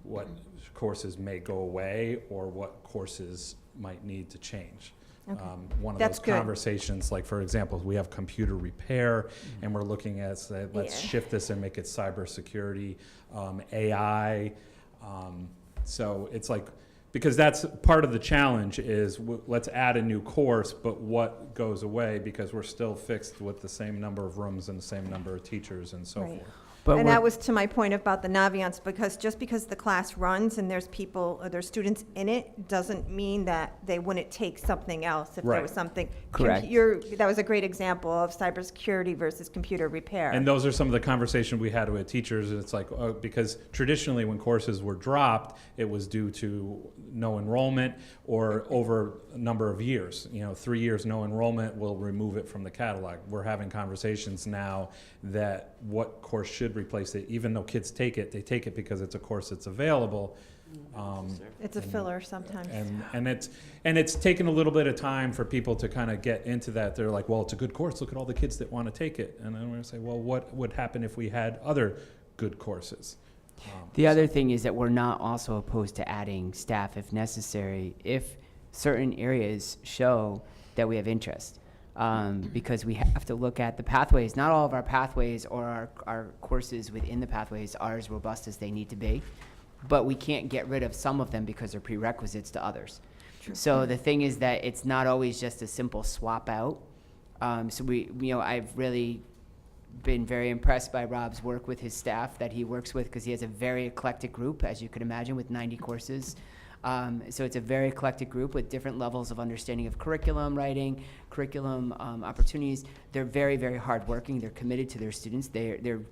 what courses may go away, or what courses might need to change.
Okay.
One of
That's
those
good.
conversations, like for example, we have computer repair, and we're looking at, say, let's shift this and make it cybersecurity, AI. So it's like, because that's part of the challenge is let's add a new course, but what goes away, because we're still fixed with the same number of rooms and the same number of teachers and so
Right.
forth.
But
And
we're-
that was to my point about the Naviance, because just because the class runs and there's people, or there's students in it, doesn't mean that they wouldn't take something else if there
Right.
was something.
Correct.
That was a great example of cybersecurity versus computer repair.
And those are some of the conversations we had with teachers. And it's like, because traditionally when courses were dropped, it was due to no enrollment or over a number of years. 3 years no enrollment, we'll remove it from the catalog. We're having conversations now that what course should replace it, even though kids take it, they take it because it's a course that's available.
It's a filler sometimes.
And it's taken a little bit of time for people to kind of get into that. They're like, well, it's a good course. Look at all the kids that want to take it. And I'm going to say, well, what would happen if we had other good courses?
The other thing is that we're not also opposed to adding staff if necessary, if certain areas show that we have interest. Because we have to look at the pathways. Not all of our pathways or our courses within the pathways are as robust as they need to be, but we can't get rid of some of them because they're prerequisites to others. So the thing is that it's not always just a simple swap out. So I've really been very impressed by Rob's work with his staff that he works with, because he has a very eclectic group, as you could imagine, with 90 courses. So it's a very eclectic group with different levels of understanding of curriculum writing, curriculum opportunities. They're very, very hardworking. They're committed to their students. They're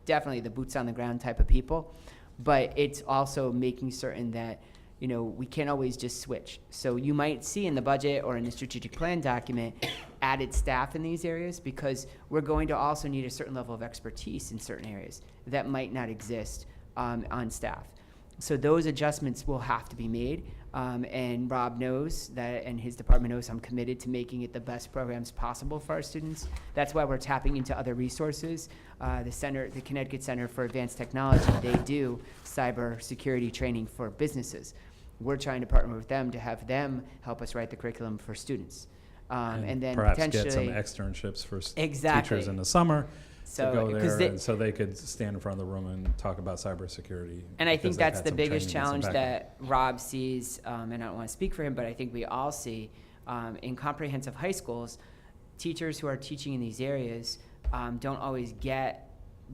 definitely the boots on the ground type of people. But it's also making certain that we can't always just switch. So you might see in the budget or in the strategic plan document added staff in these areas, because we're going to also need a certain level of expertise in certain areas that might not exist on staff. So those adjustments will have to be made, and Rob knows that, and his department knows I'm committed to making it the best programs possible for our students. That's why we're tapping into other resources. The Connecticut Center for Advanced Technology, they do cyber security training for businesses. We're trying to partner with them to have them help us write the curriculum for students. And then
perhaps
potentially
get some externships for
Exactly.
teachers in the summer
So,
to go
'cause
there, and so they could stand in front of the room and talk about cybersecurity.
And I
because
think
they've
that's
had
the
some
biggest
training and some
challenge
background.
that Rob sees, and I don't want to speak for him, but I think we all see in comprehensive high schools, teachers who are teaching in these areas don't always get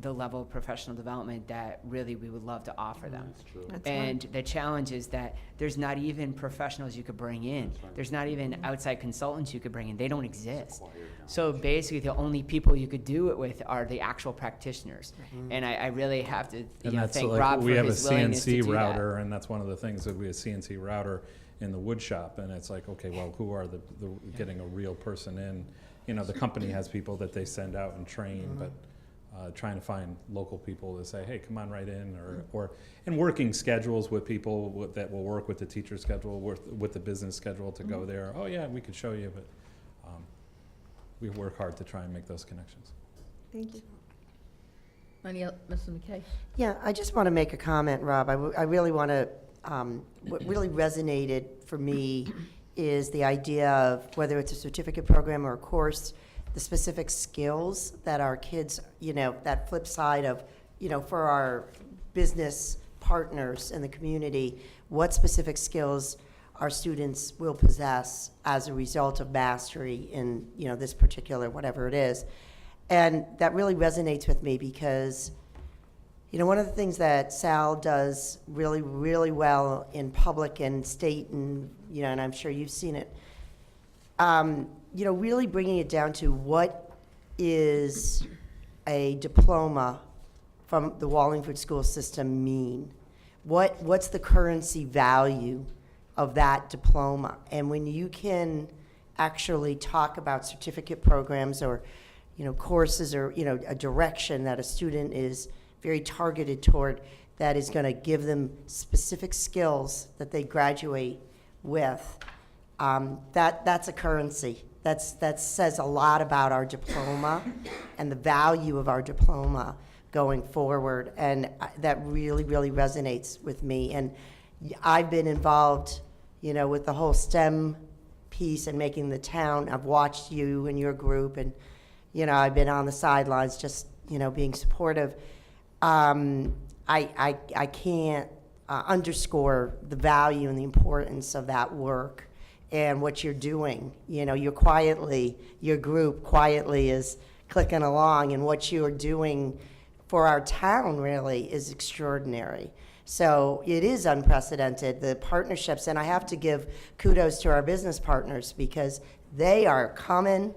the level of professional development that really we would love to offer them.
That's
And the challenge is that there's not even professionals you could bring in. There's not even outside consultants you could bring in. They don't exist. So basically, the only people you could do it with are the actual practitioners. And I really have to
And that's
thank
like,
Rob for
we have a
his willingness to
CNC
do that.
router, and that's one of the things that we have CNC router in the wood shop, and it's like, okay, well, who are the getting a real person in? The company has people that they send out and train, but trying to find local people to say, hey, come on right in, and working schedules with people that will work with the teacher schedule, with the business schedule to go there. Oh yeah, we could show you, but we work hard to try and make those connections.
Thank you.
Mrs. McKay?
Yeah, I just want to make a comment, Rob. I really want to, what really resonated for me is the idea of whether it's a certificate program or a course, the specific skills that our kids, that flip side of, for our business partners in the community, what specific skills our students will possess as a result of mastery in, this particular, whatever it is. And that really resonates with me because, one of the things that Sal does really, really well in public and state and, and I'm sure you've seen it, really bringing it down to what is a diploma from the Wallingford school system mean? What's the currency value of that diploma? And when you can actually talk about certificate programs or courses or, a direction that a student is very targeted toward that is going to give them specific skills that they graduate with, that's a currency. That says a lot about our diploma and the value of our diploma going forward. And that really, really resonates with me. And I've been involved, with the whole STEM piece and making the town. I've watched you and your group and I've been on the sidelines just, being supportive. I can't underscore the value and the importance of that work and what you're doing. Your group quietly is clicking along, and what you're doing for our town really is extraordinary. So it is unprecedented, the partnerships, and I have to give kudos to our business partners because they are coming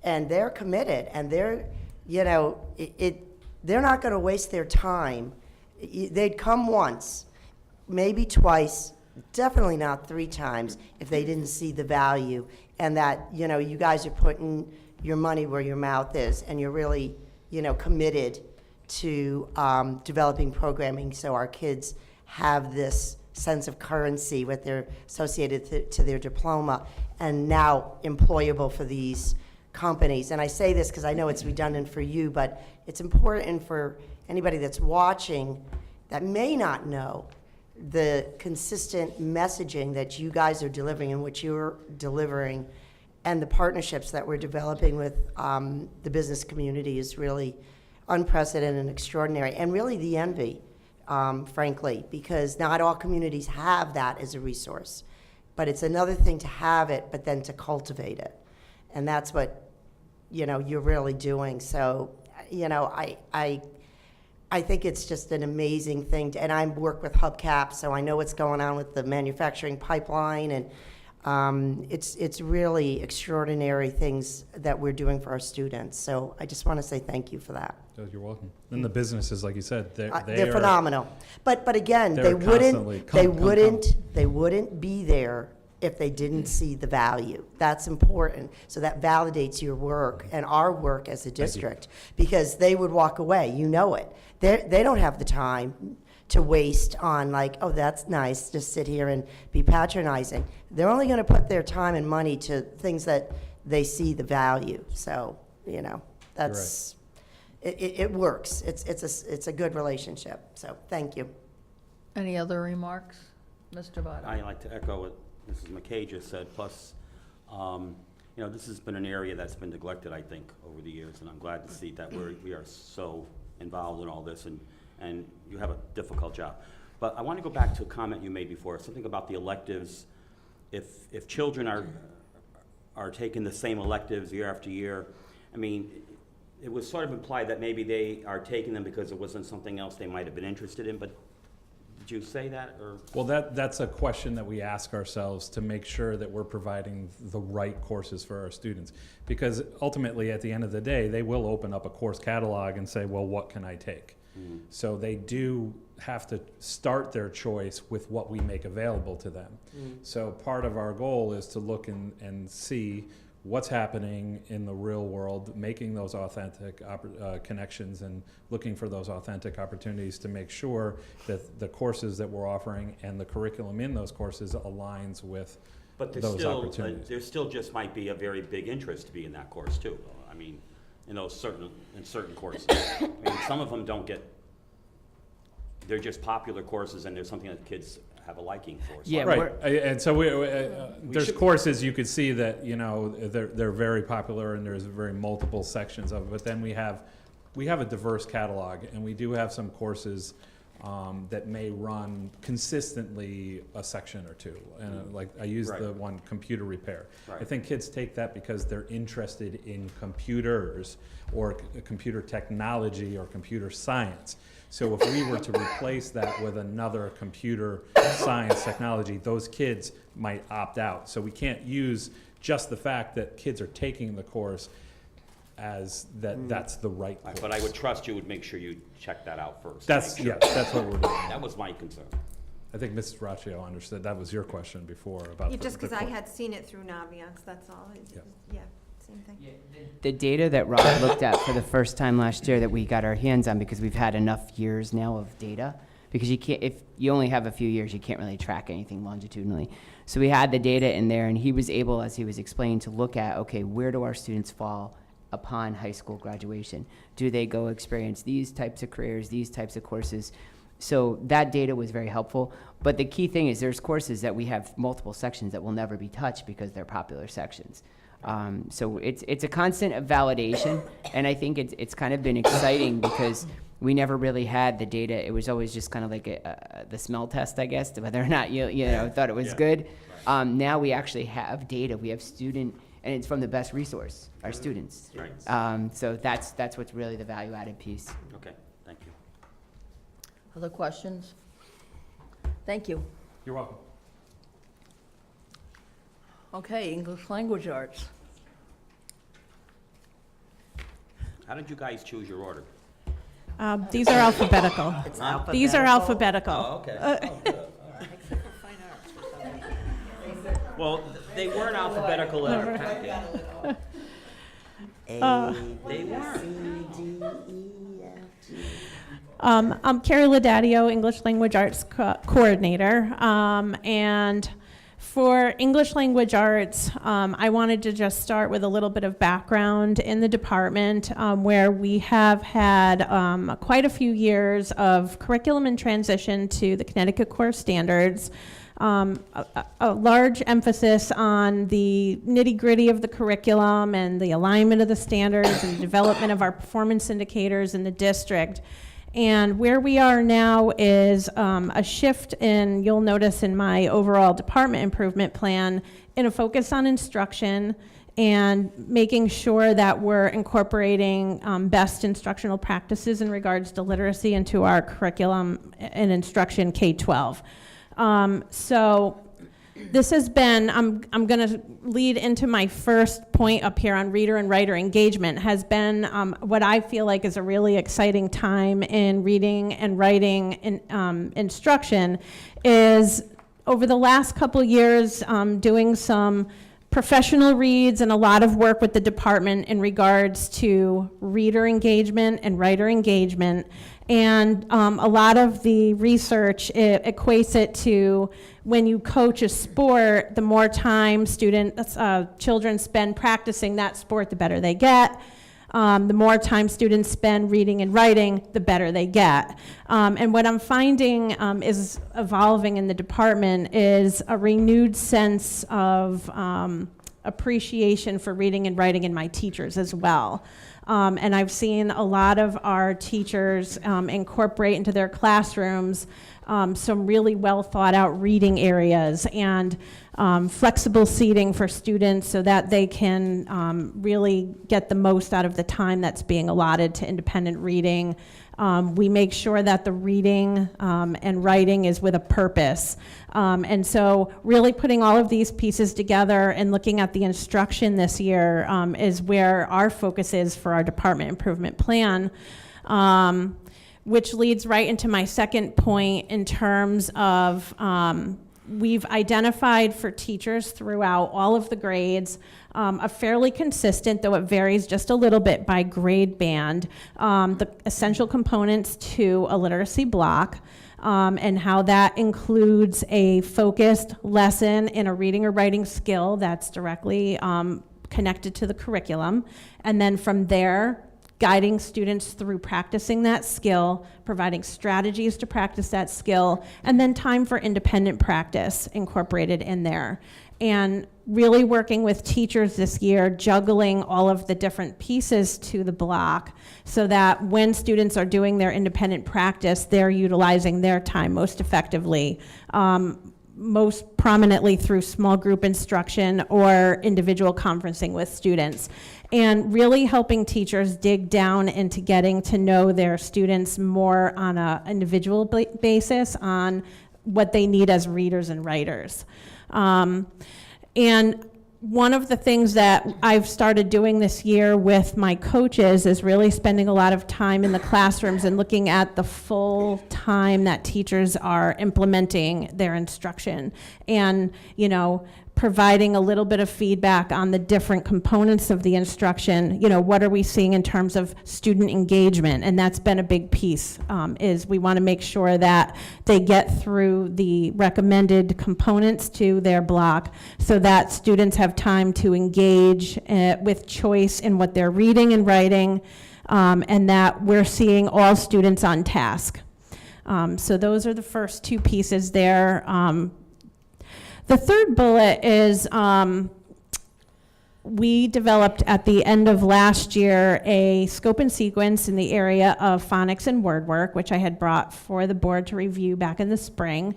and they're committed, and they're, they're not going to waste their time. They'd come once, maybe twice, definitely not 3 times if they didn't see the value, and that, you guys are putting your money where your mouth is, and you're really, committed to developing programming so our kids have this sense of currency with their associated to their diploma and now employable for these companies. And I say this because I know it's redundant for you, but it's important for anybody that's watching that may not know the consistent messaging that you guys are delivering and what you're delivering, and the partnerships that we're developing with the business community is really unprecedented and extraordinary, and really the envy, frankly, because not all communities have that as a resource. But it's another thing to have it, but then to cultivate it. And that's what, you're really doing. So, I think it's just an amazing thing. And I work with Hubcap, so I know what's going on with the manufacturing pipeline. And it's really extraordinary things that we're doing for our students. So I just want to say thank you for that.
You're welcome. And the businesses, like you said,
they're phenomenal. But again,
they
wouldn't be there if they didn't see the value. That's important. So that validates your work and our work as a district, because they would walk away. It. They don't have the time to waste on like, oh, that's nice, just sit here and be patronizing. They're only going to put their time and money to things that they see the value. So, that's, it works. It's a good relationship. So thank you.
Any other remarks? Mr. Votto?
I like to echo what Mrs. McKay just said, plus, this has been an area that's been neglected, I think, over the years, and I'm glad to see that we are so involved in all this, and you have a difficult job. But I want to go back to a comment you made before, something about the electives. If children are taking the same electives year after year, I mean, it was sort of implied that maybe they are taking them because it wasn't something else they might have been interested in, but did you say that, or?
Well, that's a question that we ask ourselves to make sure that we're providing the right courses for our students. Because ultimately, at the end of the day, they will open up a course catalog and say, well, what can I take? Mm-hmm. So they do have to start their choice with what we make available to them. Mm-hmm. So part of our goal is to look and see what's happening in the real world, making those authentic connections and looking for those authentic opportunities to make sure that the courses that we're offering and the curriculum in those courses aligns with those opportunities.
There still just might be a very big interest to be in that course too. I mean, in certain courses. I mean, some of them don't get, they're just popular courses, and there's something that kids have a liking for. So
Yeah,
Right, and so there's
should-
courses you could see that, you know, they're very popular and there's very multiple sections of it, but then we have a diverse catalog, and we do have some courses that may run consistently a section or two. And like I used
Right.
the one computer repair.
Right.
I think kids take that because they're interested in computers or computer technology or computer science. So if we were to replace that with another computer science technology, those kids might opt out. So we can't use just the fact that kids are taking the course as that's the right course.
But I would trust you would make sure you check that out first.
That's,
Make sure.
yeah, that's what we're doing.
That was my concern.
I think Mrs. Raccio understood, that was your question before about.
Yeah,
the-
just
the
because I
cour-
had seen it through Naviance, that's all.
Yeah.
Yeah, same thing.
The data that Rob looked at for the first time last year that we got our hands on, because we've had enough years now of data, because you can't, if you only have a few years, you can't really track anything longitudinally. So we had the data in there, and he was able, as he was explaining, to look at, okay, where do our students fall upon high school graduation? Do they go experience these types of careers, these types of courses? So that data was very helpful. But the key thing is there's courses that we have multiple sections that will never be touched because they're popular sections. So it's a constant validation, and I think it's kind of been exciting because we never really had the data. It was always just kind of like the smell test, I guess, to whether or not you know thought it was good. Now we actually have data. We have and it's from the best resource, our students.
Right.
So that's what's really the value-added piece.
Okay, thank you.
Other questions? Thank you.
You're welcome.
Okay, English language arts.
How did you guys choose your order?
These are alphabetical.
It's
These are alphabetical.
Oh, okay. Well, they weren't alphabetical in our packet. They weren't.
I'm Carrie Laudadio, English Language Arts Coordinator. And for English Language Arts, I wanted to just start with a little bit of background in the department, where we have had quite a few years of curriculum and transition to the Connecticut Core Standards. A large emphasis on the nitty-gritty of the curriculum and the alignment of the standards and the development of our performance indicators in the district. And where we are now is a shift in, you'll notice in my overall department improvement plan, in a focus on instruction and making sure that we're incorporating best instructional practices in regards to literacy into our curriculum and instruction K-12. So this has been, I'm going to lead into my first point up here on reader and writer engagement, has been what I feel like is a really exciting time in reading and writing instruction, is over the last couple years doing some professional reads and a lot of work with the department in regards to reader engagement and writer engagement. And a lot of the research equates it to when you coach a sport, the more time children spend practicing that sport, the better they get. The more time students spend reading and writing, the better they get. And what I'm finding is evolving in the department is a renewed sense of appreciation for reading and writing in my teachers as well. And I've seen a lot of our teachers incorporate into their classrooms some really well thought out reading areas and flexible seating for students so that they can really get the most out of the time that's being allotted to independent reading. We make sure that the reading and writing is with a purpose. And so really putting all of these pieces together and looking at the instruction this year is where our focus is for our department improvement plan, which leads right into my second point in terms of we've identified for teachers throughout all of the grades a fairly consistent, though it varies just a little bit by grade band, the essential components to a literacy block, and how that includes a focused lesson in a reading or writing skill that's directly connected to the curriculum. And then from there, guiding students through practicing that skill, providing strategies to practice that skill, and then time for independent practice incorporated in there. And really working with teachers this year, juggling all of the different pieces to the block so that when students are doing their independent practice, they're utilizing their time most effectively, most prominently through small group instruction or individual conferencing with students. And really helping teachers dig down into getting to know their students more on an individual basis on what they need as readers and writers. And one of the things that I've started doing this year with my coaches is really spending a lot of time in the classrooms and looking at the full time that teachers are implementing their instruction and, you know, providing a little bit of feedback on the different components of the instruction. You know, what are we seeing in terms of student engagement? And that's been a big piece, is we want to make sure that they get through the recommended components to their block so that students have time to engage with choice in what they're reading and writing, and that we're seeing all students on task. So those are the first two pieces there. The third bullet is we developed at the end of last year a scope and sequence in the area of phonics and word work, which I had brought for the board to review back in the spring.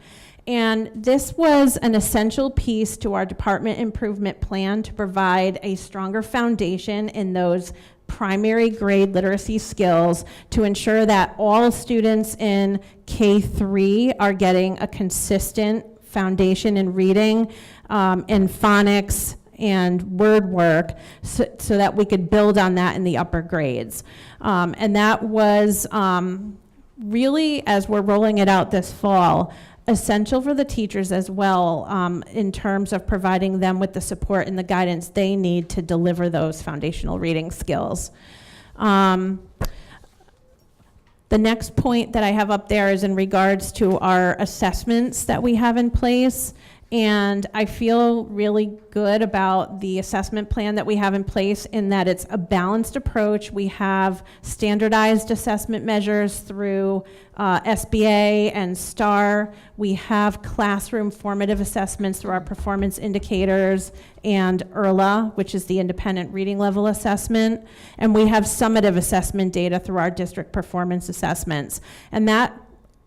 And this was an essential piece to our department improvement plan to provide a stronger foundation in those primary grade literacy skills to ensure that all students in K-3 are getting a consistent foundation in reading and phonics and word work so that we could build on that in the upper grades. And that was really, as we're rolling it out this fall, essential for the teachers as well in terms of providing them with the support and the guidance they need to deliver those foundational reading skills. The next point that I have up there is in regards to our assessments that we have in place. And I feel really good about the assessment plan that we have in place in that it's a balanced approach. We have standardized assessment measures through SBA and STAR. We have classroom formative assessments through our performance indicators and IRLA, which is the independent reading level assessment. And we have summative assessment data through our district performance assessments. And that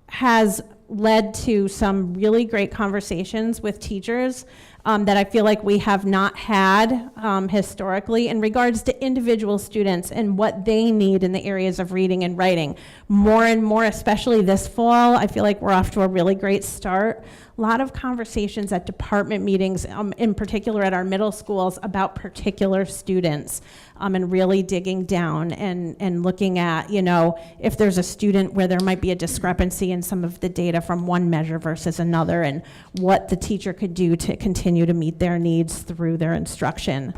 has led to some really great conversations with teachers that I feel like we have not had historically in regards to individual students and what they need in the areas of reading and writing. More and more, especially this fall, I feel like we're off to a really great start. A lot of conversations at department meetings, in particular at our middle schools, about particular students, and really digging down and looking at, you know, if there's a student where there might be a discrepancy in some of the data from one measure versus another, and what the teacher could do to continue to meet their needs through their instruction.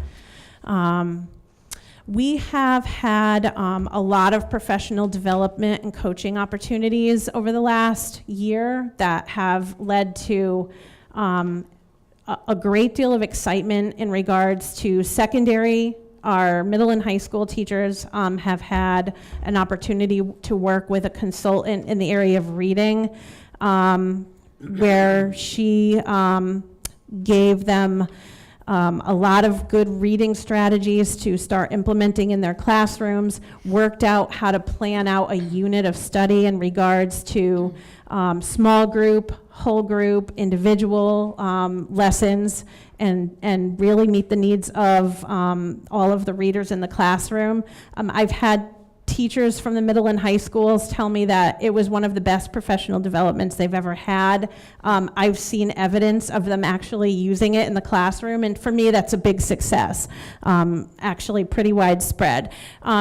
We have had a lot of professional development and coaching opportunities over the last year that have led to a great deal of excitement in regards to secondary. Our middle and high school teachers have had an opportunity to work with a consultant in the area of reading, where she gave them a lot of good reading strategies to start implementing in their classrooms, worked out how to plan out a unit of study in regards to small group, whole group, individual lessons, and really meet the needs of all of the readers in the classroom. I've had teachers from the middle and high schools tell me that it was one of the best professional developments they've ever had. I've seen evidence of them actually using it in the classroom, and for me, that's a big success, actually pretty widespread.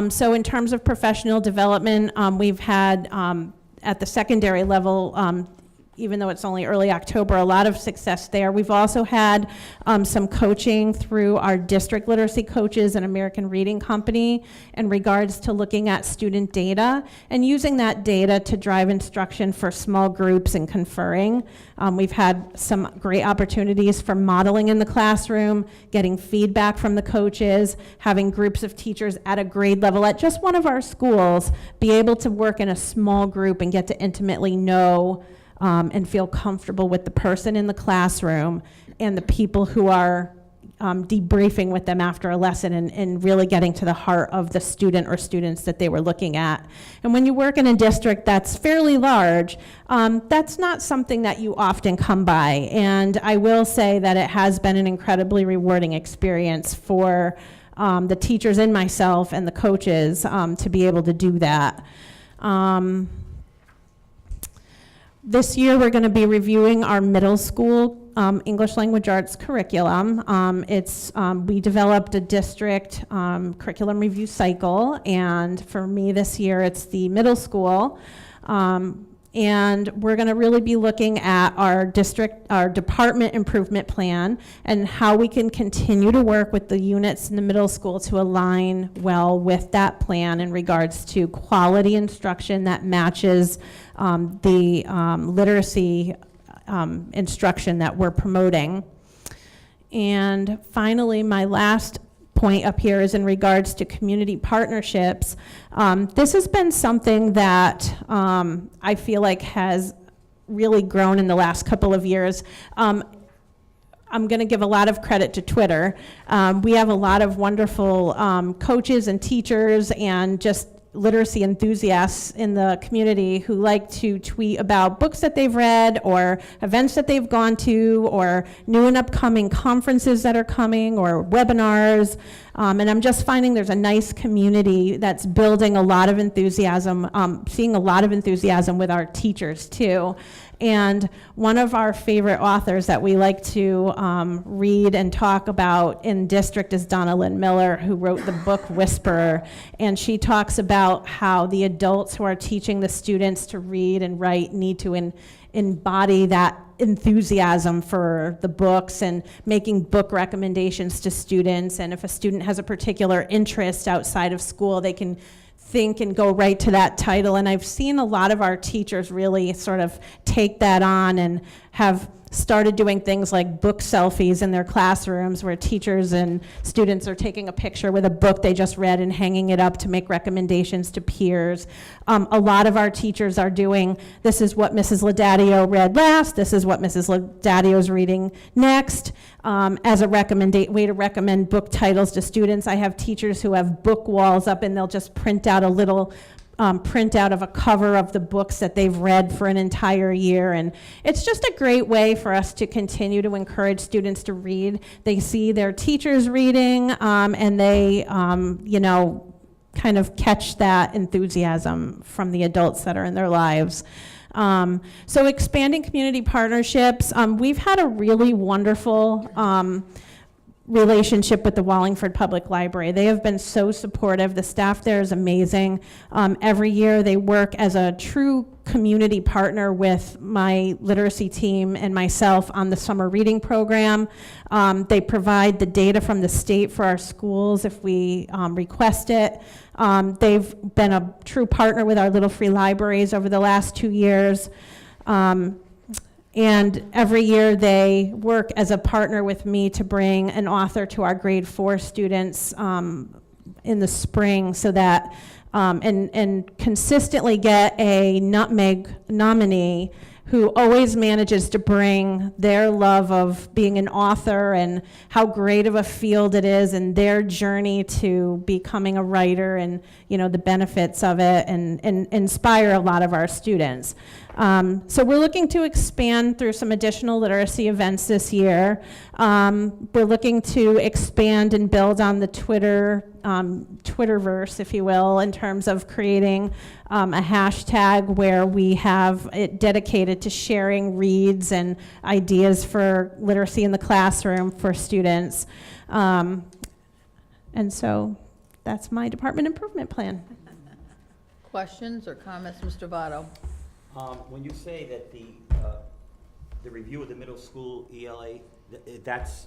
So in terms of professional development, we've had, at the secondary level, even though it's only early October, a lot of success there. We've also had some coaching through our district literacy coaches and American Reading Company in regards to looking at student data and using that data to drive instruction for small groups and conferring. We've had some great opportunities for modeling in the classroom, getting feedback from the coaches, having groups of teachers at a grade level at just one of our schools be able to work in a small group and get to intimately know and feel comfortable with the person in the classroom and the people who are debriefing with them after a lesson and really getting to the heart of the student or students that they were looking at. And when you work in a district that's fairly large, that's not something that you often come by. And I will say that it has been an incredibly rewarding experience for the teachers and myself and the coaches to be able to do that. This year, we're going to be reviewing our middle school English language arts curriculum. We developed a district curriculum review cycle, and for me this year, it's the middle school. And we're going to really be looking at our department improvement plan and how we can continue to work with the units in the middle school to align well with that plan in regards to quality instruction that matches the literacy instruction that we're promoting. And finally, my last point up here is in regards to community partnerships. This has been something that I feel like has really grown in the last couple of years. I'm going to give a lot of credit to Twitter. We have a lot of wonderful coaches and teachers and just literacy enthusiasts in the community who like to tweet about books that they've read or events that they've gone to or new and upcoming conferences that are coming or webinars. And I'm just finding there's a nice community that's building a lot of enthusiasm, seeing a lot of enthusiasm with our teachers too. And one of our favorite authors that we like to read and talk about in district is Donna Lynn Miller, who wrote the book Whisperer. And she talks about how the adults who are teaching the students to read and write need to embody that enthusiasm for the books and making book recommendations to students. And if a student has a particular interest outside of school, they can think and go right to that title. And I've seen a lot of our teachers really sort of take that on and have started doing things like book selfies in their classrooms where teachers and students are taking a picture with a book they just read and hanging it up to make recommendations to peers. A lot of our teachers are doing, this is what Mrs. Laudadio read last, this is what Mrs. Laudadio is reading next, as a way to recommend book titles to students. I have teachers who have book walls up and they'll just print out a little printout of a cover of the books that they've read for an entire year. And it's just a great way for us to continue to encourage students to read. They see their teachers reading, and they, kind of catch that enthusiasm from the adults that are in their lives. So expanding community partnerships, we've had a really wonderful relationship with the Wallingford Public Library. They have been so supportive. The staff there is amazing. Every year they work as a true community partner with my literacy team and myself on the summer reading program. They provide the data from the state for our schools if we request it. They've been a true partner with our Little Free Libraries over the last 2 years. And every year they work as a partner with me to bring an author to our grade 4 students in the spring so that, and consistently get a Nutmeg nominee who always manages to bring their love of being an author and how great of a field it is and their journey to becoming a writer and, the benefits of it and inspire a lot of our students. So we're looking to expand through some additional literacy events this year. We're looking to expand and build on the Twitterverse, if you will, in terms of creating a hashtag where we have it dedicated to sharing reads and ideas for literacy in the classroom for students. And so that's my department improvement plan.
Questions or comments, Mr. Votto?
When you say that the review of the middle school ELA, that's,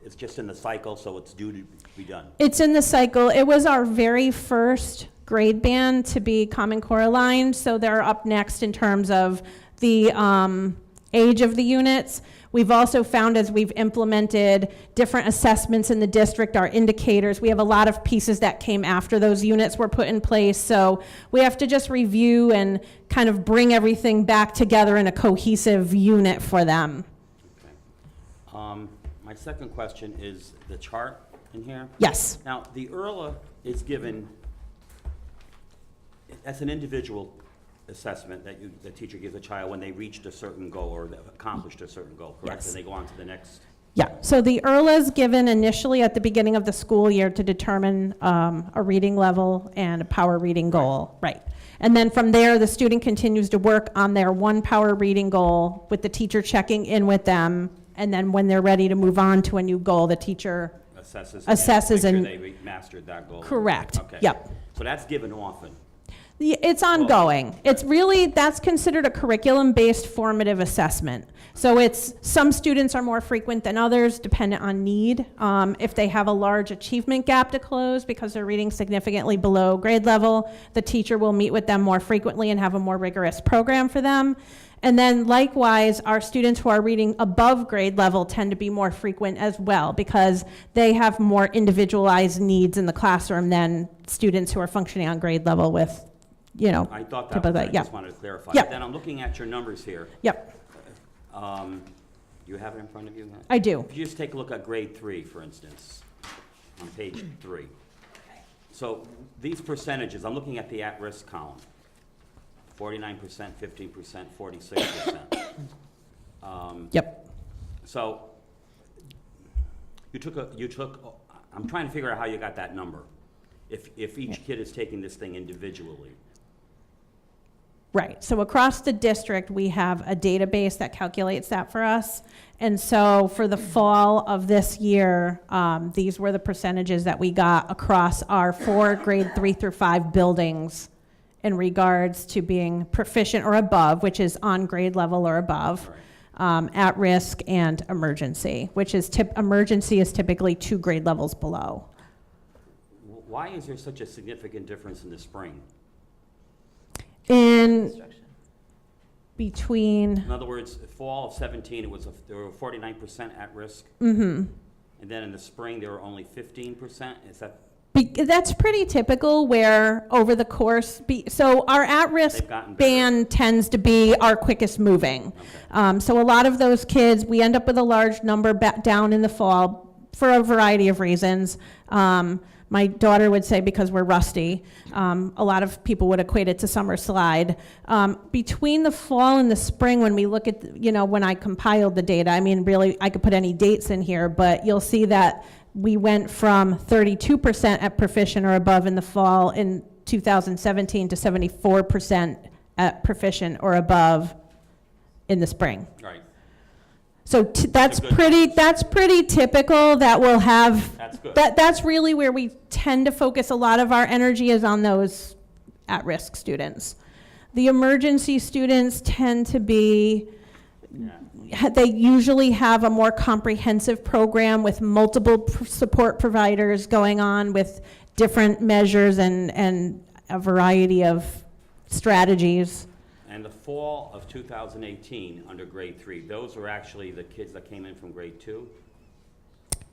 it's just in the cycle, so it's due to be done?
It's in the cycle. It was our very first grade band to be Common Core aligned, so they're up next in terms of the age of the units. We've also found as we've implemented different assessments in the district, our indicators, we have a lot of pieces that came after those units were put in place. So we have to just review and kind of bring everything back together in a cohesive unit for them.
My second question is the chart in here.
Yes.
Now, the ERLA is given, that's an individual assessment that the teacher gives a child when they reached a certain goal or they've accomplished a certain goal, correct?
Yes.
And they go on to the next.
Yeah, so the ERLA is given initially at the beginning of the school year to determine a reading level and a power reading goal, right? And then from there, the student continues to work on their one power reading goal with the teacher checking in with them. And then when they're ready to move on to a new goal, the teacher assesses
and
and
make sure they mastered that goal.
correct.
Okay.
Yep.
So that's given often.
It's ongoing. It's really, that's considered a curriculum-based formative assessment. So it's, some students are more frequent than others, dependent on need. If they have a large achievement gap to close because they're reading significantly below grade level, the teacher will meet with them more frequently and have a more rigorous program for them. And then likewise, our students who are reading above grade level tend to be more frequent as well because they have more individualized needs in the classroom than students who are functioning on grade level with, you know,
I thought that was, I
yeah.
just wanted to clarify.
Yep.
Then I'm looking at your numbers here.
Yep,
You have it in front of you?
I do.
If you just take a look at grade 3, for instance, on page 3. So these percentages, I'm looking at the at-risk column. 49%, 15%, 46%.
Yep.
So you took, I'm trying to figure out how you got that number. If each kid is taking this thing individually.
Right, so across the district, we have a database that calculates that for us. And so for the fall of this year, these were the percentages that we got across our 4 grade 3 through 5 buildings in regards to being proficient or above, which is on grade level or above, at risk and emergency, which is emergency is typically 2 grade levels below.
Why is there such a significant difference in the spring?
In between.
In other words, fall of 17, there were 49% at risk.
Mm-hmm.
And then in the spring, there were only 15%. Is that?
That's pretty typical where over the course, so our at-risk band tends to be our quickest moving. Okay. So a lot of those kids, we end up with a large number back down in the fall for a variety of reasons. My daughter would say because we're rusty. A lot of people would equate it to summer slide. Between the fall and the spring, when we look at, when I compiled the data, I mean, really, I could put any dates in here, but you'll see that we went from 32% at proficient or above in the fall in 2017 to 74% at proficient or above in the spring.
Right.
So that's pretty typical. That will have.
That's good.
That's really where we tend to focus a lot of our energy is on those at-risk students. The emergency students tend to be. They usually have a more comprehensive program with multiple support providers going on with different measures and a variety of strategies.
And the fall of 2018 under grade 3, those were actually the kids that came in from grade 2?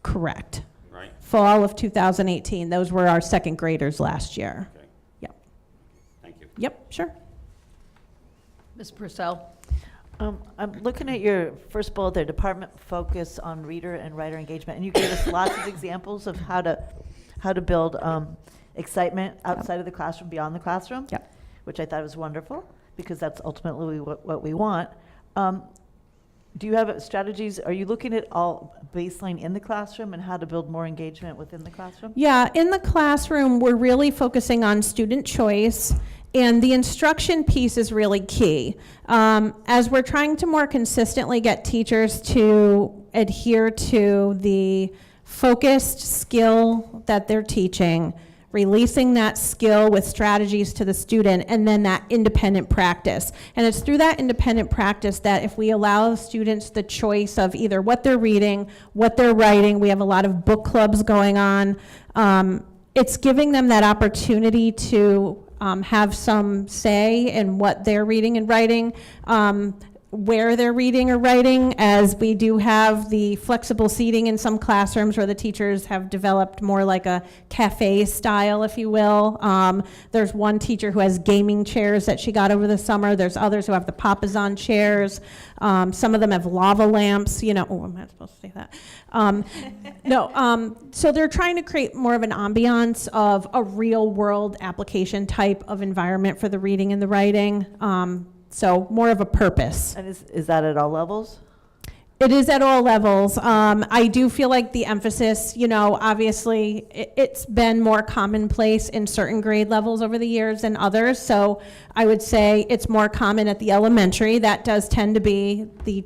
Correct.
Right?
Fall of 2018, those were our second graders last year.
Okay.
Yep.
Thank you.
Yep, sure.
Ms. Purcell?
I'm looking at your first bullet there, department focus on reader and writer engagement, and you gave us lots of examples of how to build excitement outside of the classroom, beyond the classroom, which I thought was wonderful, because that's ultimately what we want. Do you have strategies? Are you looking at all baseline in the classroom and how to build more engagement within the classroom?
Yeah, in the classroom, we're really focusing on student choice, and the instruction piece is really key. As we're trying to more consistently get teachers to adhere to the focused skill that they're teaching, releasing that skill with strategies to the student, and then that independent practice. And it's through that independent practice that if we allow students the choice of either what they're reading, what they're writing, we have a lot of book clubs going on, it's giving them that opportunity to have some say in what they're reading and writing, where they're reading or writing, as we do have the flexible seating in some classrooms where the teachers have developed more like a cafe style, if you will. There's one teacher who has gaming chairs that she got over the summer. There's others who have the Papazon chairs. Some of them have lava lamps, you know. Oh, I'm not supposed to say that. So they're trying to create more of an ambiance of a real world application type of environment for the reading and the writing. So more of a purpose.
And is that at all levels?
It is at all levels. I do feel like the emphasis, you know, obviously it's been more commonplace in certain grade levels over the years than others. So I would say it's more common at the elementary. That does tend to be the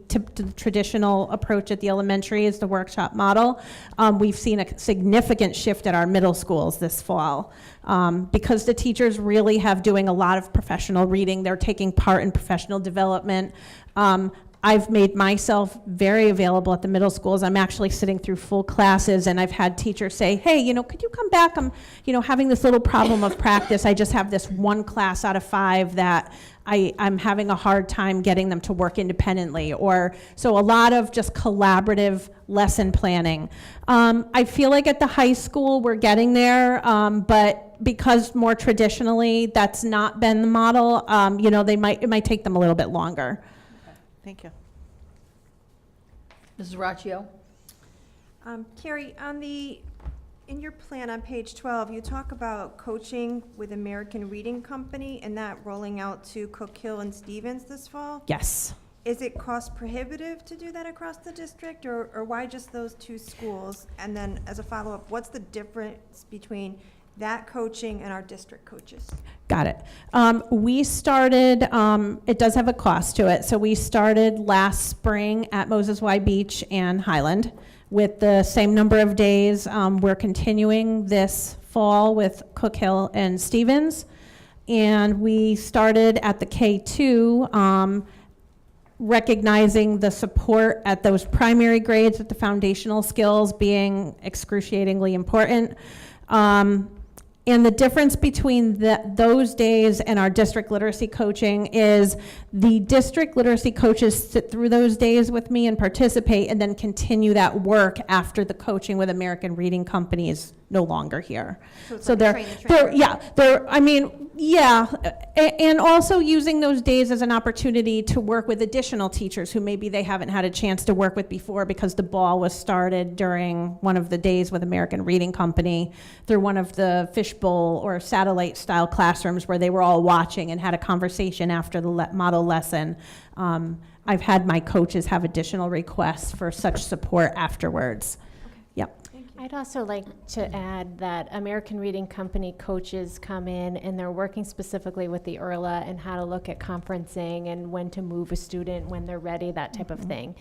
traditional approach at the elementary is the workshop model. We've seen a significant shift at our middle schools this fall because the teachers really have doing a lot of professional reading. They're taking part in professional development. I've made myself very available at the middle schools. I'm actually sitting through full classes, and I've had teachers say, hey, you know, could you come back? I'm, you know, having this little problem of practice. I just have this one class out of 5 that I'm having a hard time getting them to work independently. Or so a lot of just collaborative lesson planning. I feel like at the high school we're getting there, but because more traditionally that's not been the model, you know, it might take them a little bit longer.
Thank you.
Mrs. Raccio?
Carrie, in your plan on page 12, you talk about coaching with American Reading Company and that rolling out to Cook Hill and Stevens this fall.
Yes.
Is it cost prohibitive to do that across the district, or why just those 2 schools? And then as a follow-up, what's the difference between that coaching and our district coaches?
Got it. We started, it does have a cost to it. So we started last spring at Moses Y Beach and Highland with the same number of days. We're continuing this fall with Cook Hill and Stevens. And we started at the K2, recognizing the support at those primary grades with the foundational skills being excruciatingly important. And the difference between those days and our district literacy coaching is the district literacy coaches sit through those days with me and participate and then continue that work after the coaching with American Reading Company is no longer here.
So
they're and also using those days as an opportunity to work with additional teachers who maybe they haven't had a chance to work with before because the ball was started during one of the days with American Reading Company through one of the fishbowl or satellite style classrooms where they were all watching and had a conversation after the model lesson. I've had my coaches have additional requests for such support afterwards. Yep.
I'd also like to add that American Reading Company coaches come in and they're working specifically with the IRLA and how to look at conferencing and when to move a student when they're ready, that type of thing.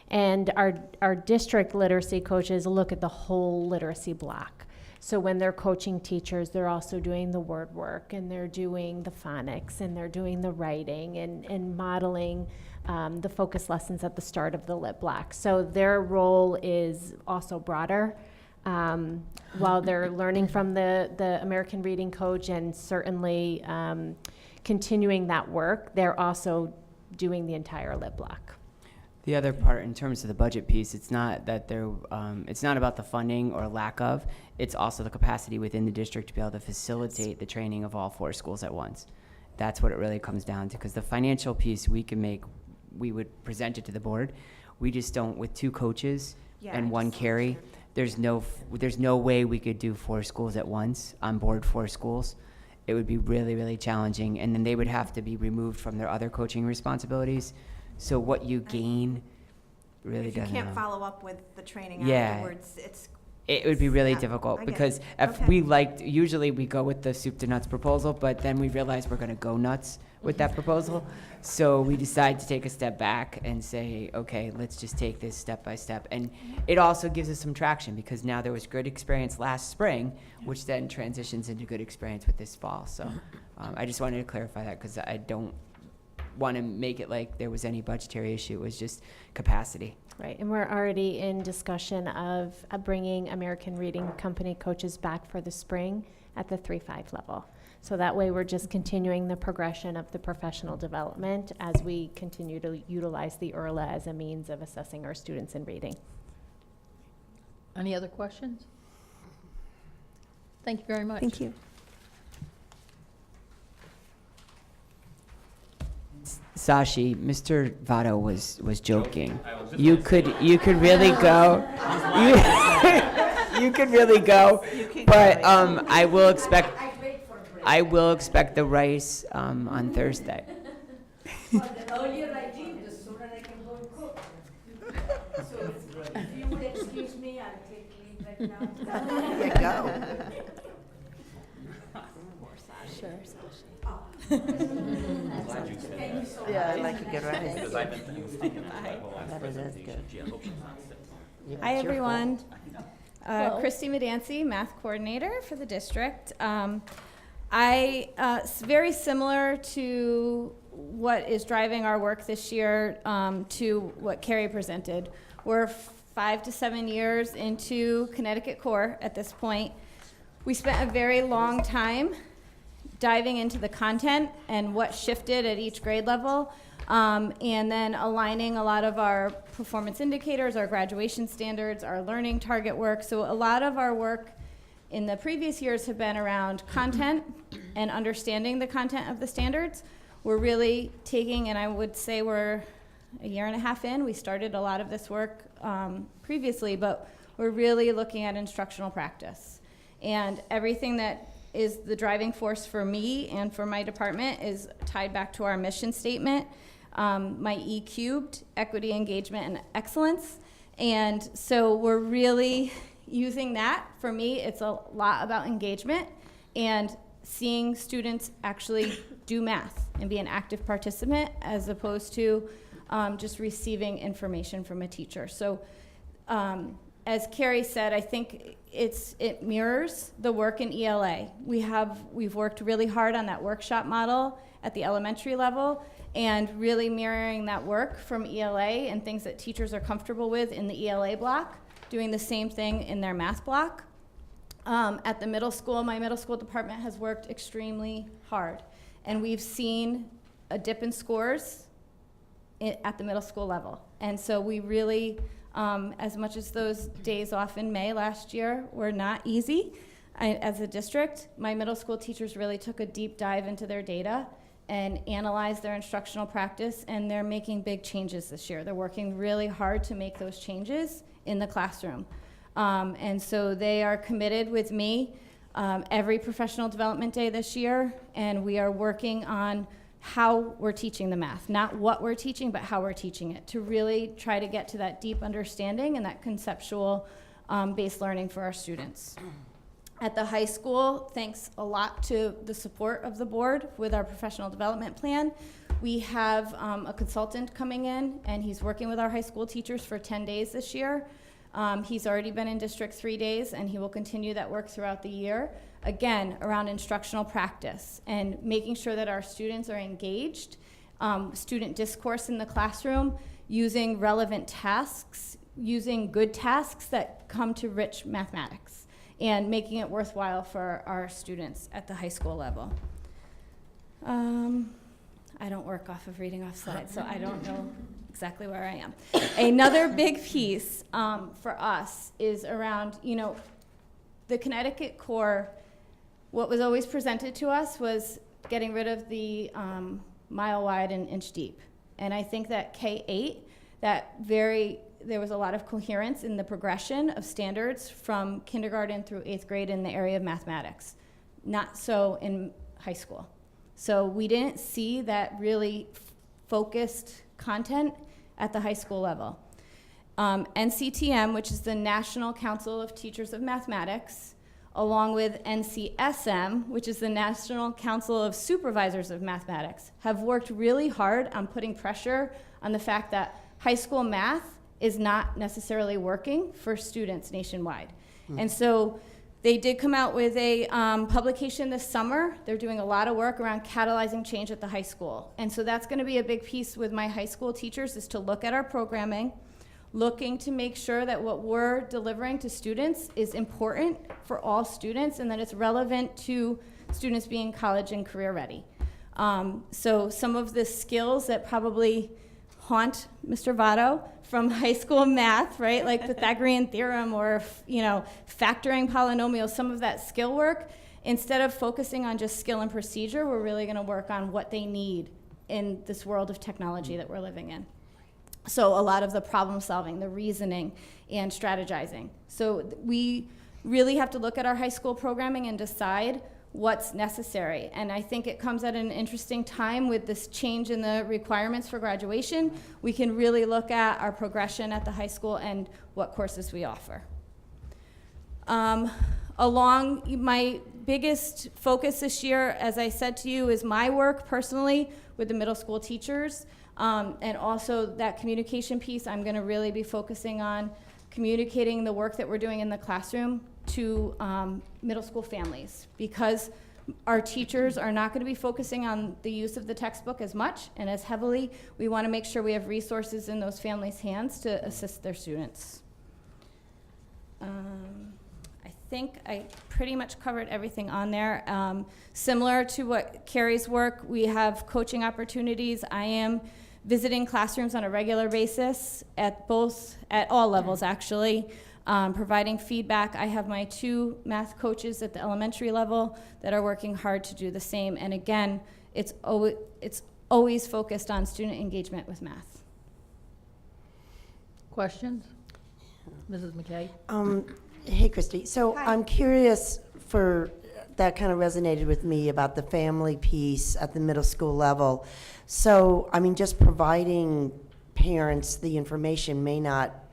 And our district literacy coaches look at the whole literacy block. So when they're coaching teachers, they're also doing the word work and they're doing the phonics and they're doing the writing and modeling the focus lessons at the start of the lit block. So their role is also broader. While they're learning from the American Reading Coach and certainly continuing that work, they're also doing the entire lit block.
The other part, in terms of the budget piece, it's not that it's not about the funding or lack of. It's also the capacity within the district to be able to facilitate the training of all 4 schools at once. That's what it really comes down to. Because the financial piece we would present it to the board. We just don't with 2 coaches and 1 carry. There's no way we could do 4 schools at once, on board 4 schools. It would be really, really challenging, and then they would have to be removed from their other coaching responsibilities. So what you gain really doesn't.
If you can't follow up with the training
Yeah.
afterwards, it's
It would be really
Yeah,
difficult
I get it.
because if
Okay.
we liked, usually we go with the soup to nuts proposal, but then we realize we're going to go nuts with that proposal. So we decide to take a step back and say, okay, let's just take this step by step. And it also gives us some traction because now there was good experience last spring, which then transitions into good experience with this fall. So I just wanted to clarify that because I don't want to make it like there was any budgetary issue. It was just capacity.
Right, and we're already in discussion of bringing American Reading Company coaches back for the spring at the 3-5 level. So that way, we're just continuing the progression of the professional development as we continue to utilize the IRLA as a means of assessing our students in reading.
Any other questions? Thank you very much.
Thank you.
Sashi, Mr. Votto was joking. You could really go. You could really go, but I will expect the rice on Thursday.
The earlier I leave, the sooner I can go and cook. So if you would excuse me, I'll take leave right now.
There you go.
Sure,
Yeah, I like a good rice.
Because I've been thinking about that whole
That is
presentation.
good.
Gee, I hope she's not sitting.
Yeah,
Hi,
it's your
everyone.
Hello.
Christy Medancy, math coordinator for the district. Very similar to what is driving our work this year to what Carrie presented. We're 5 to 7 years into Connecticut Core at this point. We spent a very long time diving into the content and what shifted at each grade level, and then aligning a lot of our performance indicators, our graduation standards, our learning target work. So a lot of our work in the previous years have been around content and understanding the content of the standards. We're really taking, and I would say we're a year and a half in. We started a lot of this work previously, but we're really looking at instructional practice. And everything that is the driving force for me and for my department is tied back to our mission statement, my E cubed, equity, engagement, and excellence. And so we're really using that. For me, it's a lot about engagement and seeing students actually do math and be an active participant as opposed to just receiving information from a teacher. So as Carrie said, I think it mirrors the work in ELA. We've worked really hard on that workshop model at the elementary level and really mirroring that work from ELA and things that teachers are comfortable with in the ELA block, doing the same thing in their math block. At the middle school, my middle school department has worked extremely hard, and we've seen a dip in scores at the middle school level. And so we really, as much as those days off in May last year were not easy, as a district, my middle school teachers really took a deep dive into their data and analyzed their instructional practice, and they're making big changes this year. They're working really hard to make those changes in the classroom. And so they are committed with me every professional development day this year, and we are working on how we're teaching the math, not what we're teaching, but how we're teaching it, to really try to get to that deep understanding and that conceptual based learning for our students. At the high school, thanks a lot to the support of the board with our professional development plan, we have a consultant coming in, and he's working with our high school teachers for 10 days this year. He's already been in District 3 days, and he will continue that work throughout the year. Again, around instructional practice and making sure that our students are engaged, student discourse in the classroom, using relevant tasks, using good tasks that come to rich mathematics, and making it worthwhile for our students at the high school level. I don't work off of reading off slides, so I don't know exactly where I am. Another big piece for us is around, the Connecticut Core. What was always presented to us was getting rid of the mile wide and inch deep. And I think that K-8, there was a lot of coherence in the progression of standards from kindergarten through 8th grade in the area of mathematics. Not so in high school. So we didn't see that really focused content at the high school level. NCTM, which is the National Council of Teachers of Mathematics, along with NCSM, which is the National Council of Supervisors of Mathematics, have worked really hard on putting pressure on the fact that high school math is not necessarily working for students nationwide. And so they did come out with a publication this summer. They're doing a lot of work around catalyzing change at the high school. And so that's going to be a big piece with my high school teachers, is to look at our programming, looking to make sure that what we're delivering to students is important for all students and that it's relevant to students being college and career ready. So some of the skills that probably haunt Mr. Votto from high school math, right? Like Pythagorean theorem or, factoring polynomials, some of that skill work, instead of focusing on just skill and procedure, we're really gonna work on what they need in this world of technology that we're living in. So a lot of the problem solving, the reasoning, and strategizing. So we really have to look at our high school programming and decide what's necessary. And I think it comes at an interesting time with this change in the requirements for graduation. We can really look at our progression at the high school and what courses we offer. Along my biggest focus this year, as I said to you, is my work personally with the middle school teachers. And also that communication piece, I'm gonna really be focusing on communicating the work that we're doing in the classroom to middle school families, because our teachers are not going to be focusing on the use of the textbook as much and as heavily. We want to make sure we have resources in those families' hands to assist their students. I think I pretty much covered everything on there. Similar to what Carrie's work, we have coaching opportunities. I am visiting classrooms on a regular basis at all levels actually. Providing feedback. I have my 2 math coaches at the elementary level that are working hard to do the same. And again, it's always focused on student engagement with math.
Questions? Mrs. McKay?
Hey, Christy. So I'm curious, that kind of resonated with me about the family piece at the middle school level. So, just providing parents the information may not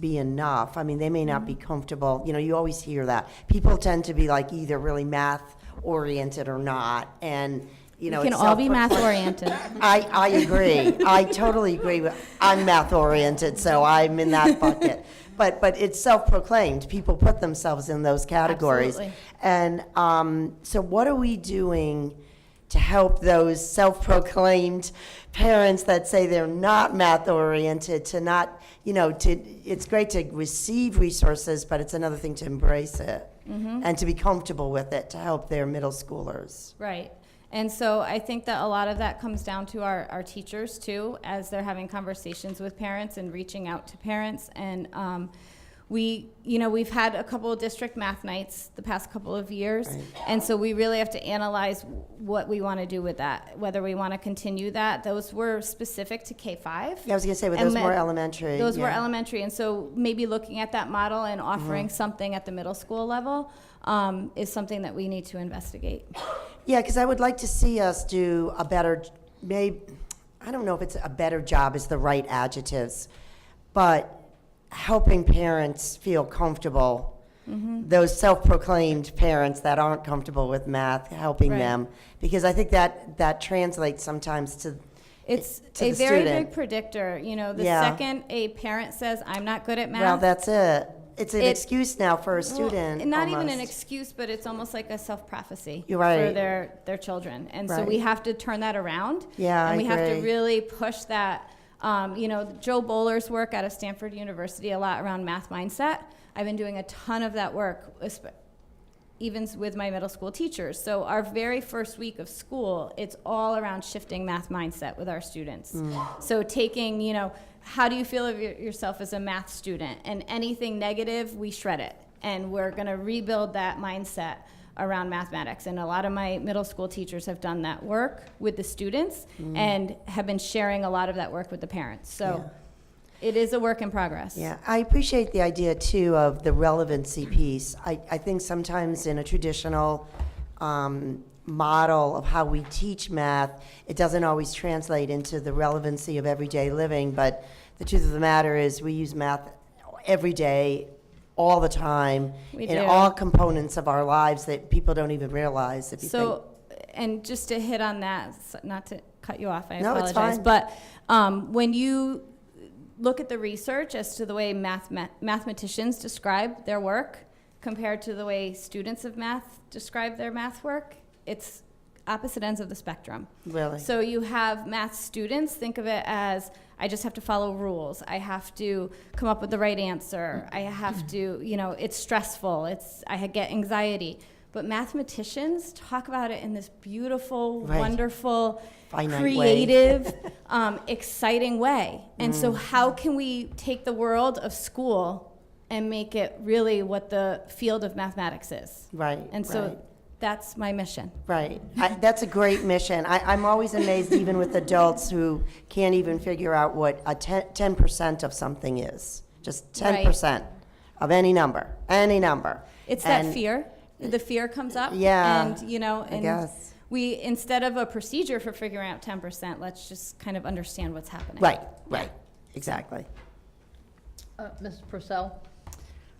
be enough. They may not be comfortable. You always hear that. People tend to be like either really math oriented or not. And,
We can all be math oriented.
I agree. I totally agree. I'm math oriented, so I'm in that bucket. But it's self-proclaimed. People put themselves in those categories.
Absolutely.
And so what are we doing to help those self-proclaimed parents that say they're not math-oriented to not, it's great to receive resources, but it's another thing to embrace it and to be comfortable with it to help their middle schoolers.
Right. And so I think that a lot of that comes down to our teachers too, as they're having conversations with parents and reaching out to parents. And we've had a couple of district math nights the past couple of years. Right. And so we really have to analyze what we want to do with that, whether we want to continue that. Those were specific to K-5.
Yeah, I was going to say, but those were elementary.
Those were elementary. And so maybe looking at that model and offering something at the middle school level is something that we need to investigate.
Yeah, because I would like to see us do a better, I don't know if it's a better job is the right adjectives, but helping parents feel comfortable, those self-proclaimed parents that aren't comfortable with math, helping them, because I think that translates sometimes to
It's
to
a
the
very
student.
big predictor. The second a parent says, I'm not good at math.
Well, that's it. It's an excuse now for a student.
Not even an
almost.
excuse, but it's almost like a self-prophecy
You're right.
for their children. And so
Right.
we have to turn that around.
Yeah,
And
I
we have to
agree.
really push that. Joe Bowler's work out of Stanford University, a lot around math mindset. I've been doing a ton of that work, even with my middle school teachers. So our very first week of school, it's all around shifting math mindset with our students. So taking, how do you feel of yourself as a math student? And anything negative, we shred it. And we're going to rebuild that mindset around mathematics. And a lot of my middle school teachers have done that work with the students and have been sharing a lot of that work with the parents. So it is a work in progress.
Yeah, I appreciate the idea too of the relevancy piece. I think sometimes in a traditional model of how we teach math, it doesn't always translate into the relevancy of everyday living, but the truth of the matter is we use math every day, all the time,
We
in
do.
all components of our lives that people don't even realize. If you think,
So, and just to hit on that, not to cut you off, I
No, it's
apologize.
fine.
But when you look at the research as to the way mathematicians describe their work compared to the way students of math describe their math work, it's opposite ends of the spectrum.
Really?
So you have math students, think of it as, I just have to follow rules. I have to come up with the right answer. I have to, it's stressful. I get anxiety. But mathematicians talk about it in this beautiful,
Right.
wonderful,
Finite way.
creative, exciting way. And so how can we take the world of school and make it really what the field of mathematics is?
Right.
And so
right.
that's my mission.
Right. That's a great mission. I'm always amazed even with adults who can't even figure out what a 10% of something is. Just 10% of any number, any number.
It's that
And-
fear. The fear comes up.
Yeah,
And,
I
and
guess.
we, instead of a procedure for figuring out 10%, let's just kind of understand what's happening.
Right, right, exactly.
Mrs. Purcell?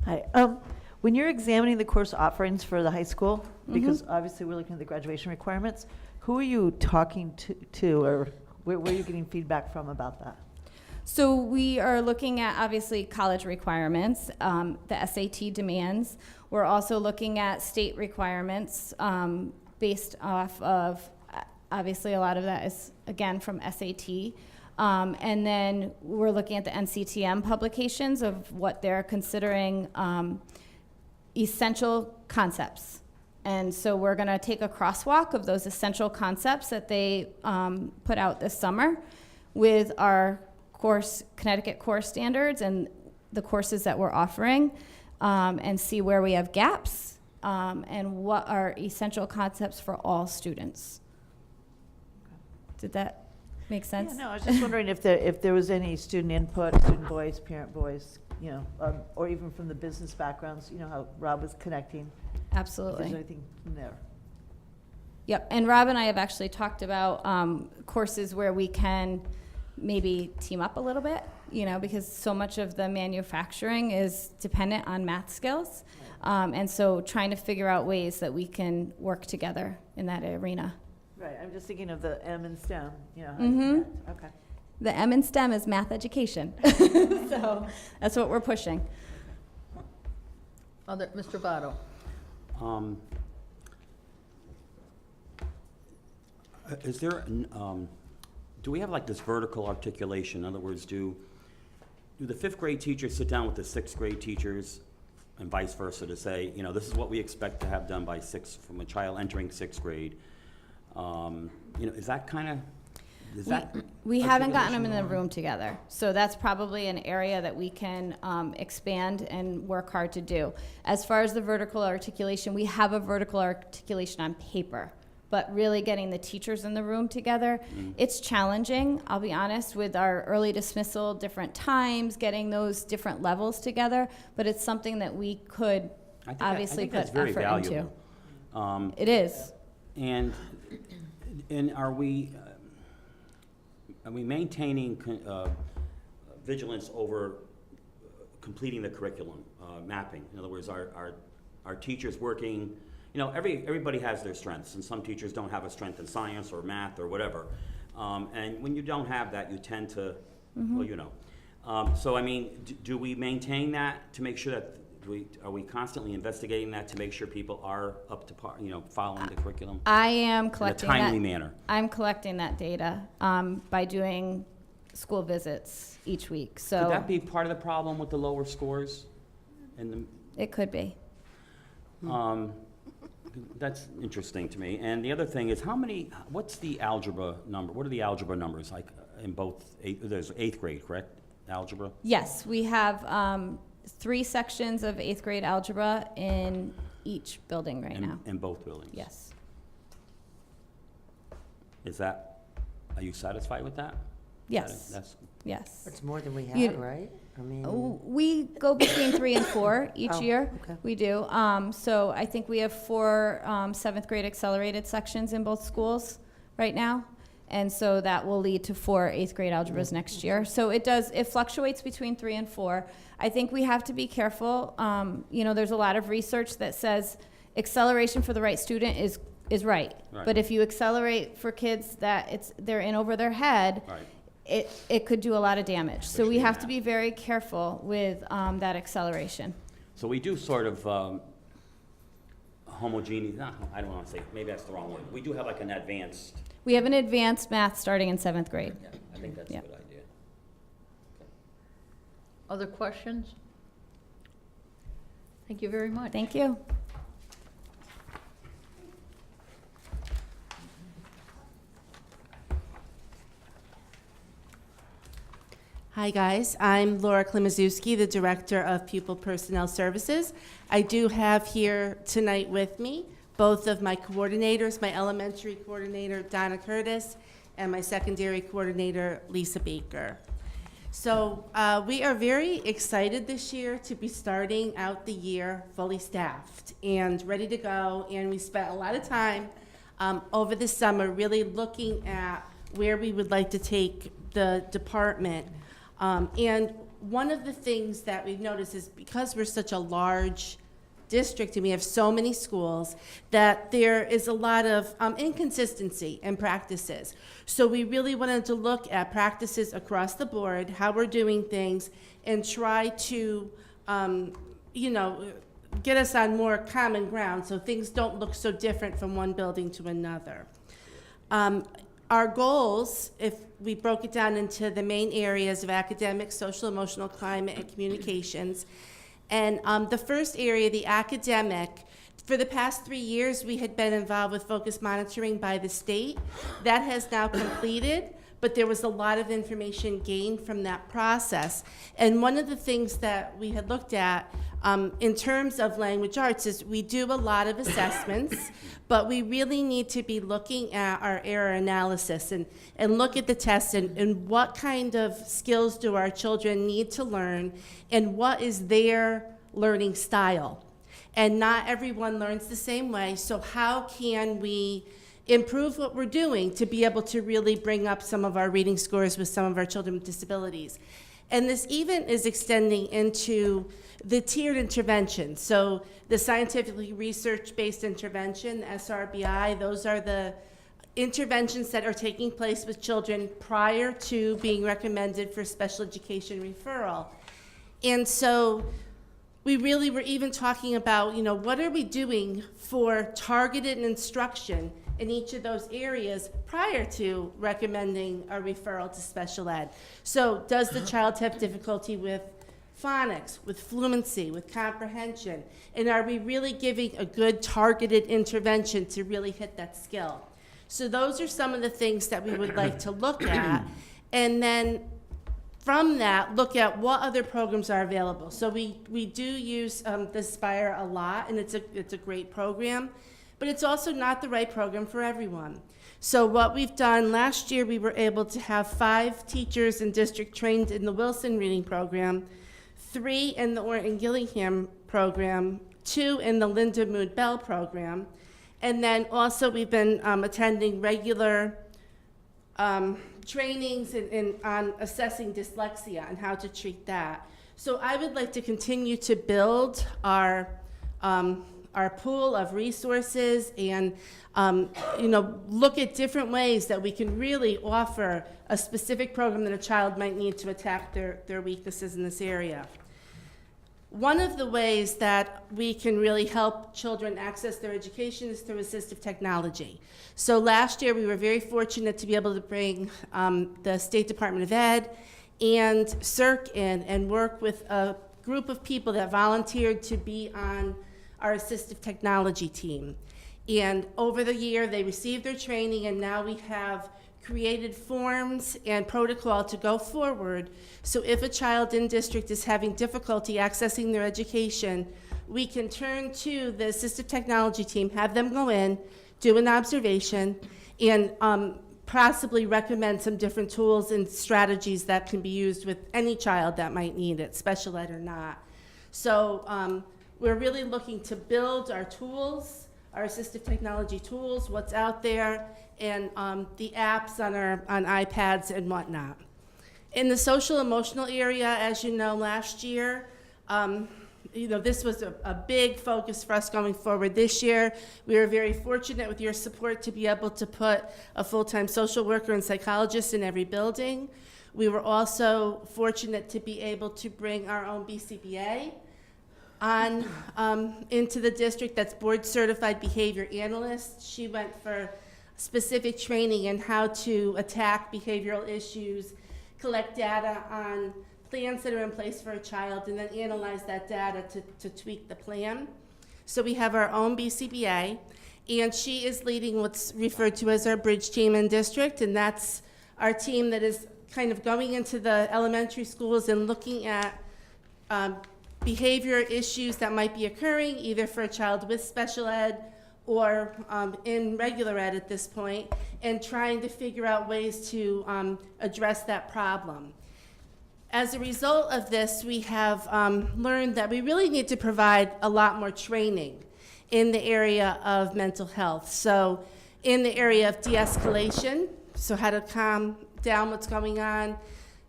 Hi. When you're examining the course offerings for the high school,
Mm-hmm.
because obviously we're looking at the graduation requirements, who are you talking to or where are you getting feedback from about that?
So we are looking at, obviously, college requirements, the SAT demands. We're also looking at state requirements based off of, obviously, a lot of that is, again, from SAT. And then we're looking at the NCTM publications of what they're considering essential concepts. And so we're going to take a crosswalk of those essential concepts that they put out this summer with our Connecticut course standards and the courses that we're offering, and see where we have gaps and what are essential concepts for all students. Did that make sense?
Yeah, no, I was just wondering if there was any student input, student voice, parent voice, or even from the business backgrounds, how Rob was connecting. If
Absolutely.
there's anything in there.
Yep, and Rob and I have actually talked about courses where we can maybe team up a little bit, because so much of the manufacturing is dependent on math skills. And so trying to figure out ways that we can work together in that arena.
Right, I'm just thinking of the M in STEM, how to
Mhm.
connect. Okay.
The M in STEM is math education. So that's what we're pushing.
Mr. Votto?
Is there, do we have like this vertical articulation? In other words, do the fifth grade teachers sit down with the sixth grade teachers and vice versa to say, this is what we expect to have done by from a child entering sixth grade? Is that kind of, is that?
We haven't gotten them
articulation
in the
going on?
room together. So that's probably an area that we can expand and work hard to do. As far as the vertical articulation, we have a vertical articulation on paper. But really getting the teachers in the room together, it's challenging, I'll be honest, with our early dismissal, different times, getting those different levels together. But it's something that we could obviously
I think
put
that's very
effort
valuable.
into. It is.
And are we maintaining vigilance over completing the curriculum, mapping? In other words, are teachers working, everybody has their strengths, and some teachers don't have a strength in science or math or whatever. And when you don't have that, you tend to, so I mean, do we maintain that to make sure that are we constantly investigating that to make sure people are up to par, following the curriculum?
I am collecting
in a timely manner.
I'm collecting that data by doing school visits each week. So
Could that be part of the problem with the lower scores?
it could be.
That's interesting to me. And the other thing is, what's the algebra number? What are the algebra numbers like in both, there's eighth grade, correct? Algebra?
Yes, we have 3 sections of 8th grade algebra in each building right now.
In both buildings?
Yes.
Are you satisfied with that?
Yes.
That's
Yes.
It's more than we
You-
had, right? I mean,
We go between 3 and 4 each
Oh,
year.
okay.
We do. So I think we have 4 7th grade accelerated sections in both schools right now. And so that will lead to 4 8th grade algebras next year. So it fluctuates between 3 and 4. I think we have to be careful. There's a lot of research that says acceleration for the right student is right.
Right.
But if you accelerate for kids that they're in over their head,
Right.
it could do a lot of damage. So
Especially
we
in
have to
math.
be very careful with that acceleration.
So we do sort of homogeneous, I don't want to say, maybe that's the wrong word. We do have like an advanced,
We have an advanced math starting in 7th grade.
I think that's a
Yeah.
good idea.
Other questions? Thank you very much.
Thank you.
Hi, guys. I'm Laura Klimaszewski, the Director of Pupil Personnel Services. I do have here tonight with me both of my coordinators, my elementary coordinator, Donna Curtis, and my secondary coordinator, Lisa Baker. So we are very excited this year to be starting out the year fully staffed and ready to go. And we spent a lot of time over the summer really looking at where we would like to take the department. And one of the things that we've noticed is because we're such a large district and we have so many schools, that there is a lot of inconsistency in practices. So we really wanted to look at practices across the board, how we're doing things, and try to, get us on more common ground so things don't look so different from one building to another. Our goals, if we broke it down into the main areas of academics, social, emotional, climate, and communications. And the first area, the academic, for the past 3 years, we had been involved with focus monitoring by the state. That has now completed, but there was a lot of information gained from that process. And one of the things that we had looked at in terms of language arts is we do a lot of assessments, but we really need to be looking at our error analysis and look at the tests and what kind of skills do our children need to learn and what is their learning style. And not everyone learns the same way, so how can we improve what we're doing to be able to really bring up some of our reading scores with some of our children with disabilities? And this even is extending into the tiered intervention. So the scientifically research-based intervention, SRBI, those are the interventions that are taking place with children prior to being recommended for special education referral. And so we really were even talking about, what are we doing for targeted instruction in each of those areas prior to recommending a referral to special ed. So does the child have difficulty with phonics, with fluency, with comprehension? And are we really giving a good targeted intervention to really hit that skill? So those are some of the things that we would like to look at. And then from that, look at what other programs are available. So we do use the Spire a lot, and it's a great program. But it's also not the right program for everyone. So what we've done, last year we were able to have 5 teachers in district trained in the Wilson Reading Program, 3 in the Orton Gillingham program, 2 in the Linda Mood Bell program, and then also we've been attending regular trainings on assessing dyslexia and how to treat that. So I would like to continue to build our pool of resources and look at different ways that we can really offer a specific program that a child might need to attack their weaknesses in this area. One of the ways that we can really help children access their education is through assistive technology. So last year we were very fortunate to be able to bring the State Department of Ed and CERC in and work with a group of people that volunteered to be on our assistive technology team. And over the year, they received their training, and now we have created forms and protocol to go forward. So if a child in district is having difficulty accessing their education, we can turn to the assistive technology team, have them go in, do an observation, and possibly recommend some different tools and strategies that can be used with any child that might need it, special ed or not. So we're really looking to build our tools, our assistive technology tools, what's out there, and the apps on iPads and whatnot. In the social emotional area, as you know, last year, this was a big focus for us going forward this year. We were very fortunate with your support to be able to put a full-time social worker and psychologist in every building. We were also fortunate to be able to bring our own BCBA on into the district. That's board certified behavior analyst. She went for specific training in how to attack behavioral issues, collect data on plans that are in place for a child, and then analyze that data to tweak the plan. So we have our own BCBA, and she is leading what's referred to as our bridge team in district, and that's our team that is kind of going into the elementary schools and looking at behavior issues that might be occurring either for a child with special ed or in regular ed at this point, and trying to figure out ways to address that problem. As a result of this, we have learned that we really need to provide a lot more training in the area of mental health. So in the area of de-escalation, so how to calm down what's going on,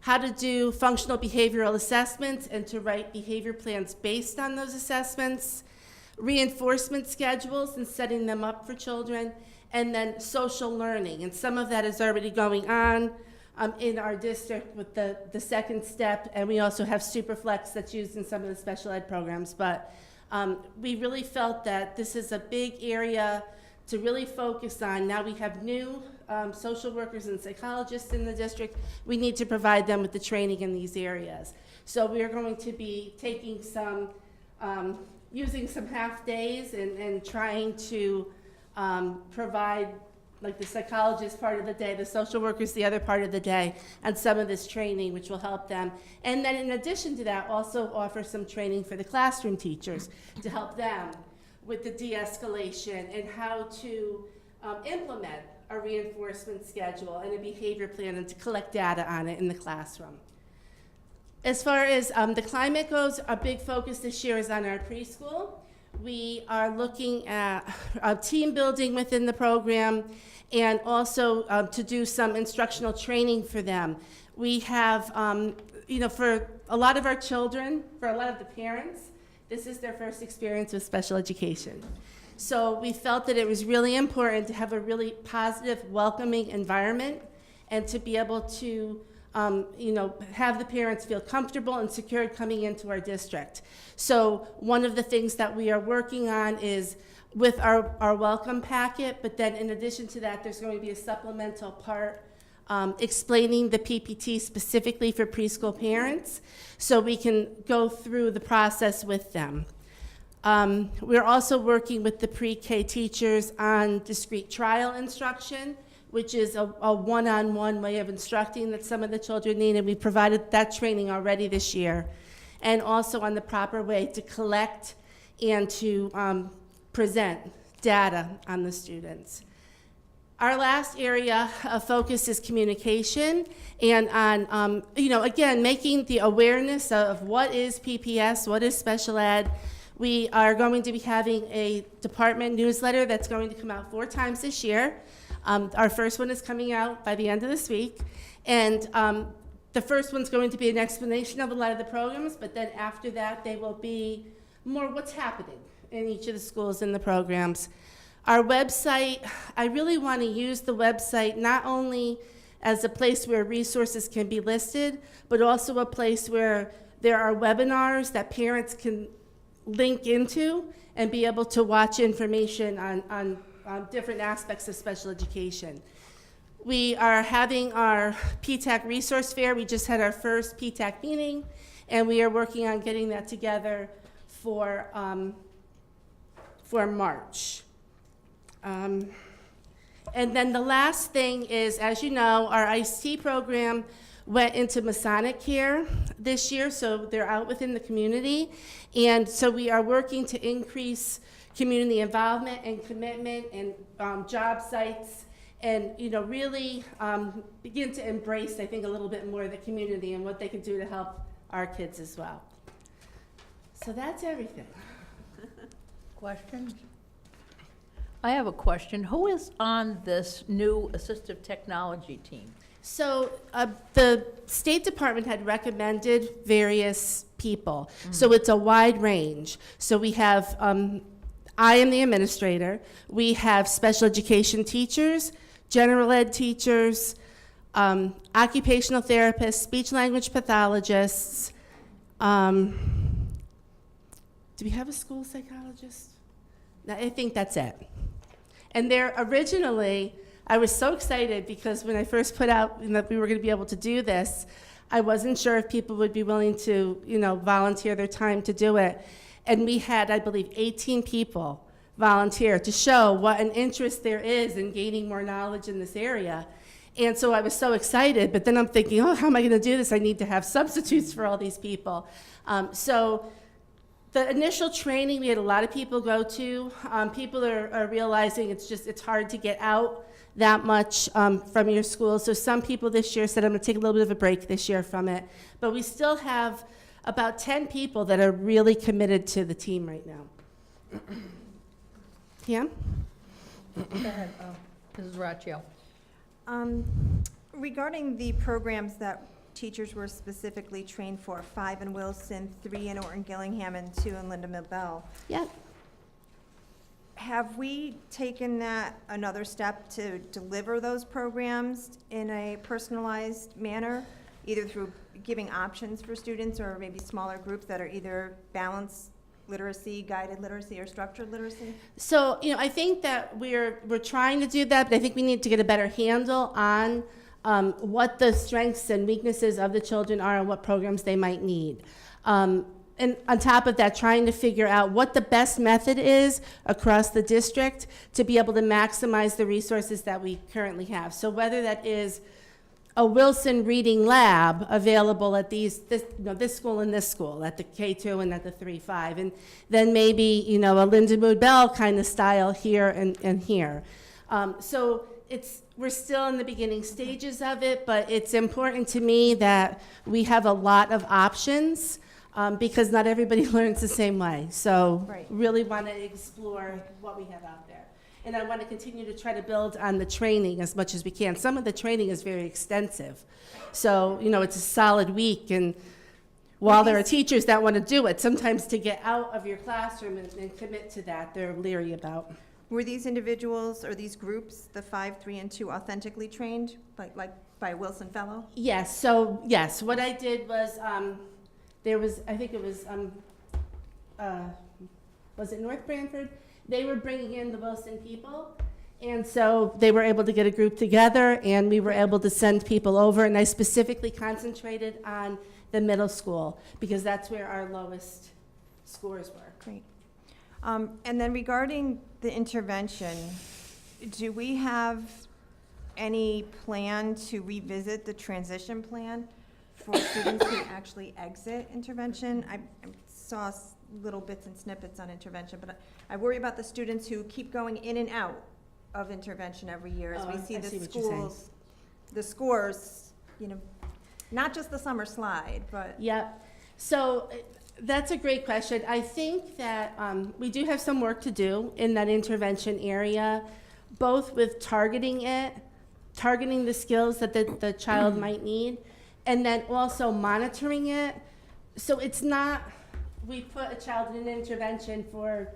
how to do functional behavioral assessments and to write behavior plans based on those assessments, reinforcement schedules and setting them up for children, and then social learning. And some of that is already going on in our district with the second step, and we also have Superflex that's used in some of the special ed programs. But we really felt that this is a big area to really focus on. Now we have new social workers and psychologists in the district. We need to provide them with the training in these areas. So we are going to be taking some, using some half days and trying to provide like the psychologist part of the day, the social workers the other part of the day, and some of this training which will help them. And then in addition to that, also offer some training for the classroom teachers to help them with the de-escalation and how to implement a reinforcement schedule and a behavior plan and to collect data on it in the classroom. As far as the climate goes, our big focus this year is on our preschool. We are looking at team building within the program and also to do some instructional training for them. We have, for a lot of our children, for a lot of the parents, this is their first experience with special education. So we felt that it was really important to have a really positive, welcoming environment and to be able to have the parents feel comfortable and secure coming into our district. So one of the things that we are working on is with our welcome packet, but then in addition to that, there's going to be a supplemental part explaining the PPT specifically for preschool parents so we can go through the process with them. We're also working with the pre-K teachers on discrete trial instruction, which is a one-on-one way of instructing that some of the children need, and we provided that training already this year. And also on the proper way to collect and to present data on the students. Our last area of focus is communication and on, again, making the awareness of what is PPS, what is special ed. We are going to be having a department newsletter that's going to come out 4 times this year. Our first one is coming out by the end of this week. And the first one's going to be an explanation of a lot of the programs, but then after that, they will be more what's happening in each of the schools and the programs. Our website, I really want to use the website not only as a place where resources can be listed, but also a place where there are webinars that parents can link into and be able to watch information on different aspects of special education. We are having our PTAC resource fair. We just had our first PTAC meeting, and we are working on getting that together for March. And then the last thing is, as you know, our ICT program went into Masonic Care this year, so they're out within the community. And so we are working to increase community involvement and commitment and job sites and, really begin to embrace, I think, a little bit more the community and what they can do to help our kids as well. So that's everything.
Questions? I have a question. Who is on this new assistive technology team?
So the State Department had recommended various people. So it's a wide range. So we have, I am the administrator. We have special education teachers, general ed teachers, occupational therapists, speech language pathologists. Do we have a school psychologist? No, I think that's it. And they're originally, I was so excited because when I first put out that we were going to be able to do this, I wasn't sure if people would be willing to, volunteer their time to do it. And we had, I believe, 18 people volunteer to show what an interest there is in gaining more knowledge in this area. And so I was so excited, but then I'm thinking, oh, how am I going to do this? I need to have substitutes for all these people. So the initial training, we had a lot of people go to. People are realizing it's hard to get out that much from your school. So some people this year said, I'm going to take a little bit of a break this year from it. But we still have about 10 people that are really committed to the team right now. Yeah?
Go ahead, Mrs. Raccio.
Regarding the programs that teachers were specifically trained for, 5 in Wilson, 3 in Orton Gillingham, and 2 in Linda Mabel.
Yeah.
Have we taken that another step to deliver those programs in a personalized manner, either through giving options for students or maybe smaller groups that are either balanced literacy, guided literacy, or structured literacy?
So, I think that we're trying to do that, but I think we need to get a better handle on what the strengths and weaknesses of the children are and what programs they might need. And on top of that, trying to figure out what the best method is across the district to be able to maximize the resources that we currently have. So whether that is a Wilson Reading Lab available at this school and this school, at the K2 and at the 3-5, and then maybe, a Linda Mabel kind of style here and here. So we're still in the beginning stages of it, but it's important to me that we have a lot of options because not everybody learns the same way. So really want to explore what we have out there. And I want to continue to try to build on the training as much as we can. Some of the training is very extensive. So, it's a solid week. And while there are teachers that want to do it, sometimes to get out of your classroom and commit to that, they're leery about.
Were these individuals or these groups, the 5, 3, and 2, authentically trained, like by a Wilson Fellow?
Yes. So, yes, what I did was there was, I think it was it North Branford? They were bringing in the Wilson people, and so they were able to get a group together, and we were able to send people over, and I specifically concentrated on the middle school, because that's where our lowest scores were.
Great. And then regarding the intervention, do we have any plan to revisit the transition plan for students who actually exit intervention? I saw little bits and snippets on intervention, but I worry about the students who keep going in and out of intervention every year as we see the scores, not just the summer slide, but.
Yeah, so that's a great question. I think that we do have some work to do in that intervention area, both with targeting the skills that the child might need, and then also monitoring it. So it's not, we put a child in an intervention for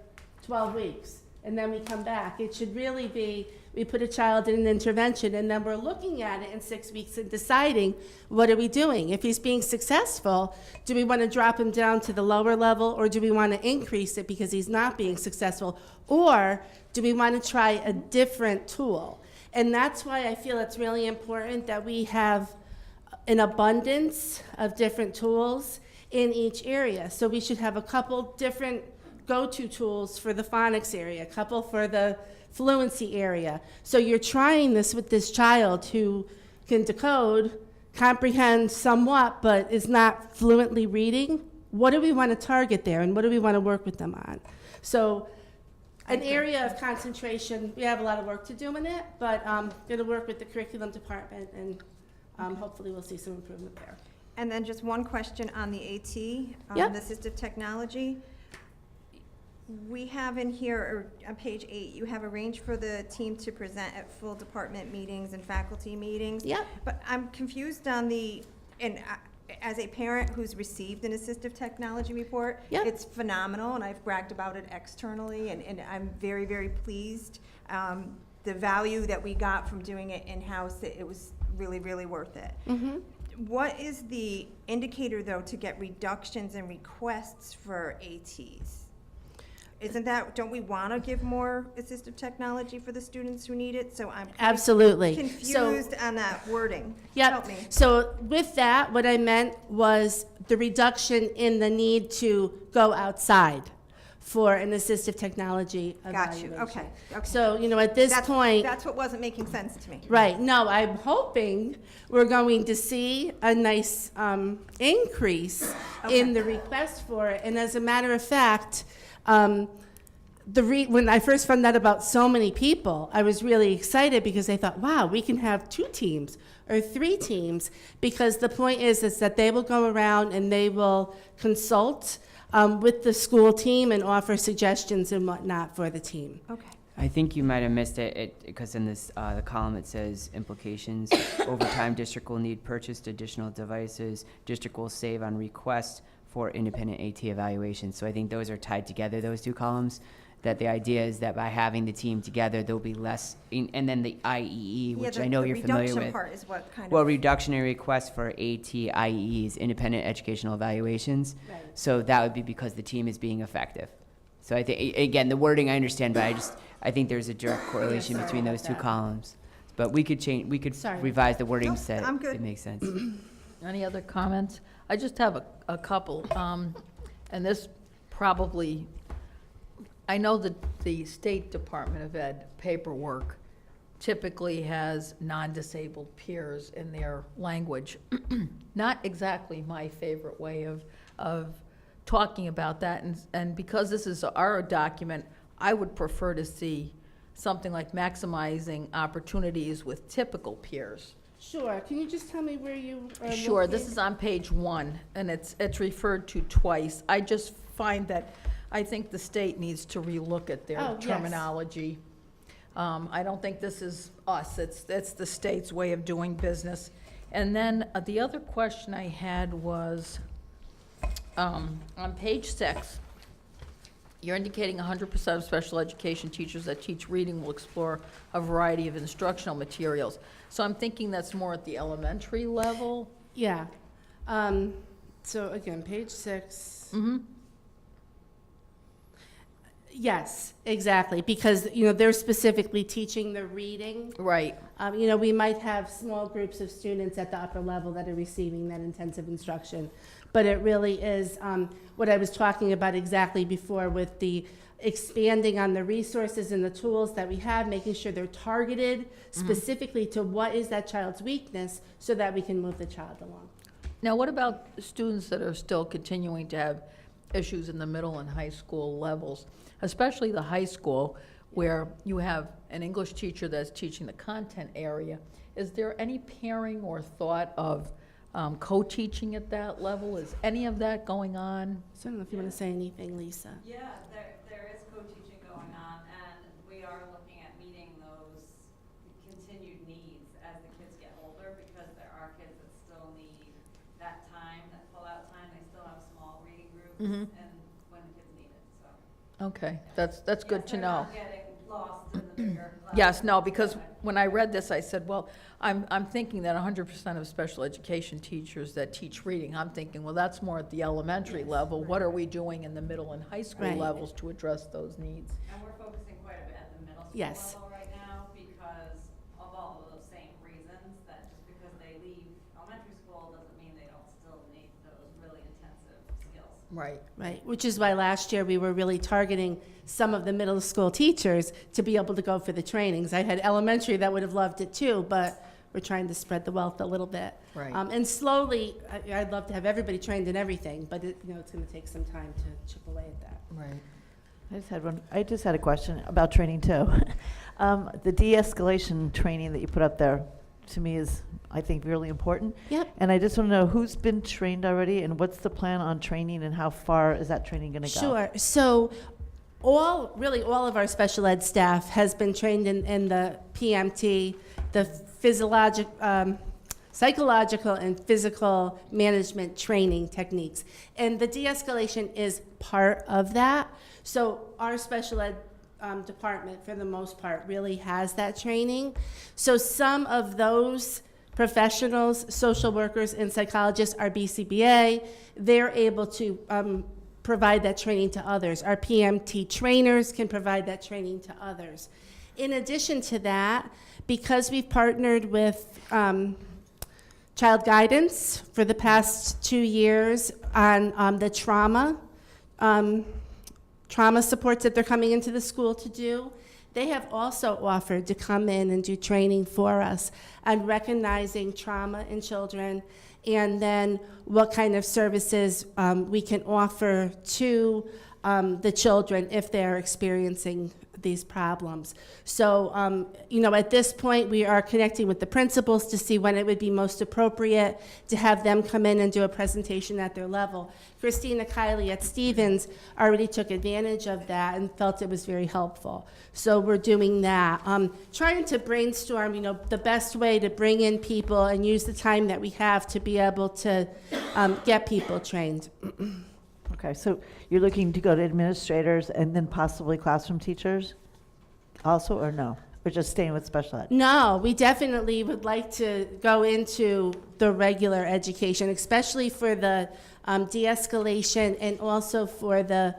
12 weeks and then we come back. It should really be, we put a child in an intervention and then we're looking at it in 6 weeks and deciding what are we doing. If he's being successful, do we want to drop him down to the lower level, or do we want to increase it because he's not being successful? Or do we want to try a different tool? And that's why I feel it's really important that we have an abundance of different tools in each area. So we should have a couple different go-to tools for the phonics area, a couple for the fluency area. So you're trying this with this child who can decode, comprehend somewhat, but is not fluently reading. What do we want to target there, and what do we want to work with them on? So an area of concentration. We have a lot of work to do in it, but going to work with the curriculum department, and hopefully we'll see some improvement there.
And then just one question on the AT,
Yep.
the assistive technology. We have in here, or on page 8, you have arranged for the team to present at full department meetings and faculty meetings.
Yep.
But I'm confused on as a parent who's received an assistive technology report,
Yep.
it's phenomenal, and I've bragged about it externally, and I'm very, very pleased. The value that we got from doing it in-house, it was really, really worth it. What is the indicator, though, to get reductions in requests for ATs? Don't we want to give more assistive technology for the students who need it? So I'm
Absolutely.
confused on that wording.
Yep.
Help me.
So with that, what I meant was the reduction in the need to go outside for an assistive technology
Got you.
evaluation.
Okay.
So, at this point.
That's what wasn't making sense to me.
Right. No, I'm hoping we're going to see a nice increase in the request for it. And as a matter of fact, when I first found out about so many people, I was really excited because I thought, wow, we can have 2 teams or 3 teams, because the point is that they will go around and they will consult with the school team and offer suggestions and whatnot for the team.
Okay.
I think you might have missed it because in this the column it says implications. Over time, district will need purchased additional devices. District will save on request for independent AT evaluation. So I think those are tied together, those 2 columns. That the idea is that by having the team together, there'll be less, and then the IEE, which I know you're familiar with.
The reduction part is what kind
Well,
of.
reduction in requests for AT, IEEs, independent educational evaluations.
Right.
So that would be because the team is being effective. So I think, again, the wording I understand, but I think there's a direct correlation
sorry
between those
about
2
that.
columns. But we could
Sorry.
revise the wording
No,
so
I'm good.
it makes sense.
Any other comments? I just have a couple, and this probably, I know that the State Department of Ed paperwork typically has non-disabled peers in their language. Not exactly my favorite way of talking about that, and because this is our document, I would prefer to see something like maximizing opportunities with typical peers.
Sure. Can you just tell me where you are
Sure, this
located?
is on page 1, and it's referred to twice. I just find that, I think the state needs to relook at their
Oh, yes.
terminology. I don't think this is us, it's the state's way of doing business. And then the other question I had was, on page 6, you're indicating 100% of special education teachers that teach reading will explore a variety of instructional materials. So I'm thinking that's more at the elementary level.
Yeah. So again, page 6. Yes, exactly, because, they're specifically teaching the reading.
Right.
We might have small groups of students at the upper level that are receiving that intensive instruction. But it really is what I was talking about exactly before with the expanding on the resources and the tools that we have, making sure they're targeted specifically to what is that child's weakness so that we can move the child along.
Now, what about students that are still continuing to have issues in the middle and high school levels, especially the high school, where you have an English teacher that's teaching the content area? Is there any pairing or thought of co-teaching at that level? Is any of that going on?
So I don't know if you want to say anything, Lisa.
Yeah, there is co-teaching going on, and we are looking at meeting those continued needs as the kids get older, because there are kids that still need that time, that pull-out time. They still have small reading groups, and when the kids need it, so.
Okay, that's good to
They're
know.
not getting lost in the bigger class.
Yes, no, because when I read this, I said, well, I'm thinking that 100% of special education teachers that teach reading, I'm thinking, well, that's more at the elementary level. What are we doing in the middle and high school
Right.
levels to address those needs?
And we're focusing quite a bit at the middle school
Yes.
level right now, because of all of those same reasons, that just because they leave elementary school doesn't mean they don't still need those really intensive skills.
Right.
Right, which is why last year we were really targeting some of the middle school teachers to be able to go for the trainings. I had elementary that would have loved it too, but we're trying to spread the wealth a little bit.
Right.
And slowly, I'd love to have everybody trained in everything, but it's going to take some time to chip away at that.
Right.
I just had a question about training too. The de-escalation training that you put up there, to me is, I think, really important.
Yep.
And I just want to know who's been trained already and what's the plan on training and how far is that training going to go?
Sure. So really all of our special ed staff has been trained in the PMT, the psychological and physical management training techniques. And the de-escalation is part of that. So our special ed department, for the most part, really has that training. So some of those professionals, social workers and psychologists are BCBA. They're able to provide that training to others. Our PMT trainers can provide that training to others. In addition to that, because we've partnered with Child Guidance for the past 2 years on the trauma supports that they're coming into the school to do, they have also offered to come in and do training for us on recognizing trauma in children, and then what kind of services we can offer to the children if they're experiencing these problems. So, at this point, we are connecting with the principals to see when it would be most appropriate to have them come in and do a presentation at their level. Christina Kiley at Stevens already took advantage of that and felt it was very helpful. So we're doing that. Trying to brainstorm, the best way to bring in people and use the time that we have to be able to get people trained.
Okay, so you're looking to go to administrators and then possibly classroom teachers also, or no? Or just staying with special ed?
No, we definitely would like to go into the regular education, especially for the de-escalation and also for the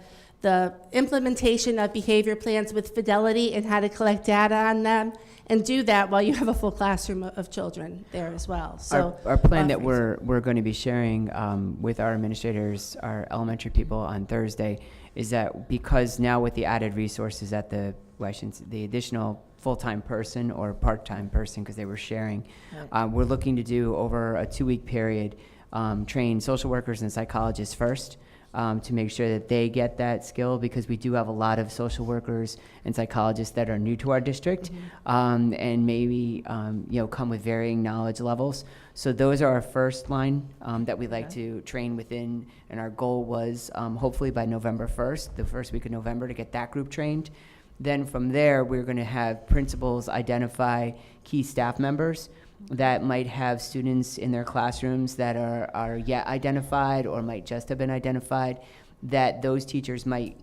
implementation of behavior plans with Fidelity and how to collect data on them, and do that while you have a full classroom of children there as well. So
Our plan that we're going to be sharing with our administrators, our elementary people on Thursday, is that because now with the added resources at the additional full-time person or part-time person, because they were sharing, we're looking to do over a 2-week period, train social workers and psychologists first, to make sure that they get that skill, because we do have a lot of social workers and psychologists that are new to our district, and maybe come with varying knowledge levels. So those are our first line that we like to train within, and our goal was hopefully by November 1st, the first week of November, to get that group trained. Then from there, we're going to have principals identify key staff members that might have students in their classrooms that are yet identified or might just have been identified, that those teachers might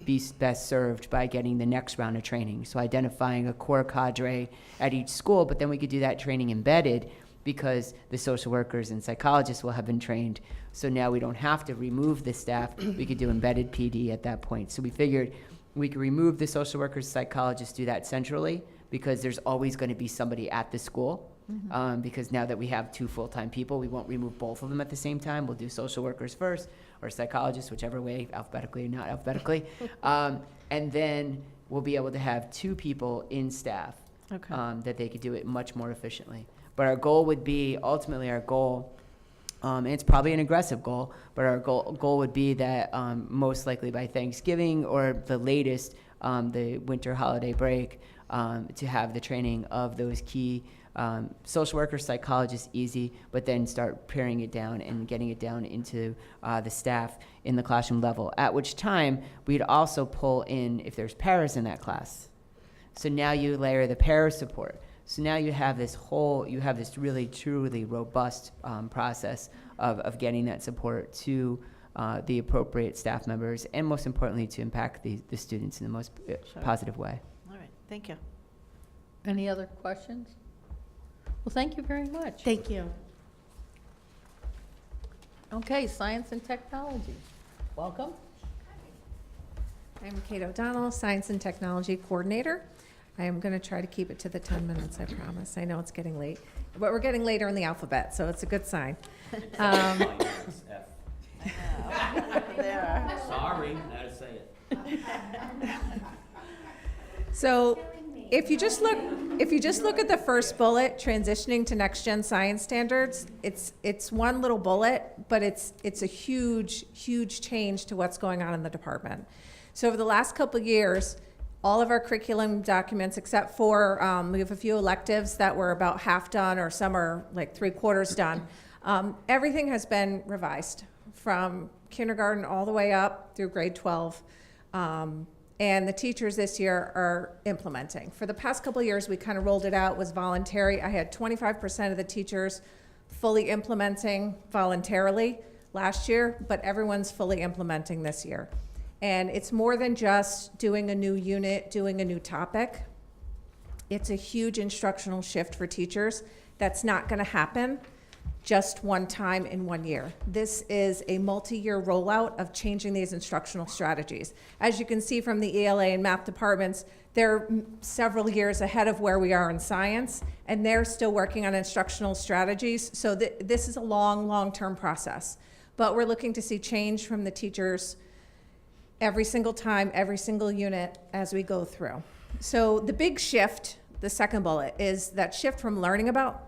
be best served by getting the next round of training. So identifying a core cadre at each school, but then we could do that training embedded because the social workers and psychologists will have been trained. So now we don't have to remove the staff. We could do embedded PD at that point. So we figured we could remove the social workers, psychologists, do that centrally, because there's always going to be somebody at the school. Because now that we have 2 full-time people, we won't remove both of them at the same time. We'll do social workers first, or psychologists, whichever way, alphabetically or not alphabetically. And then we'll be able to have 2 people in staff, that they could do it much more efficiently. But our goal would be, ultimately our goal, and it's probably an aggressive goal, but our goal would be that most likely by Thanksgiving or the latest, the winter holiday break, to have the training of those key social workers, psychologists, easy, but then start paring it down and getting it down into the staff in the classroom level, at which time we'd also pull in if there's paras in that class. So now you layer the para support. So now you have this really, truly robust process of getting that support to the appropriate staff members, and most importantly, to impact the students in the most positive way.
All right, thank you.
Any other questions? Well, thank you very much.
Thank you.
Okay, science and technology. Welcome.
I'm Kate O'Donnell, Science and Technology Coordinator. I am going to try to keep it to the 10 minutes, I promise. I know it's getting late, but we're getting later in the alphabet, so it's a good sign.
Sorry, now to say it.
So if you just look at the first bullet, transitioning to next gen science standards, it's one little bullet, but it's a huge change to what's going on in the department. So over the last couple of years, all of our curriculum documents, except for, we have a few electives that were about half done, or some are like 3/4 done. Everything has been revised from kindergarten all the way up through grade 12. And the teachers this year are implementing. For the past couple of years, we kind of rolled it out, was voluntary. I had 25% of the teachers fully implementing voluntarily last year, but everyone's fully implementing this year. And it's more than just doing a new unit, doing a new topic. It's a huge instructional shift for teachers. That's not going to happen just one time in 1 year. This is a multi-year rollout of changing these instructional strategies. As you can see from the ELA and math departments, they're several years ahead of where we are in science, and they're still working on instructional strategies. So this is a long-term process. But we're looking to see change from the teachers every single time, every single unit as we go through. So the big shift, the second bullet, is that shift from learning about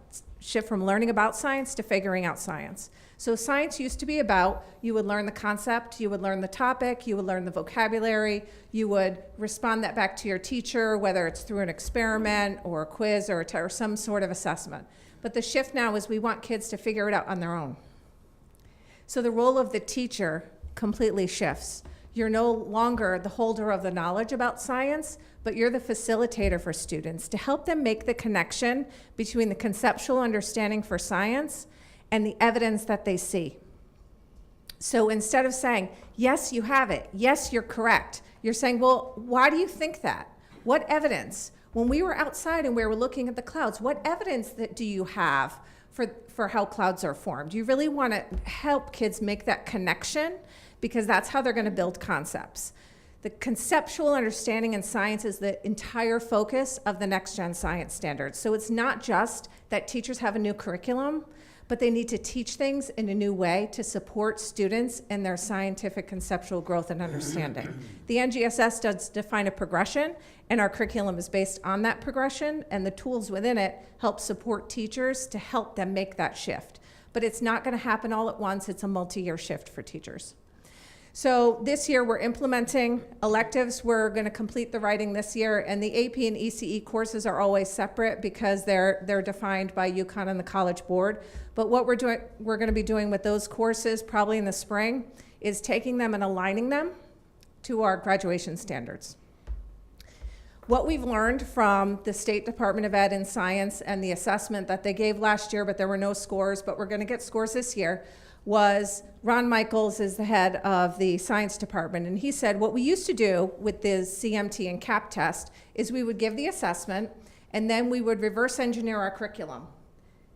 science to figuring out science. So science used to be about, you would learn the concept, you would learn the topic, you would learn the vocabulary, you would respond that back to your teacher, whether it's through an experiment or a quiz or some sort of assessment. But the shift now is we want kids to figure it out on their own. So the role of the teacher completely shifts. You're no longer the holder of the knowledge about science, but you're the facilitator for students to help them make the connection between the conceptual understanding for science and the evidence that they see. So instead of saying, yes, you have it, yes, you're correct, you're saying, well, why do you think that? What evidence? When we were outside and we were looking at the clouds, what evidence do you have for how clouds are formed? You really want to help kids make that connection, because that's how they're going to build concepts. The conceptual understanding in science is the entire focus of the Next Gen Science Standards. So it's not just that teachers have a new curriculum, but they need to teach things in a new way to support students in their scientific conceptual growth and understanding. The NGSS does define a progression, and our curriculum is based on that progression, and the tools within it help support teachers to help them make that shift. But it's not going to happen all at once. It's a multi-year shift for teachers. So this year we're implementing electives. We're going to complete the writing this year, and the AP and ECE courses are always separate because they're defined by UConn and the College Board. But what we're going to be doing with those courses probably in the spring is taking them and aligning them to our graduation standards. What we've learned from the State Department of Ed in science and the assessment that they gave last year, but there were no scores, but we're going to get scores this year, was Ron Michaels is the head of the science department, and he said what we used to do with the CMT and CAP test is we would give the assessment, and then we would reverse engineer our curriculum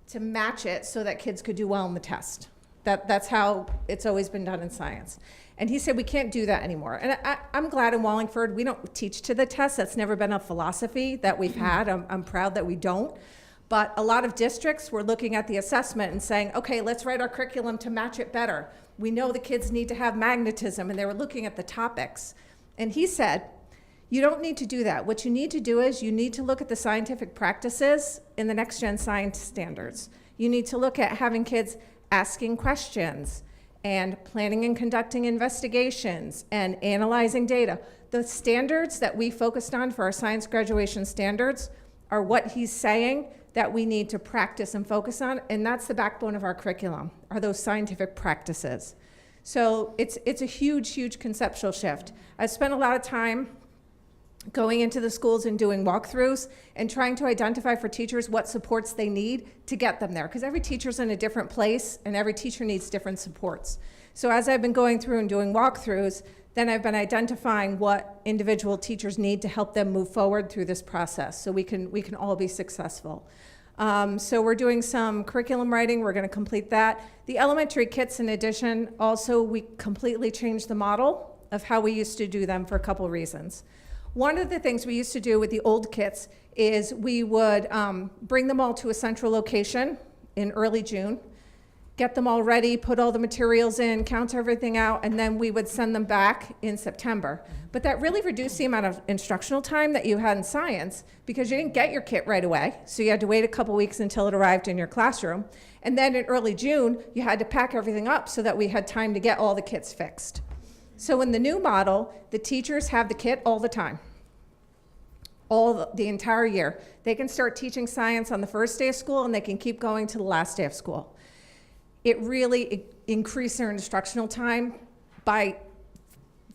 to match it so that kids could do well in the test. That's how it's always been done in science. And he said we can't do that anymore. And I'm glad in Wallingford we don't teach to the test. That's never been a philosophy that we've had. I'm proud that we don't. But a lot of districts were looking at the assessment and saying, okay, let's write our curriculum to match it better. We know the kids need to have magnetism, and they were looking at the topics. And he said, you don't need to do that. What you need to do is you need to look at the scientific practices in the Next Gen Science Standards. You need to look at having kids asking questions and planning and conducting investigations and analyzing data. The standards that we focused on for our science graduation standards are what he's saying that we need to practice and focus on, and that's the backbone of our curriculum, are those scientific practices. So it's a huge conceptual shift. I've spent a lot of time going into the schools and doing walkthroughs and trying to identify for teachers what supports they need to get them there, because every teacher's in a different place and every teacher needs different supports. So as I've been going through and doing walkthroughs, then I've been identifying what individual teachers need to help them move forward through this process so we can all be successful. So we're doing some curriculum writing. We're going to complete that. The elementary kits, in addition, also we completely changed the model of how we used to do them for a couple of reasons. One of the things we used to do with the old kits is we would bring them all to a central location in early June, get them all ready, put all the materials in, count everything out, and then we would send them back in September. But that really reduced the amount of instructional time that you had in science because you didn't get your kit right away. So you had to wait a couple weeks until it arrived in your classroom. And then in early June, you had to pack everything up so that we had time to get all the kits fixed. So in the new model, the teachers have the kit all the time, the entire year. They can start teaching science on the first day of school, and they can keep going to the last day of school. It really increased their instructional time by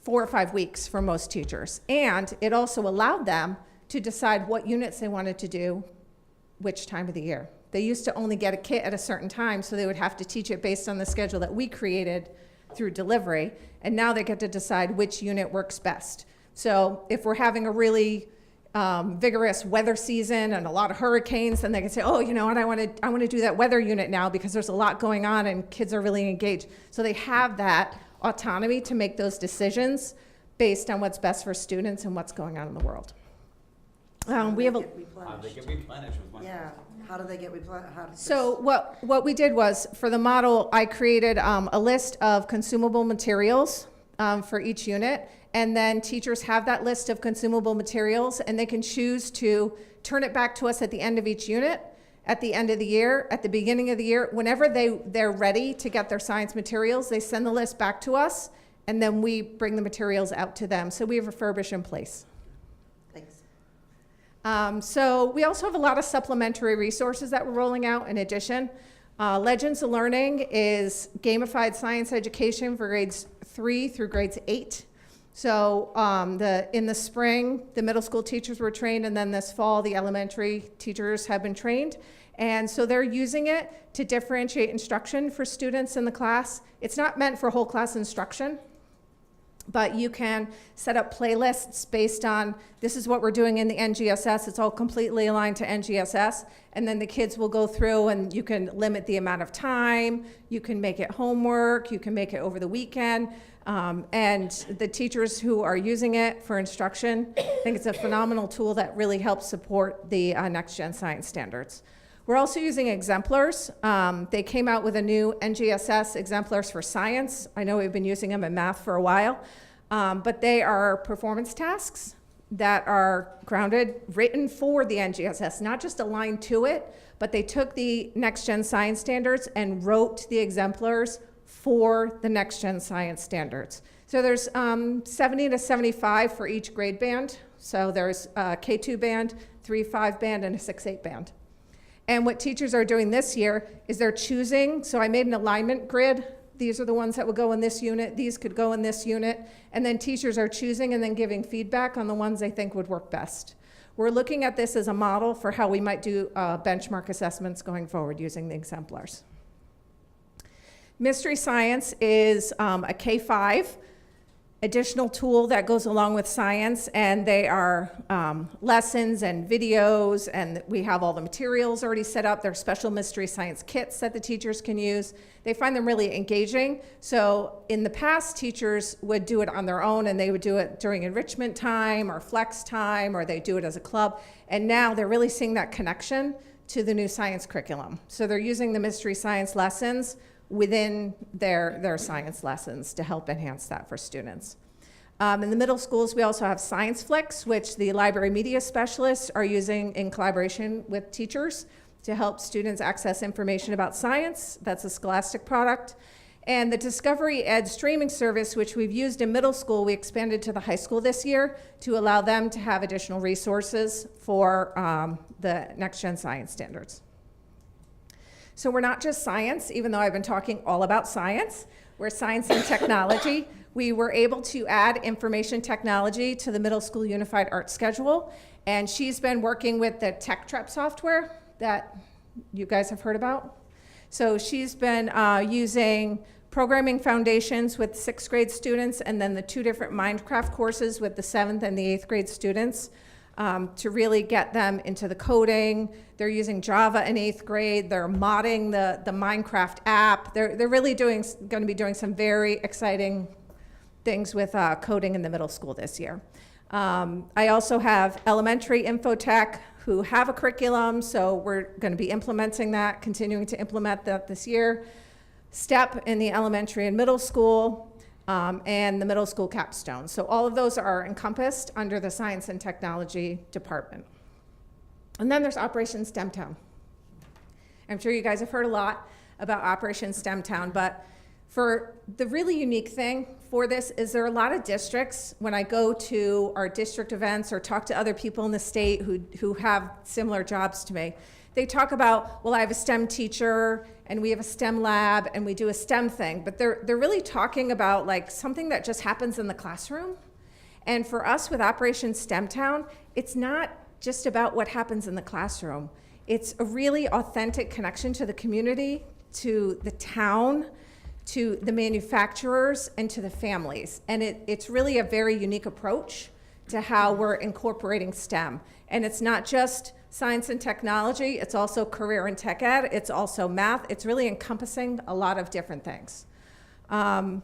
4 or 5 weeks for most teachers. And it also allowed them to decide what units they wanted to do which time of the year. They used to only get a kit at a certain time, so they would have to teach it based on the schedule that we created through delivery, and now they get to decide which unit works best. So if we're having a really vigorous weather season and a lot of hurricanes, then they can say, oh, you know what, I want to do that weather unit now because there's a lot going on and kids are really engaged. So they have that autonomy to make those decisions based on what's best for students and what's going on in the world. We have a
Yeah, how do they get replenished?
So what we did was, for the model, I created a list of consumable materials for each unit, and then teachers have that list of consumable materials, and they can choose to turn it back to us at the end of each unit, at the end of the year, at the beginning of the year. Whenever they're ready to get their science materials, they send the list back to us, and then we bring the materials out to them. So we have refurbish in place. So we also have a lot of supplementary resources that we're rolling out in addition. Legends of Learning is gamified science education for grades 3 through grades 8. So in the spring, the middle school teachers were trained, and then this fall, the elementary teachers have been trained. And so they're using it to differentiate instruction for students in the class. It's not meant for whole class instruction, but you can set up playlists based on, this is what we're doing in the NGSS. It's all completely aligned to NGSS. And then the kids will go through, and you can limit the amount of time. You can make it homework. You can make it over the weekend. And the teachers who are using it for instruction think it's a phenomenal tool that really helps support the Next Gen Science standards. We're also using exemplars. They came out with a new NGSS exemplars for science. I know we've been using them in math for a while, but they are performance tasks that are grounded, written for the NGSS, not just aligned to it, but they took the Next Gen Science standards and wrote the exemplars for the Next Gen Science standards. So there's 70 to 75 for each grade band. So there's a K2 band, 3-5 band, and a 6-8 band. And what teachers are doing this year is they're choosing, so I made an alignment grid. These are the ones that would go in this unit, these could go in this unit, and then teachers are choosing and then giving feedback on the ones they think would work best. We're looking at this as a model for how we might do benchmark assessments going forward using the exemplars. Mystery Science is a K-5 additional tool that goes along with science, and they are lessons and videos, and we have all the materials already set up. They're special Mystery Science kits that the teachers can use. They find them really engaging. So in the past, teachers would do it on their own, and they would do it during enrichment time or flex time, or they do it as a club. And now they're really seeing that connection to the new science curriculum. So they're using the Mystery Science lessons within their science lessons to help enhance that for students. In the middle schools, we also have Science Flicks, which the library media specialists are using in collaboration with teachers to help students access information about science. That's a Scholastic product. And the Discovery Ed streaming service, which we've used in middle school, we expanded to the high school this year to allow them to have additional resources for the Next Gen Science standards. So we're not just science, even though I've been talking all about science. We're science and technology. We were able to add information technology to the middle school unified art schedule, and she's been working with the TechTrep software that you guys have heard about. So she's been using programming foundations with 6th grade students, and then the 2 different Minecraft courses with the 7th and the 8th grade students. To really get them into the coding. They're using Java in 8th grade. They're modding the Minecraft app. They're really going to be doing some very exciting things with coding in the middle school this year. I also have elementary infotech who have a curriculum, so we're going to be implementing that, continuing to implement that this year. STEP in the elementary and middle school. And the middle school capstone. So all of those are encompassed under the Science and Technology Department. And then there's Operation STEMtown. I'm sure you guys have heard a lot about Operation STEMtown, but For the really unique thing for this is there are a lot of districts, when I go to our district events or talk to other people in the state who have similar jobs to me, they talk about, well, I have a STEM teacher and we have a STEM lab and we do a STEM thing, but they're really talking about like something that just happens in the classroom. And for us with Operation STEM Town, it's not just about what happens in the classroom. It's a really authentic connection to the community, to the town, to the manufacturers, and to the families. And it's really a very unique approach to how we're incorporating STEM. And it's not just science and technology, it's also career and tech ed, it's also math. It's really encompassing a lot of different things. And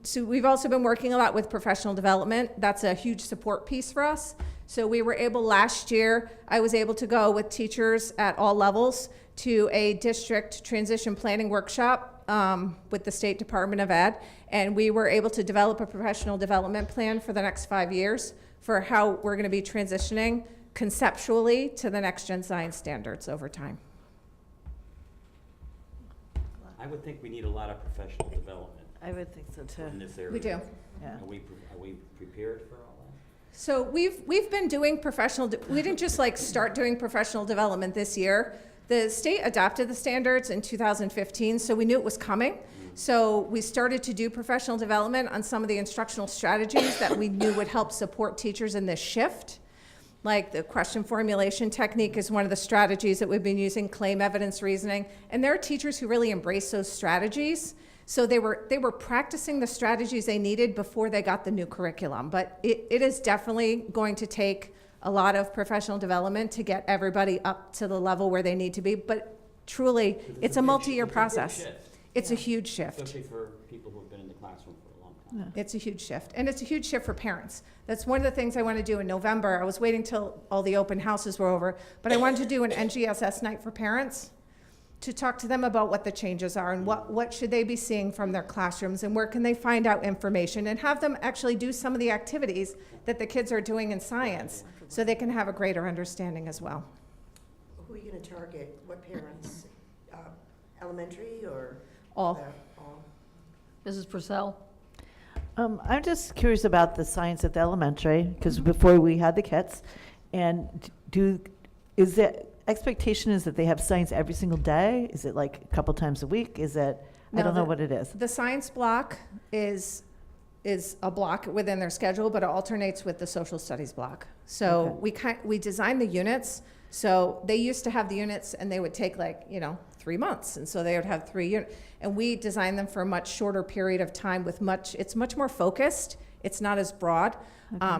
so we've also been working a lot with professional development. That's a huge support piece for us. So we were able last year, I was able to go with teachers at all levels to a district transition planning workshop with the State Department of Ed, and we were able to develop a professional development plan for the next 5 years for how we're going to be transitioning conceptually to the next gen science standards over time.
I would think we need a lot of professional development
I would think so too.
in this area.
We do.
Yeah.
Are we prepared for all that?
So we've been doing we didn't just like start doing professional development this year. The state adopted the standards in 2015, so we knew it was coming. So we started to do professional development on some of the instructional strategies that we knew would help support teachers in this shift. Like the question formulation technique is one of the strategies that we've been using, claim evidence reasoning. And there are teachers who really embrace those strategies. So they were practicing the strategies they needed before they got the new curriculum. But it is definitely going to take a lot of professional development to get everybody up to the level where they need to be. But truly, it's a multi-year process. It's a huge shift.
Especially for people who have been in the classroom for a long time.
It's a huge shift. And it's a huge shift for parents. That's one of the things I want to do in November. I was waiting till all the open houses were over, but I wanted to do an NGSS night for parents to talk to them about what the changes are and what should they be seeing from their classrooms and where can they find out information, and have them actually do some of the activities that the kids are doing in science so they can have a greater understanding as well.
Who are you going to target? What parents? Elementary or?
All.
All.
Mrs. Purcell?
I'm just curious about the science at the elementary, because before we had the kits, and is the expectation is that they have science every single day? Is it like a couple times a week? Is it, I don't know what it is.
The science block is a block within their schedule, but it alternates with the social studies block. So we design the units. So they used to have the units and they would take 3 months. And so they would have 3 units. And we design them for a much shorter period of time with it's much more focused. It's not as broad.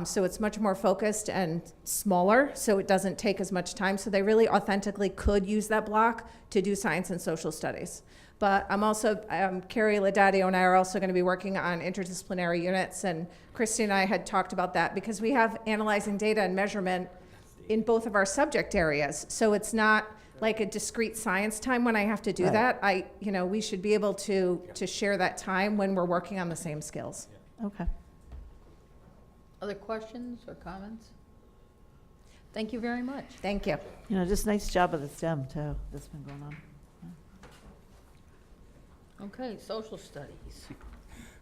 So it's much more focused and smaller. So it doesn't take as much time. So they really authentically could use that block to do science and social studies. But I'm also, Carrie Laudadio and I are also going to be working on interdisciplinary units. And Christy and I had talked about that because we have analyzing data and measurement in both of our subject areas. So it's not like a discrete science time when I have to do that. We should be able to share that time when we're working on the same skills.
Okay.
Other questions or comments? Thank you very much.
Thank you.
Just nice job of the STEM too that's been going on.
Okay, social studies.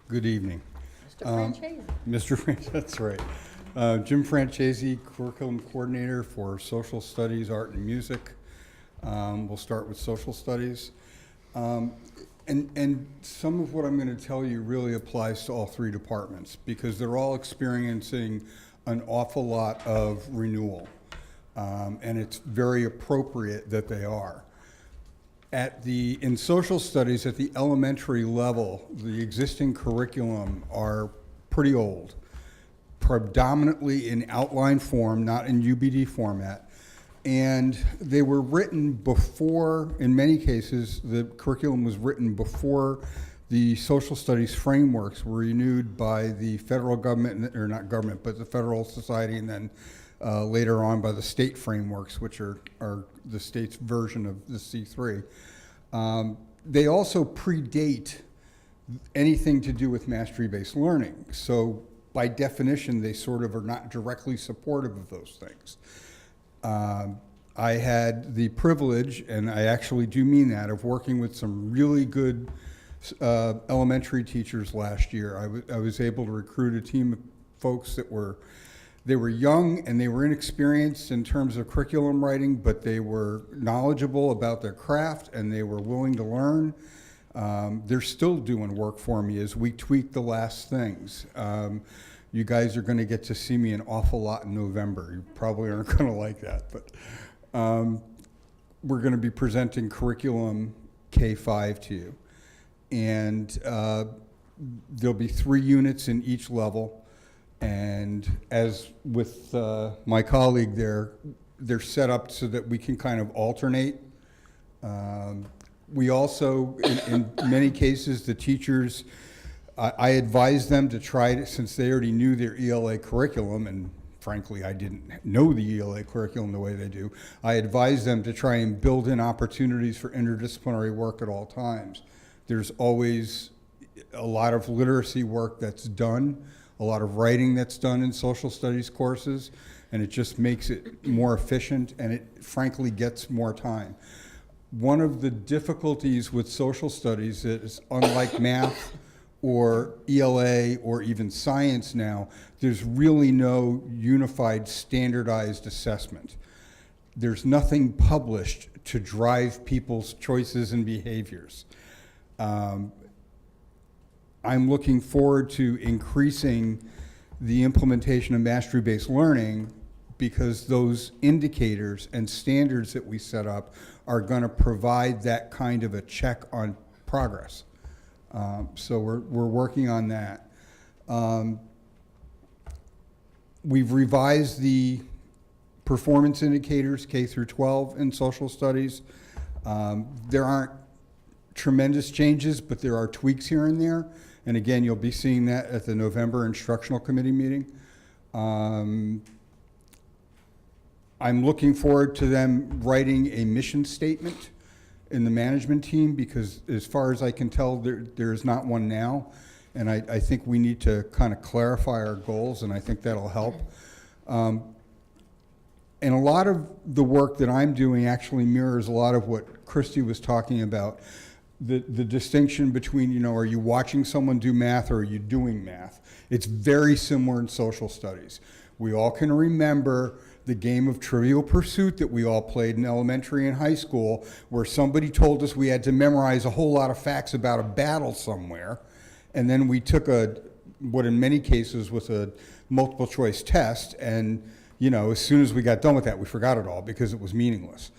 Good evening.
Mr. Francesi.
Mr. Francesi, that's right. Jim Francesi, Curriculum Coordinator for Social Studies, Art and Music. We'll start with social studies. And some of what I'm going to tell you really applies to all 3 departments because they're all experiencing an awful lot of renewal. And it's very appropriate that they are. In social studies at the elementary level, the existing curriculum are pretty old, predominantly in outline form, not in UBD format. And they were written before, in many cases, the curriculum was written before the social studies frameworks were renewed by the federal government, or not government, but the Federal Society, and then later on by the state frameworks, which are the state's version of the C3. They also predate anything to do with mastery-based learning. So by definition, they sort of are not directly supportive of those things. I had the privilege, and I actually do mean that, of working with some really good elementary teachers last year. I was able to recruit a team of folks that were young and they were inexperienced in terms of curriculum writing, but they were knowledgeable about their craft and they were willing to learn. They're still doing work for me as we tweak the last things. You guys are going to get to see me an awful lot in November. You probably aren't going to like that, but we're going to be presenting curriculum K-5 to you. And there'll be 3 units in each level. And as with my colleague there, they're set up so that we can kind of alternate. We also, in many cases, the teachers, I advised them to try to, since they already knew their ELA curriculum, and frankly, I didn't know the ELA curriculum the way they do, I advised them to try and build in opportunities for interdisciplinary work at all times. There's always a lot of literacy work that's done, a lot of writing that's done in social studies courses, and it just makes it more efficient and it frankly gets more time. One of the difficulties with social studies is, unlike math or ELA or even science now, there's really no unified standardized assessment. There's nothing published to drive people's choices and behaviors. I'm looking forward to increasing the implementation of mastery-based learning because those indicators and standards that we set up are going to provide that kind of a check on progress. So we're working on that. We've revised the performance indicators K through 12 in social studies. There aren't tremendous changes, but there are tweaks here and there. And again, you'll be seeing that at the November instructional committee meeting. I'm looking forward to them writing a mission statement in the management team because as far as I can tell, there is not one now. And I think we need to kind of clarify our goals, and I think that'll help. And a lot of the work that I'm doing actually mirrors a lot of what Christy was talking about. The distinction between, you know, are you watching someone do math or are you doing math? It's very similar in social studies. We all can remember the game of Trivial Pursuit that we all played in elementary and high school, where somebody told us we had to memorize a whole lot of facts about a battle somewhere, and then we took what in many cases was a multiple choice test, and you know, as soon as we got done with that, we forgot it all because it was meaningless.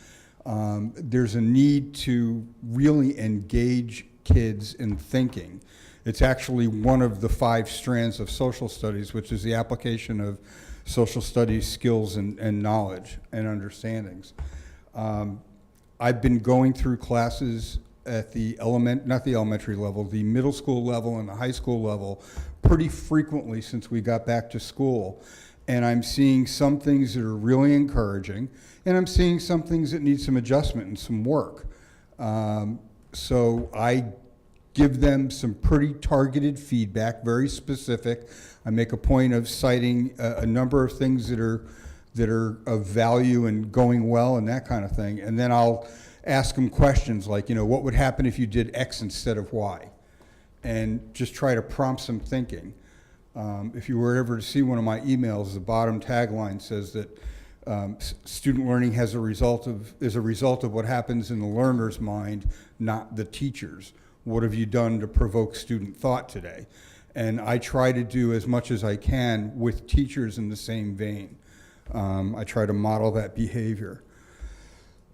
There's a need to really engage kids in thinking. It's actually one of the 5 strands of social studies, which is the application of social studies skills and knowledge and understandings. I've been going through classes at the not the elementary level, the middle school level and the high school level pretty frequently since we got back to school. And I'm seeing some things that are really encouraging, and I'm seeing some things that need some adjustment and some work. So I give them some pretty targeted feedback, very specific. I make a point of citing a number of things that are of value and going well and that kind of thing. And then I'll ask them questions like, you know, what would happen if you did X instead of Y? And just try to prompt some thinking. If you were ever to see one of my emails, the bottom tagline says that student learning is a result of what happens in the learner's mind, not the teacher's. What have you done to provoke student thought today? And I try to do as much as I can with teachers in the same vein. I try to model that behavior.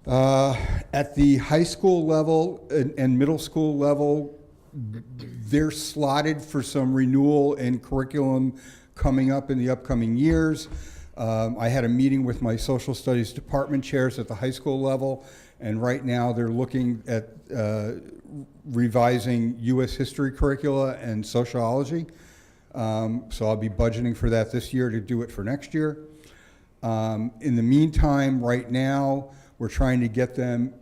At the high school level and middle school level, they're slotted for some renewal in curriculum coming up in the upcoming years. I had a meeting with my social studies department chairs at the high school level, and right now they're looking at revising U.S. history curricula and sociology. So I'll be budgeting for that this year to do it for next year. In the meantime, right now, we're trying to get them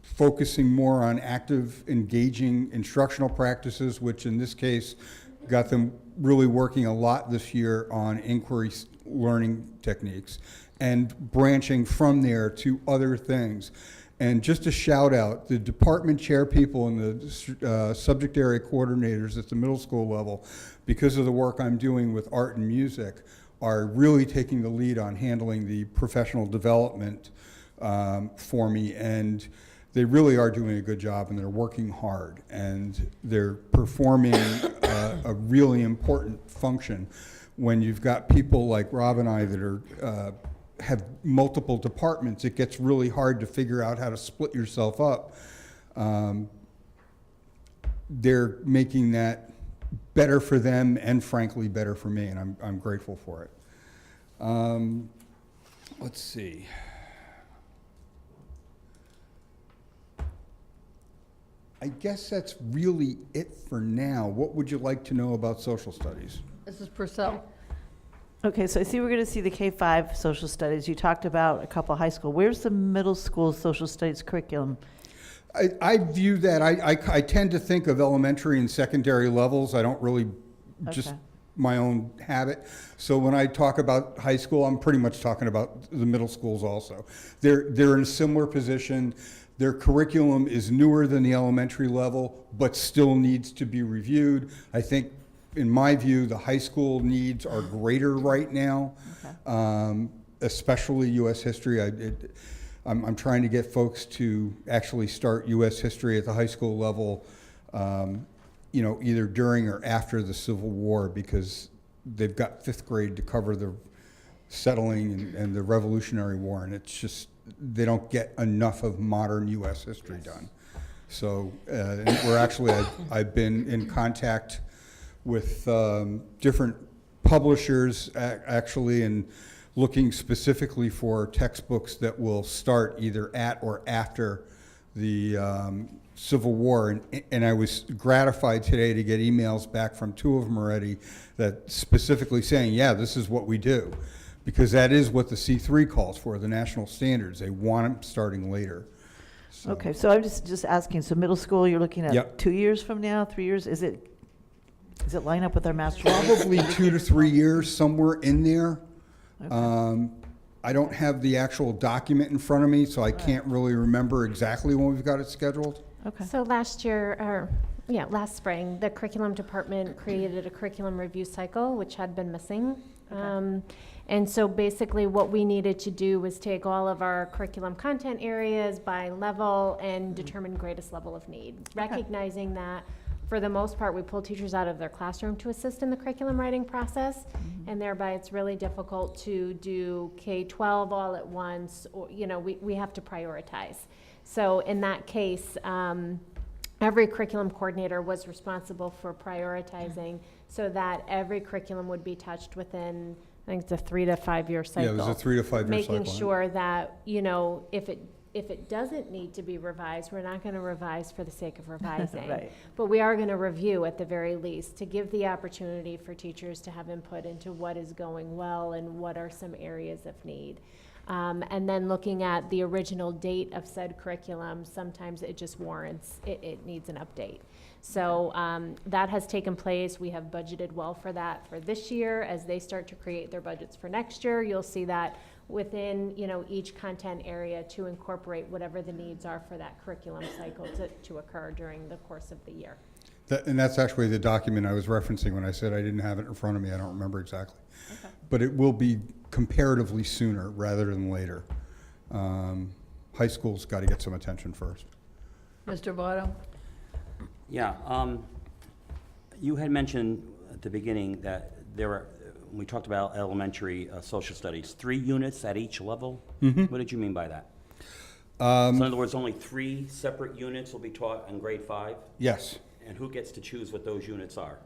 focusing more on active, engaging instructional practices, which in this case got them really working a lot this year on inquiry learning techniques and branching from there to other things. And just a shout out, the department chair people and the subject area coordinators at the middle school level, because of the work I'm doing with art and music, are really taking the lead on handling the professional development for me. And they really are doing a good job, and they're working hard, and they're performing a really important function. When you've got people like Rob and I that are have multiple departments, it gets really hard to figure out how to split yourself up. They're making that better for them and frankly better for me, and I'm grateful for it. Let's see. I guess that's really it for now. What would you like to know about social studies?
Mrs. Purcell?
Okay, so I see we're going to see the K-5 social studies. You talked about a couple high school. Where's the middle school social studies curriculum?
I view that, I tend to think of elementary and secondary levels. I don't really, just
Okay.
my own habit. So when I talk about high school, I'm pretty much talking about the middle schools also. They're in a similar position. Their curriculum is newer than the elementary level, but still needs to be reviewed. I think, in my view, the high school needs are greater right now, especially U.S. history. I'm trying to get folks to actually start U.S. history at the high school level, you know, either during or after the Civil War, because they've got fifth grade to cover the settling and the Revolutionary War, and it's just, they don't get enough of modern U.S. history done. So we're actually, I've been in contact with different publishers actually, and looking specifically for textbooks that will start either at or after the Civil War. And I was gratified today to get emails back from two of them already that specifically saying, yeah, this is what we do. Because that is what the C3 calls for, the national standards. They want them starting later. So.
Okay, so I'm just asking, so middle school, you're looking at
Yep.
2 years from now, 3 years? Is it line up with our master?
Probably 2 to 3 years, somewhere in there. I don't have the actual document in front of me, so I can't really remember exactly when we've got it scheduled.
Okay.
So last spring, the curriculum department created a curriculum review cycle, which had been missing. And so basically what we needed to do was take all of our curriculum content areas by level and determine greatest level of need, recognizing that for the most part, we pull teachers out of their classroom to assist in the curriculum writing process, and thereby it's really difficult to do K-12 all at once, or, you know, we have to prioritize. So in that case, every curriculum coordinator was responsible for prioritizing so that every curriculum would be touched within, I think it's a 3 to 5 year cycle.
Yeah, it was a 3 to 5 year cycle.
Making sure that, you know, if it doesn't need to be revised, we're not going to revise for the sake of revising.
Right.
But we are going to review at the very least to give the opportunity for teachers to have input into what is going well and what are some areas of need. And then looking at the original date of said curriculum, sometimes it just warrants, it needs an update. So that has taken place. We have budgeted well for that for this year. As they start to create their budgets for next year, you'll see that within, you know, each content area to incorporate whatever the needs are for that curriculum cycle to occur during the course of the year.
And that's actually the document I was referencing when I said I didn't have it in front of me. I don't remember exactly.
Okay.
But it will be comparatively sooner rather than later. High school's got to get some attention first.
Mr. Votto?
Yeah, you had mentioned at the beginning that there were, when we talked about elementary social studies, 3 units at each level?
Mhm.
What did you mean by that? So in other words, only 3 separate units will be taught in grade 5?
Yes.
And who gets to choose what those units are?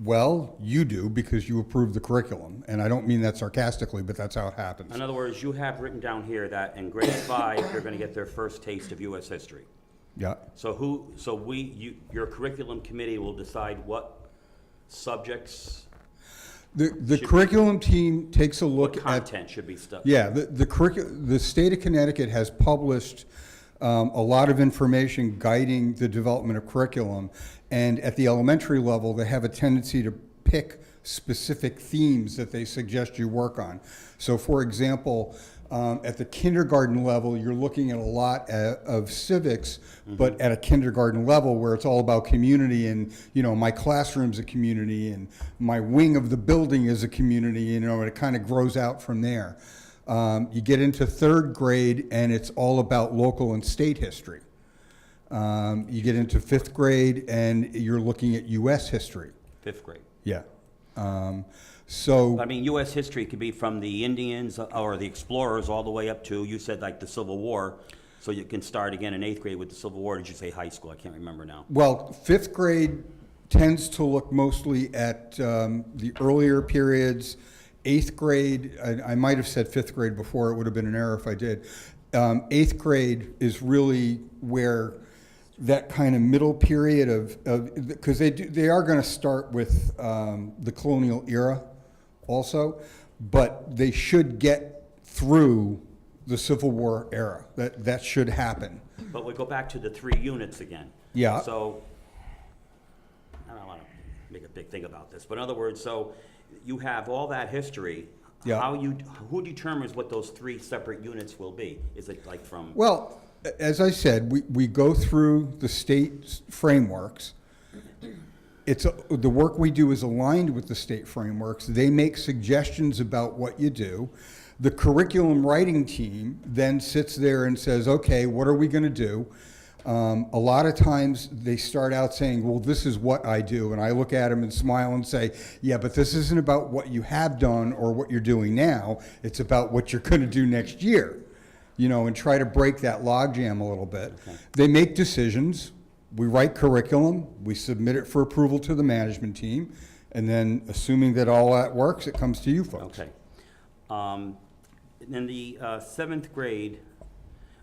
Well, you do because you approve the curriculum. And I don't mean that sarcastically, but that's how it happens.
In other words, you have written down here that in grade 5, they're going to get their first taste of U.S. history.
Yeah.
So your curriculum committee will decide what subjects.
The curriculum team takes a look
What content should be studied.
Yeah, the state of Connecticut has published a lot of information guiding the development of curriculum, and at the elementary level, they have a tendency to pick specific themes that they suggest you work on. So, for example, At the kindergarten level, you're looking at a lot of civics, but at a kindergarten level where it's all about community and, you know, my classroom's a community and my wing of the building is a community, you know, and it kind of grows out from there. You get into third grade and it's all about local and state history. You get into fifth grade and you're looking at U.S. history.
Fifth grade.
Yeah. So,
I mean, U.S. history could be from the Indians or the explorers all the way up to, you said like the Civil War, so you can start again in 8th grade with the Civil War. Did you say high school? I can't remember now.
well, fifth grade tends to look mostly at the earlier periods. Eighth grade, I might have said fifth grade before, it would have been an error if I did. Eighth grade is really where that kind of middle period of because they are going to start with the colonial era also, but they should get through the Civil War era. That should happen.
But we go back to the 3 units again.
Yeah.
So, I don't want to make a big thing about this, but in other words, so you have all that history.
Yeah.
Who determines what those 3 separate units will be? Is it like from?
Well, as I said, we go through the state frameworks. The work we do is aligned with the state frameworks. They make suggestions about what you do. The curriculum writing team then sits there and says, okay, what are we going to do? A lot of times they start out saying, well, this is what I do. And I look at them and smile and say, yeah, but this isn't about what you have done or what you're doing now. It's about what you're going to do next year, you know, and try to break that logjam a little bit. Okay. They make decisions. We write curriculum, we submit it for approval to the management team, and then assuming that all that works, it comes to you folks.
Okay. In the 7th grade,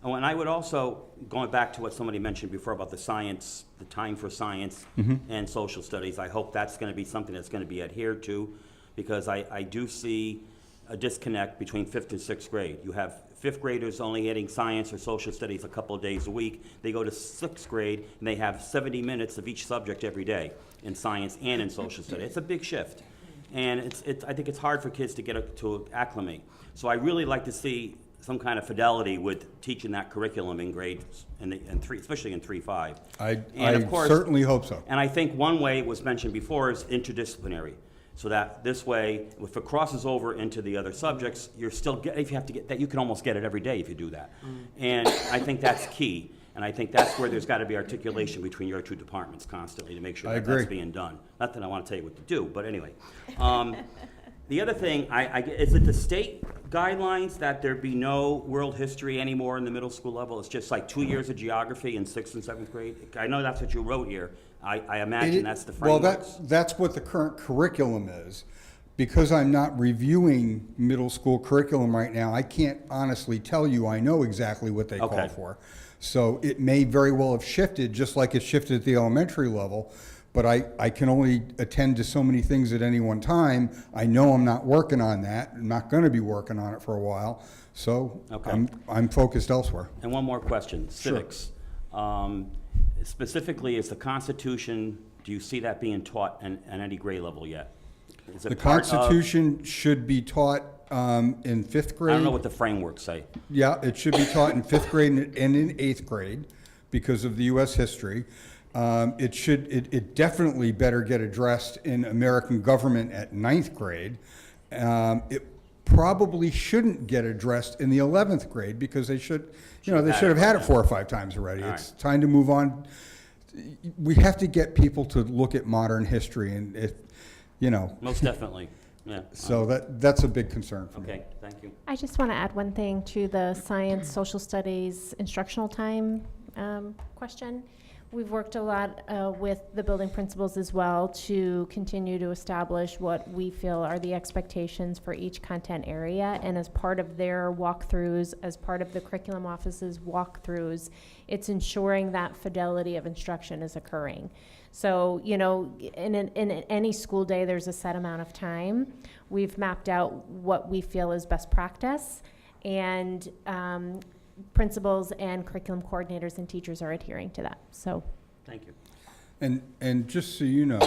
oh, and I would also, going back to what somebody mentioned before about the science, the time for science and social studies, I hope that's going to be something that's going to be adhered to, because I do see a disconnect between 5th and 6th grade. You have 5th graders only getting science or social studies a couple of days a week. They go to 6th grade and they have 70 minutes of each subject every day in science and in social studies. It's a big shift. And I think it's hard for kids to acclimate. So I really like to see some kind of fidelity with teaching that curriculum in grades, especially in 3-5.
I certainly hope so.
And I think one way it was mentioned before is interdisciplinary. So that this way, if it crosses over into the other subjects, you're still if you have to get that, you can almost get it every day if you do that. And I think that's key. And I think that's where there's got to be articulation between your 2 departments constantly to make sure that that's being done. Not that I want to tell you what to do, but anyway. The other thing, is it the state guidelines that there be no world history anymore in the middle school level? It's just like 2 years of geography in 6th and 7th grade? I know that's what you wrote here. I imagine that's the framework.
Well, that's what the current curriculum is. Because I'm not reviewing middle school curriculum right now, I can't honestly tell you I know exactly what they call for. So it may very well have shifted, just like it shifted at the elementary level, but I can only attend to so many things at any one time. I know I'm not working on that. I'm not going to be working on it for a while. So I'm focused elsewhere.
And one more question, civics. Specifically, is the Constitution, do you see that being taught at any grade level yet? Is it
the Constitution should be taught in 5th grade.
I don't know what the frameworks say.
Yeah, it should be taught in 5th grade and in 8th grade because of the U.S. history. It definitely better get addressed in American government at 9th grade. It probably shouldn't get addressed in the 11th grade because they should have had it 4 or 5 times already. It's time to move on. We have to get people to look at modern history, and
Most definitely, yeah.
So that's a big concern for me.
Okay, thank you.
I just want to add one thing to the science, social studies, instructional time question. We've worked a lot with the building principals as well to continue to establish what we feel are the expectations for each content area. And as part of their walkthroughs, as part of the curriculum office's walkthroughs, it's ensuring that fidelity of instruction is occurring. So, in any school day, there's a set amount of time. We've mapped out what we feel is best practice, and principals and curriculum coordinators and teachers are adhering to that. So,
thank you.
And just so you know,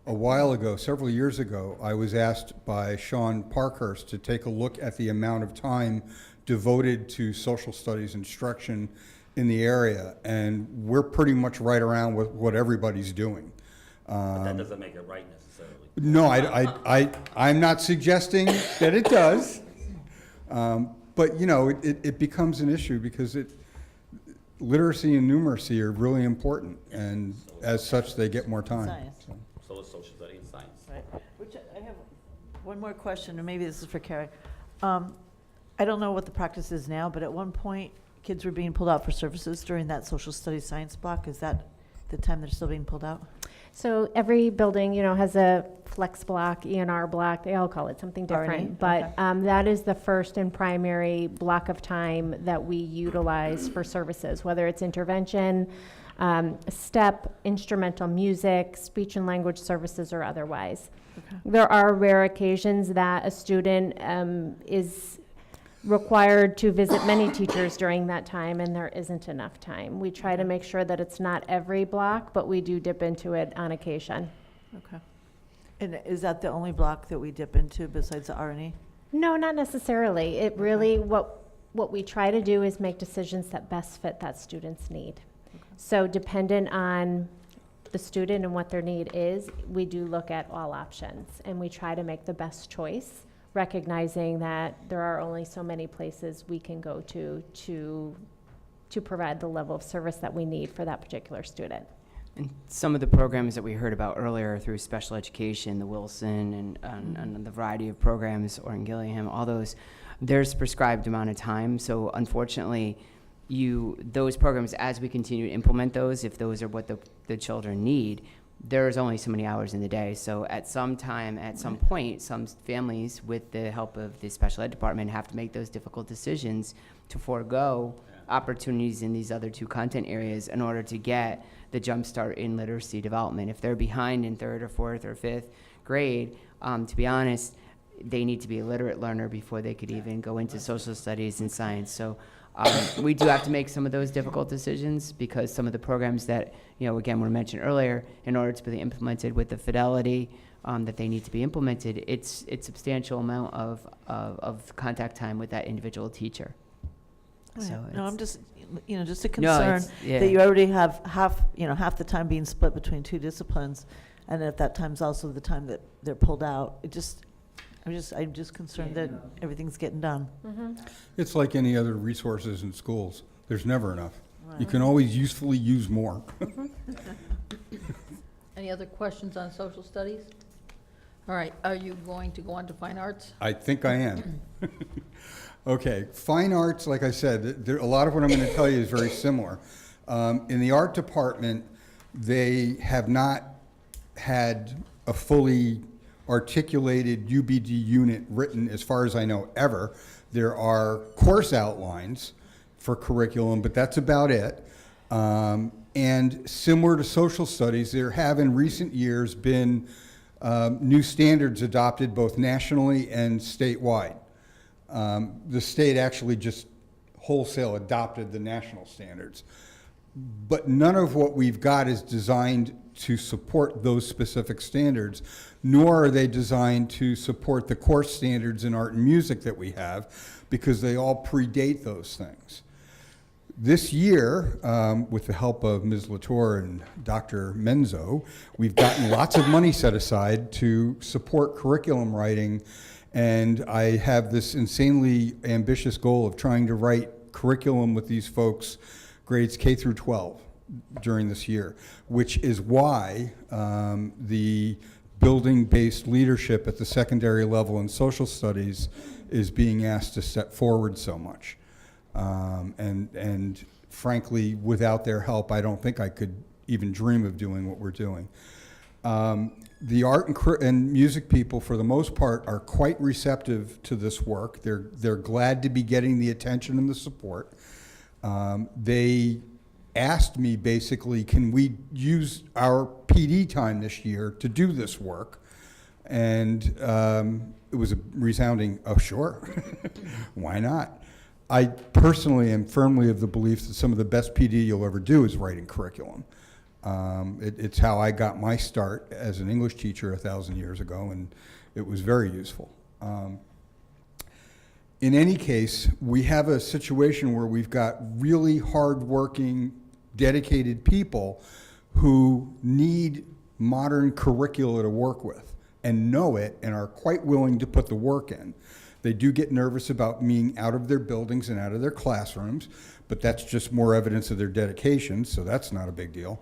a while ago, several years ago, I was asked by Sean Parkhurst to take a look at the amount of time devoted to social studies instruction in the area, and we're pretty much right around with what everybody's doing.
But that doesn't make it right necessarily.
No, I'm not suggesting that it does. But, you know, it becomes an issue because literacy and numeracy are really important, and as such, they get more time.
Science.
So is social study and science.
Right. Which I have one more question, and maybe this is for Carrie. I don't know what the practice is now, but at one point, kids were being pulled out for services during that social studies science block. Is that the time they're still being pulled out?
So every building, you know, has a flex block, ENR block, they all call it something different.
RNA,
But that is the first and primary block of time that we utilize for services, whether it's intervention, STEP, instrumental music, speech and language services, or otherwise.
Okay.
There are rare occasions that a student is required to visit many teachers during that time, and there isn't enough time. We try to make sure that it's not every block, but we do dip into it on occasion.
Okay. And is that the only block that we dip into besides the RNE?
No, not necessarily. It really, what we try to do is make decisions that best fit that student's need. So dependent on the student and what their need is, we do look at all options, and we try to make the best choice, recognizing that there are only so many places we can go to provide the level of service that we need for that particular student.
And some of the programs that we heard about earlier through special education, the Wilson and the variety of programs, or in Gillingham, all those, there's prescribed amount of time. So unfortunately, those programs, as we continue to implement those, if those are what the children need, there's only so many hours in the day. So at some time, at some point, some families, with the help of the special ed department, have to make those difficult decisions to forego opportunities in these other two content areas in order to get the jump start in literacy development. If they're behind in 3rd or 4th or 5th grade, to be honest, they need to be a literate learner before they could even go into social studies and science. So we do have to make some of those difficult decisions, because some of the programs that, you know, again, were mentioned earlier, in order to be implemented with the fidelity that they need to be implemented, it's substantial amount of contact time with that individual teacher. So
no, I'm just, you know, just a
No,
concern
it's- yeah.
that you already have half the time being split between two disciplines, and at that time's also the time that they're pulled out. I'm just concerned that everything's getting done.
It's like any other resources in schools. There's never enough. You can always usefully use more.
Any other questions on social studies? All right, are you going to go on to fine arts?
I think I am. Okay, fine arts, like I said, a lot of what I'm going to tell you is very similar. In the art department, they have not had a fully articulated UBD unit written, as far as I know, ever. There are course outlines for curriculum, but that's about it. And similar to social studies, there have in recent years been new standards adopted both nationally and statewide. The state actually just wholesale adopted the national standards. But none of what we've got is designed to support those specific standards, nor are they designed to support the course standards in art and music that we have, because they all predate those things. This year, with the help of Ms. Latour and Dr. Menzo, we've gotten lots of money set aside to support curriculum writing, and I have this insanely ambitious goal of trying to write curriculum with these folks, grades K through 12, during this year, which is why the building-based leadership at the secondary level in social studies is being asked to step forward so much. And frankly, without their help, I don't think I could even dream of doing what we're doing. The art and music people, for the most part, are quite receptive to this work. They're glad to be getting the attention and the support. They asked me, basically, can we use our PD time this year to do this work? And it was a resounding, oh, sure, why not? I personally am firmly of the belief that some of the best PD you'll ever do is writing curriculum. It's how I got my start as an English teacher 1,000 years ago, and it was very useful. In any case, we have a situation where we've got really hardworking, dedicated people who need modern curricula to work with and know it and are quite willing to put the work in. They do get nervous about being out of their buildings and out of their classrooms, but that's just more evidence of their dedication, so that's not a big deal.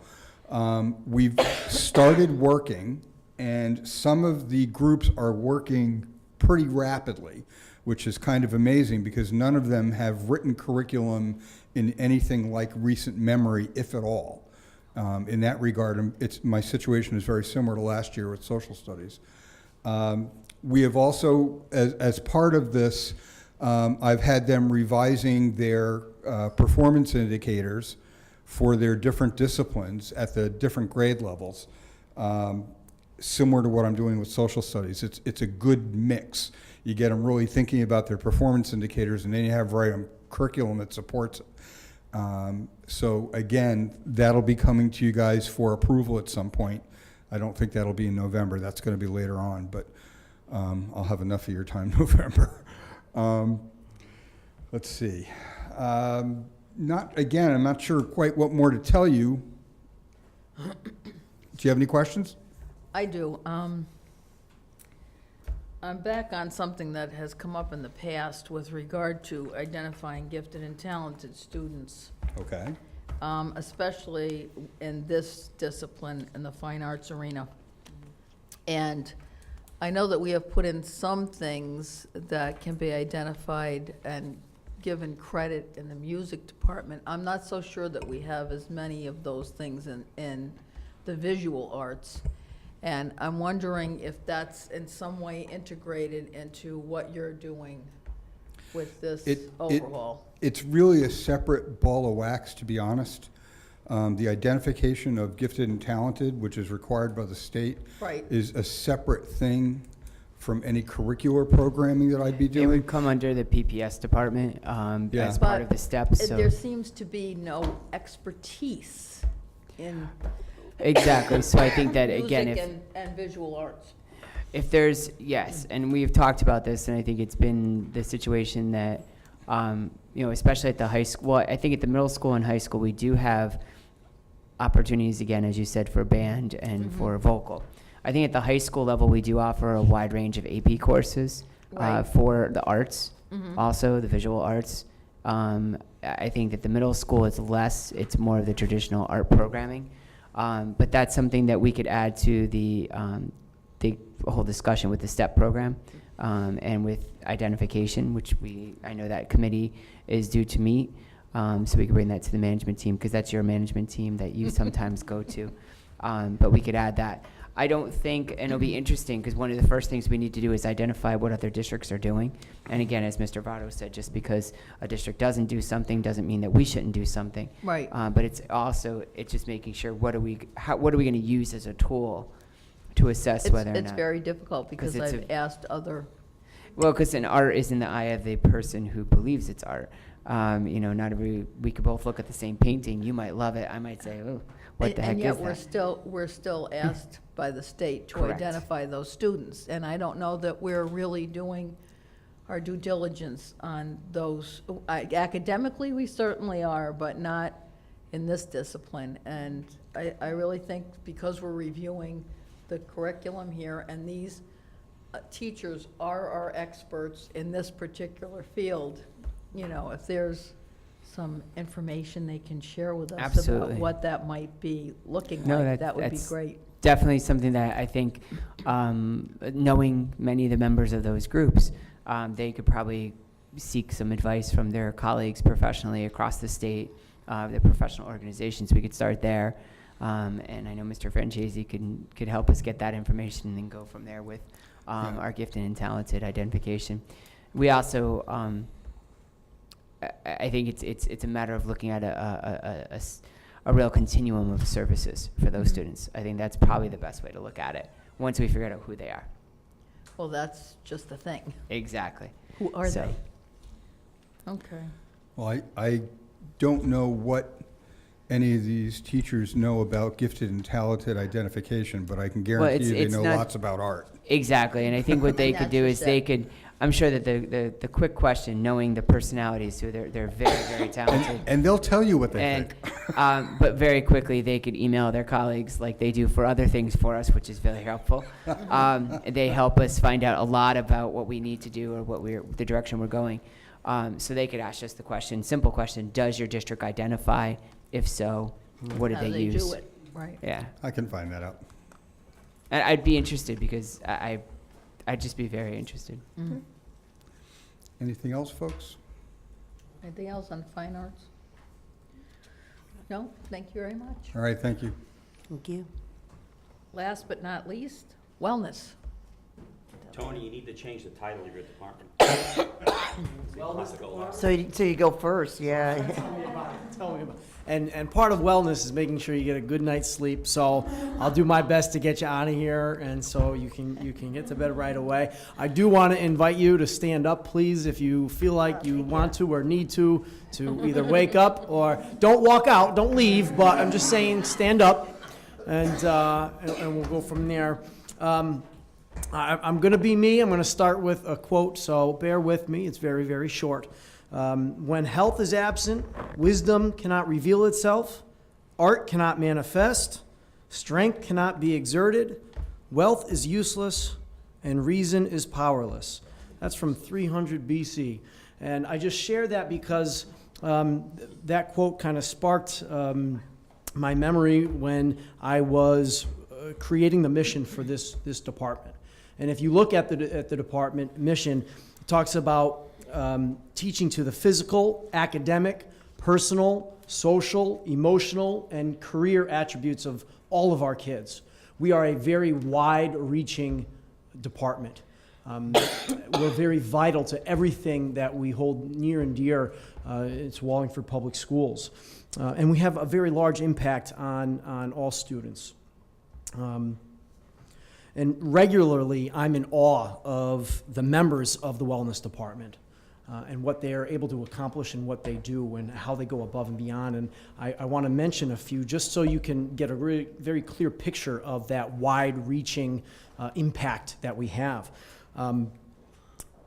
We've started working, and some of the groups are working pretty rapidly, which is kind of amazing because none of them have written curriculum in anything like recent memory, if at all. In that regard, my situation is very similar to last year with social studies. We have also, as part of this, I've had them revising their performance indicators for their different disciplines at the different grade levels, similar to what I'm doing with social studies. It's a good mix. You get them really thinking about their performance indicators, and then you have curriculum that supports it. So again, that'll be coming to you guys for approval at some point. I don't think that'll be in November. That's going to be later on, but I'll have enough of your time in November. Let's see. I'm not sure quite what more to tell you. Do you have any questions?
I do. I'm back on something that has come up in the past with regard to identifying gifted and talented students.
Okay.
Especially in this discipline, in the fine arts arena. And I know that we have put in some things that can be identified and given credit in the music department. I'm not so sure that we have as many of those things in the visual arts. And I'm wondering if that's in some way integrated into what you're doing with this overhaul.
It's really a separate ball of wax, to be honest. The identification of gifted and talented, which is required by the state,
Right.
is a separate thing from any curricular programming that I'd be
It
doing.
would come under the PPS department
Yeah.
as part of the steps. So
There seems to be no expertise in
exactly. So I think that again,
music and visual arts.
if there's, yes, and we've talked about this, and I think it's been the situation that, especially at the high school, well, I think at the middle school and high school, we do have opportunities, again, as you said, for band and for vocal. I think at the high school level, we do offer a wide range of AP courses
Right.
for the arts, also the visual arts. I think that the middle school is less, it's more of the traditional art programming. But that's something that we could add to the whole discussion with the STEP program and with identification, which I know that committee is due to meet. So we could bring that to the management team, because that's your management team that you sometimes go to. But we could add that. I don't think, and it'll be interesting, because one of the first things we need to do is identify what other districts are doing. And again, as Mr. Votto said, just because a district doesn't do something doesn't mean that we shouldn't do something.
Right.
But it's just making sure what are we going to use as a tool to assess whether or not.
It's very difficult because
'cause
I've asked other.
Well, because an art is in the eye of the person who believes it's art. We could both look at the same painting. You might love it. I might say, oh, what the heck
And
is
yet
that?
we're still asked by the state to
Correct.
identify those students. And I don't know that we're really doing our due diligence on those. Academically, we certainly are, but not in this discipline. And I really think because we're reviewing the curriculum here, and these teachers are our experts in this particular field, if there's some information they can share with us
Absolutely.
about what that might be looking
No,
like, that would be
that's
great.
Definitely something that I think, knowing many of the members of those groups, they could probably seek some advice from their colleagues professionally across the state, the professional organizations. We could start there. And I know Mr. Francesi could help us get that information and then go from there with our gifted and talented identification. We also, I think it's a matter of looking at a real continuum of services for those students. I think that's probably the best way to look at it once we figure out who they are.
Well, that's just the thing.
Exactly.
Who are
So-
they? Okay.
Well, I don't know what any of these teachers know about gifted and talented identification, but I can
Well,
guarantee you they
it's
know
not-
lots about art.
Exactly, and I think what they could do is they could, I'm sure that the quick question, knowing the personalities, so they're very, very talented.
And they'll tell you what they
And,
think.
but very quickly, they could email their colleagues like they do for other things for us, which is very helpful. They help us find out a lot about what we need to do or the direction we're going. So they could ask us the question, simple question, does your district identify? If so, what did
How
they use?
do it, right.
Yeah.
I can find that out.
And I'd be interested because I'd just be very interested.
Mhm.
Anything else, folks?
Anything else on fine arts? No, thank you very much.
All right, thank you.
Thank you.
Last but not least, wellness.
Tony, you need to change the title of your department.
So you go first, yeah.
Tell me about it. And part of wellness is making sure you get a good night's sleep. So I'll do my best to get you out of here, and so you can get to bed right away. I do want to invite you to stand up, please, if you feel like you want to or need to either wake up or don't walk out, don't leave. But I'm just saying, stand up, and we'll go from there. I'm going to be me. I'm going to start with a quote, so bear with me. It's very, very short. When health is absent, wisdom cannot reveal itself, art cannot manifest, strength cannot be exerted, wealth is useless, and reason is powerless. That's from 300 BC. And I just share that because that quote kind of sparked my memory when I was creating the mission for this department. And if you look at the department mission, it talks about teaching to the physical, academic, personal, social, emotional, and career attributes of all of our kids. We are a very wide-reaching department. We're very vital to everything that we hold near and dear. It's Wallingford Public Schools. And we have a very large impact on all students. And regularly, I'm in awe of the members of the Wellness Department. And what they are able to accomplish and what they do and how they go above and beyond. And I want to mention a few just so you can get a really, very clear picture of that wide-reaching impact that we have.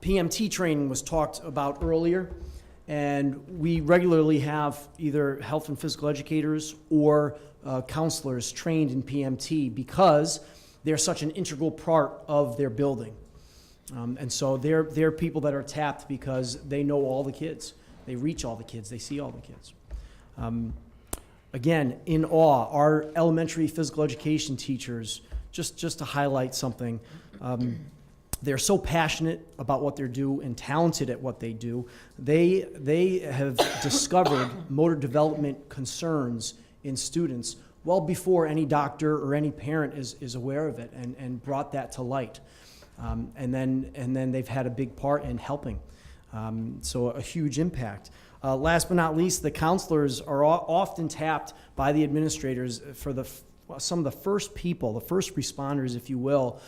PMT training was talked about earlier, and we regularly have either health and physical educators or counselors trained in PMT because they're such an integral part of their building. And so they're people that are tapped because they know all the kids. They reach all the kids. They see all the kids. Again, in awe, our elementary physical education teachers, just to highlight something, they're so passionate about what they do and talented at what they do. They have discovered motor development concerns in students well before any doctor or any parent is aware of it and brought that to light. And then they've had a big part in helping. So a huge impact. Last but not least, the counselors are often tapped by the administrators for some of the first people, the first responders, if you will,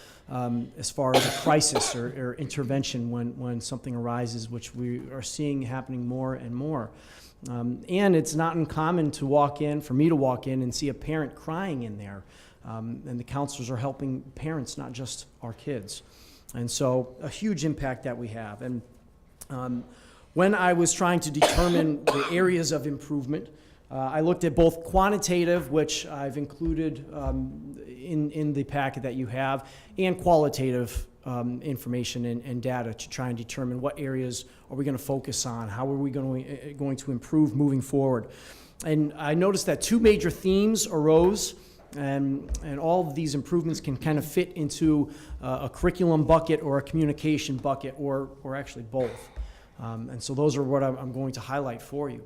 as far as a crisis or intervention when something arises, which we are seeing happening more and more. And it's not uncommon for me to walk in and see a parent crying in there. And the counselors are helping parents, not just our kids. And so a huge impact that we have. And when I was trying to determine the areas of improvement, I looked at both quantitative, which I've included in the packet that you have, and qualitative information and data to try and determine what areas are we going to focus on, how are we going to improve moving forward. And I noticed that two major themes arose. And all of these improvements can kind of fit into a curriculum bucket or a communication bucket or actually both. And so those are what I'm going to highlight for you.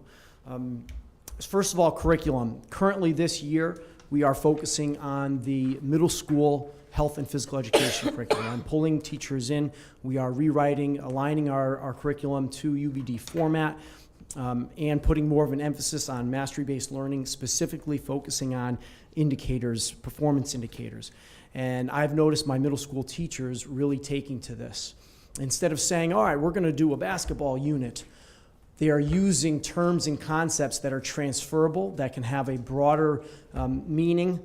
First of all, curriculum. Currently this year, we are focusing on the middle school health and physical education curriculum. I'm pulling teachers in. We are rewriting, aligning our curriculum to UBD format. And putting more of an emphasis on mastery-based learning, specifically focusing on indicators, performance indicators. And I've noticed my middle school teachers really taking to this. Instead of saying, all right, we're going to do a basketball unit, They are using terms and concepts that are transferable, that can have a broader meaning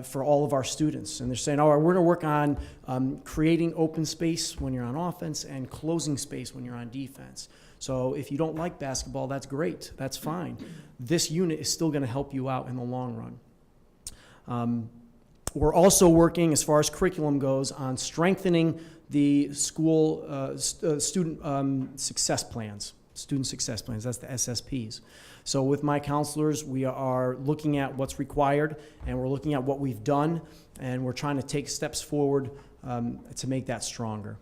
for all of our students. And they're saying, all right, we're going to work on creating open space when you're on offense and closing space when you're on defense. So if you don't like basketball, that's great. That's fine. This unit is still going to help you out in the long run. We're also working, as far as curriculum goes, on strengthening the school student success plans. Student success plans, that's the SSPs. So with my counselors, we are looking at what's required, and we're looking at what we've done, and we're trying to take steps forward to make that stronger.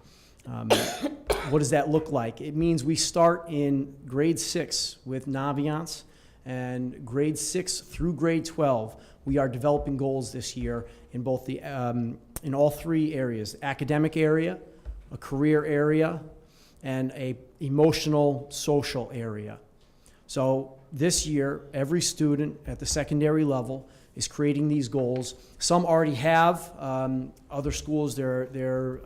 What does that look like? It means we start in grade 6 with Naviance, and grade 6 through grade 12, we are developing goals this year in both the in all 3 areas: academic area, a career area, and a emotional social area. So this year, every student at the secondary level is creating these goals. Some already have. Other schools, they're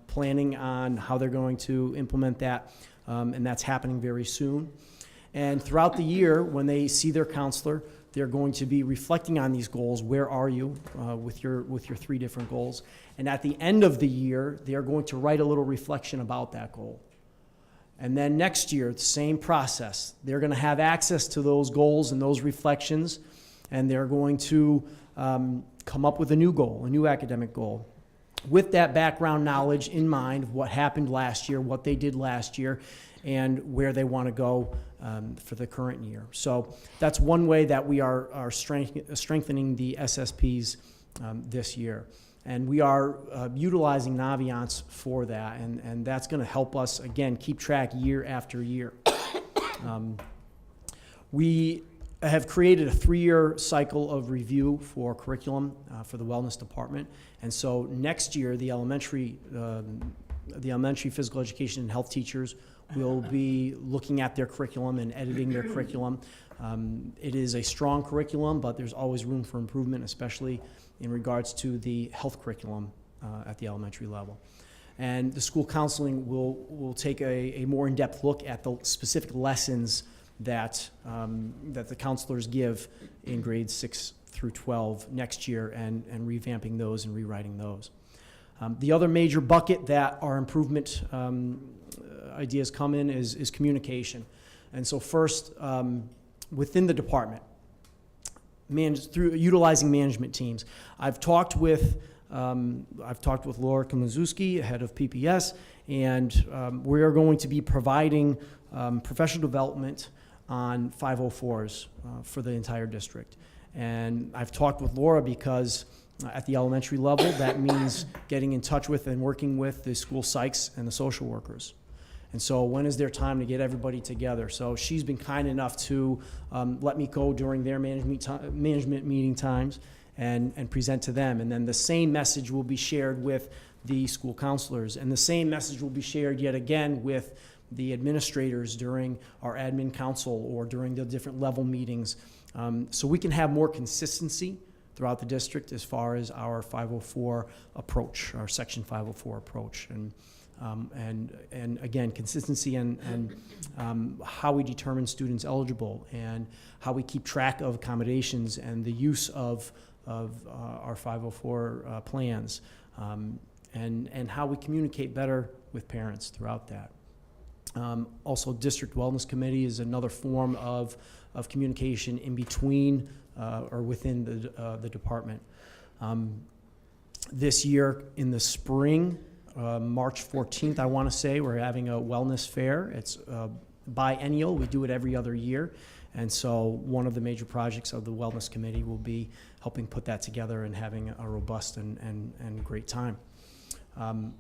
planning on how they're going to implement that, and that's happening very soon. And throughout the year, when they see their counselor, they're going to be reflecting on these goals. Where are you with your 3 different goals? And at the end of the year, they are going to write a little reflection about that goal. And then next year, the same process. They're going to have access to those goals and those reflections, and they're going to come up with a new goal, a new academic goal, with that background knowledge in mind of what happened last year, what they did last year, and where they want to go for the current year. So that's one way that we are strengthening the SSPs this year. And we are utilizing Naviance for that, and that's going to help us, again, keep track year after year. We have created a 3-year cycle of review for curriculum for the wellness department. And so next year, the elementary physical education and health teachers will be looking at their curriculum and editing their curriculum. It is a strong curriculum, but there's always room for improvement, especially in regards to the health curriculum at the elementary level. And the school counseling will take a more in-depth look at the specific lessons that the counselors give in grades 6 through 12 next year, and revamping those and rewriting those. The other major bucket that our improvement ideas come in is communication. And so first, within the department, through utilizing management teams. I've talked with Laura Kamaszewski, head of PPS, and we are going to be providing professional development on 504s for the entire district. And I've talked with Laura because at the elementary level, that means getting in touch with and working with the school psychs and the social workers. And so when is there time to get everybody together? So she's been kind enough to let me go during their management meeting times and present to them. And then the same message will be shared with the school counselors. And the same message will be shared yet again with the administrators during our admin council or during the different level meetings. So we can have more consistency throughout the district as far as our 504 approach, our Section 504 approach. And again, consistency and how we determine students eligible, and how we keep track of accommodations and the use of our 504 plans, and how we communicate better with parents throughout that. Also, District Wellness Committee is another form of communication in between or within the department. This year in the spring, March 14th, I want to say, we're having a wellness fair. It's biennial. We do it every other year. And so one of the major projects of the Wellness Committee will be helping put that together and having a robust and great time.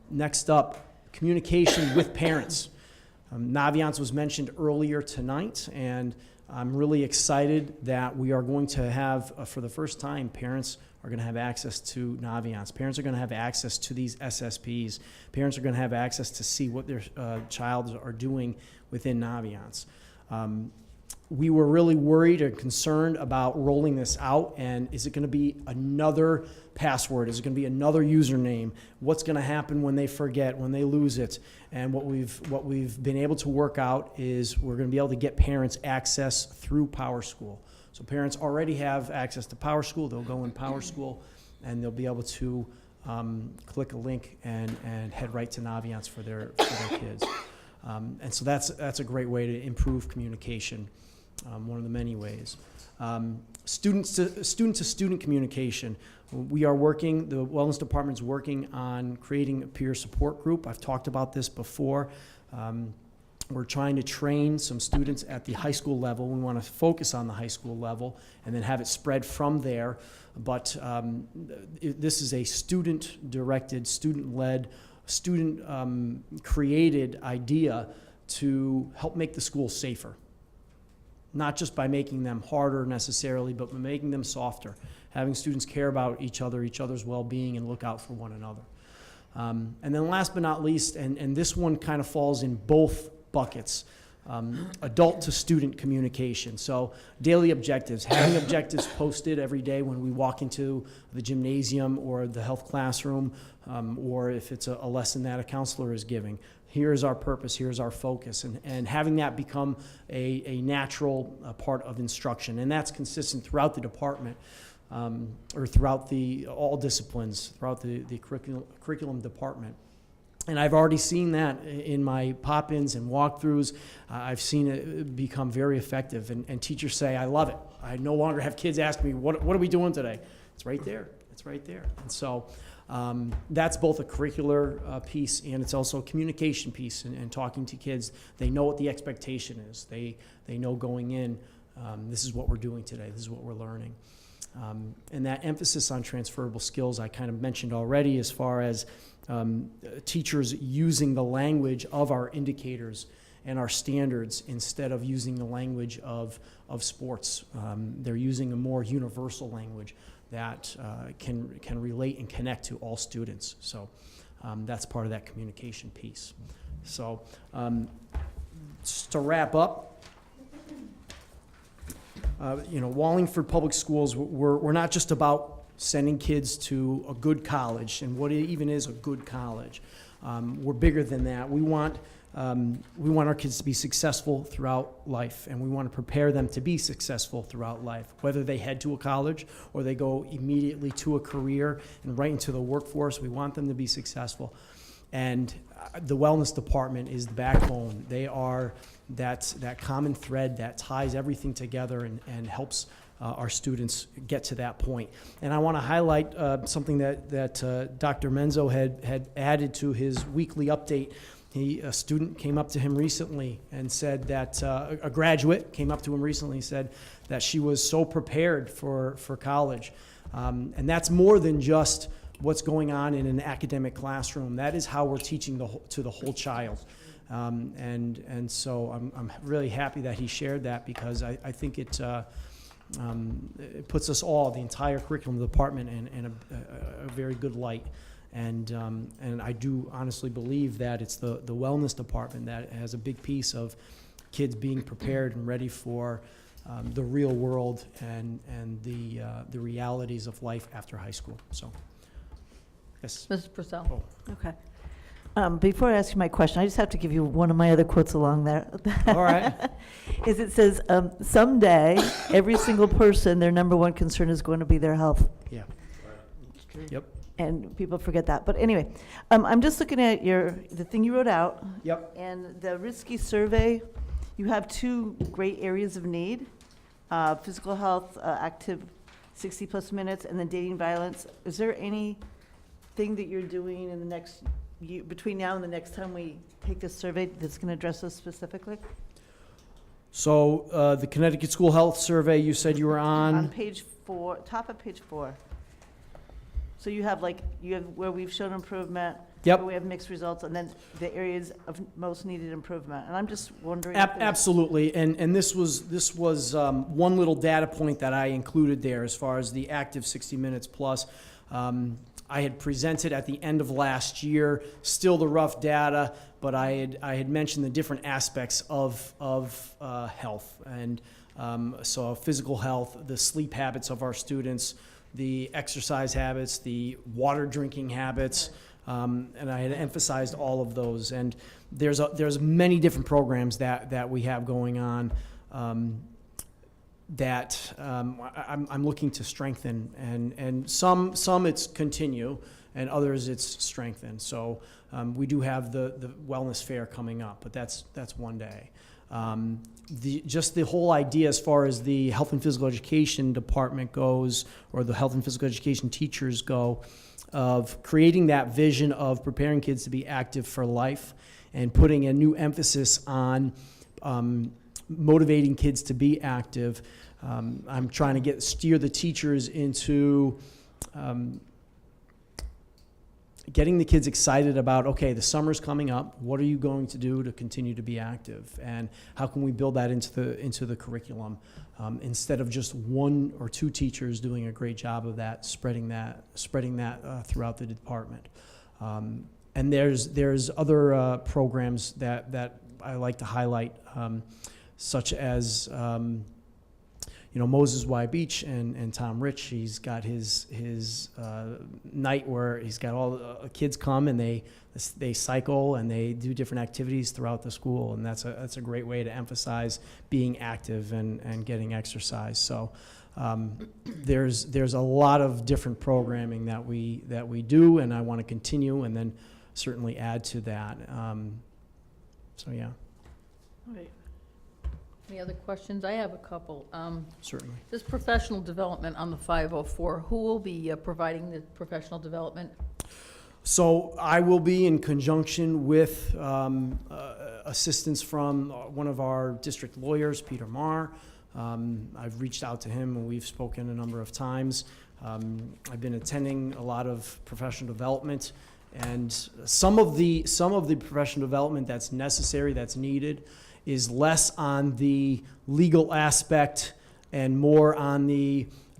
Next up, communication with parents. Naviance was mentioned earlier tonight, and I'm really excited that we are going to have, for the first time, parents are going to have access to Naviance. Parents are going to have access to these SSPs. Parents are going to have access to see what their child are doing within Naviance. we were really worried and concerned about rolling this out, and is it going to be another password? Is it going to be another username? What's going to happen when they forget, when they lose it? And what we've been able to work out is we're going to be able to get parents access through PowerSchool. So parents already have access to PowerSchool. They'll go in PowerSchool, and they'll be able to click a link and head right to Naviance for their kids. And so that's a great way to improve communication. One of the many ways. Student-to-student communication. We are working, the Wellness Department's working on creating a peer support group. I've talked about this before. We're trying to train some students at the high school level. We want to focus on the high school level and then have it spread from there. But this is a student-directed, student-led, student-created idea to help make the school safer. Not just by making them harder necessarily, but by making them softer, having students care about each other's well-being, and look out for one another. And then last but not least, and this one kind of falls in both buckets, adult to student communication. So daily objectives, having objectives posted every day when we walk into the gymnasium or the health classroom, or if it's a lesson that a counselor is giving. Here's our purpose, here's our focus, and having that become a natural part of instruction. And that's consistent throughout the department, or throughout all disciplines, throughout the curriculum department. And I've already seen that in my pop-ins and walkthroughs. I've seen it become very effective, and teachers say, I love it. I no longer have kids ask me, what are we doing today? It's right there, it's right there. And so that's both a curricular piece, and it's also a communication piece, and talking to kids. They know what the expectation is. They know going in, this is what we're doing today, this is what we're learning. And that emphasis on transferable skills I kind of mentioned already, as far as teachers using the language of our indicators and our standards instead of using the language of sports. They're using a more universal language that can relate and connect to all students. So that's part of that communication piece. So just to wrap up, Wallingford Public Schools, we're not just about sending kids to a good college, and what even is a good college. We're bigger than that. We want our kids to be successful throughout life, and we want to prepare them to be successful throughout life, whether they head to a college or they go immediately to a career and right into the workforce. We want them to be successful. And the Wellness Department is the backbone. They are that common thread that ties everything together and helps our students get to that point. And I want to highlight something that Dr. Menzo had added to his weekly update. A student came up to him recently and said that, a graduate came up to him recently and said that she was so prepared for college. And that's more than just what's going on in an academic classroom. That is how we're teaching to the whole child. And so I'm really happy that he shared that, because I think it puts us all, the entire curriculum department, in a very good light. And I do honestly believe that it's the Wellness Department that has a big piece of kids being prepared and ready for the real world and the realities of life after high school. So, yes.
Mrs. Purcell.
Oh.
Okay. Before I ask you my question, I just have to give you one of my other quotes along there.
All right.
It says, someday, every single person, their number one concern is going to be their health.
Yeah. Yep.
And people forget that. But anyway, I'm just looking at the thing you wrote out.
Yep.
And the risky survey, you have two great areas of need, physical health, active 60+ minutes, and then dating violence. Is there anything that you're doing in the next year, between now and the next time we take this survey, that's going to address this specifically?
So the Connecticut School Health Survey, you said you were on?
On page 4, top of page 4. So you have where we've shown improvement.
Yep.
Where we have mixed results, and then the areas of most needed improvement. And I'm just wondering.
Absolutely, and this was one little data point that I included there as far as the active 60 minutes plus. I had presented at the end of last year, still the rough data, but I had mentioned the different aspects of health, and so physical health, the sleep habits of our students, the exercise habits, the water drinking habits, and I had emphasized all of those. And there's many different programs that we have going on that I'm looking to strengthen, and some it's continue, and others it's strengthen. So we do have the wellness fair coming up, but that's one day. Just the whole idea as far as the health and physical education department goes, or the health and physical education teachers go, of creating that vision of preparing kids to be active for life and putting a new emphasis on motivating kids to be active. I'm trying to steer the teachers into getting the kids excited about, okay, the summer's coming up. What are you going to do to continue to be active? And how can we build that into the curriculum instead of just one or two teachers doing a great job of that, spreading that throughout the department. And there's other programs that I like to highlight, such as Moses Y. Beach and Tom Rich. He's got his night where he's got all the kids come and they cycle and they do different activities throughout the school, and that's a great way to emphasize being active and getting exercise. So there's a lot of different programming that we do, and I want to continue and then certainly add to that. So yeah.
All right. Any other questions? I have a couple.
Certainly.
This professional development on the 504, who will be providing the professional development?
So I will be in conjunction with assistance from one of our district lawyers, Peter Marr. I've reached out to him and we've spoken a number of times. I've been attending a lot of professional development, and some of the professional development that's necessary, that's needed, is less on the legal aspect and more on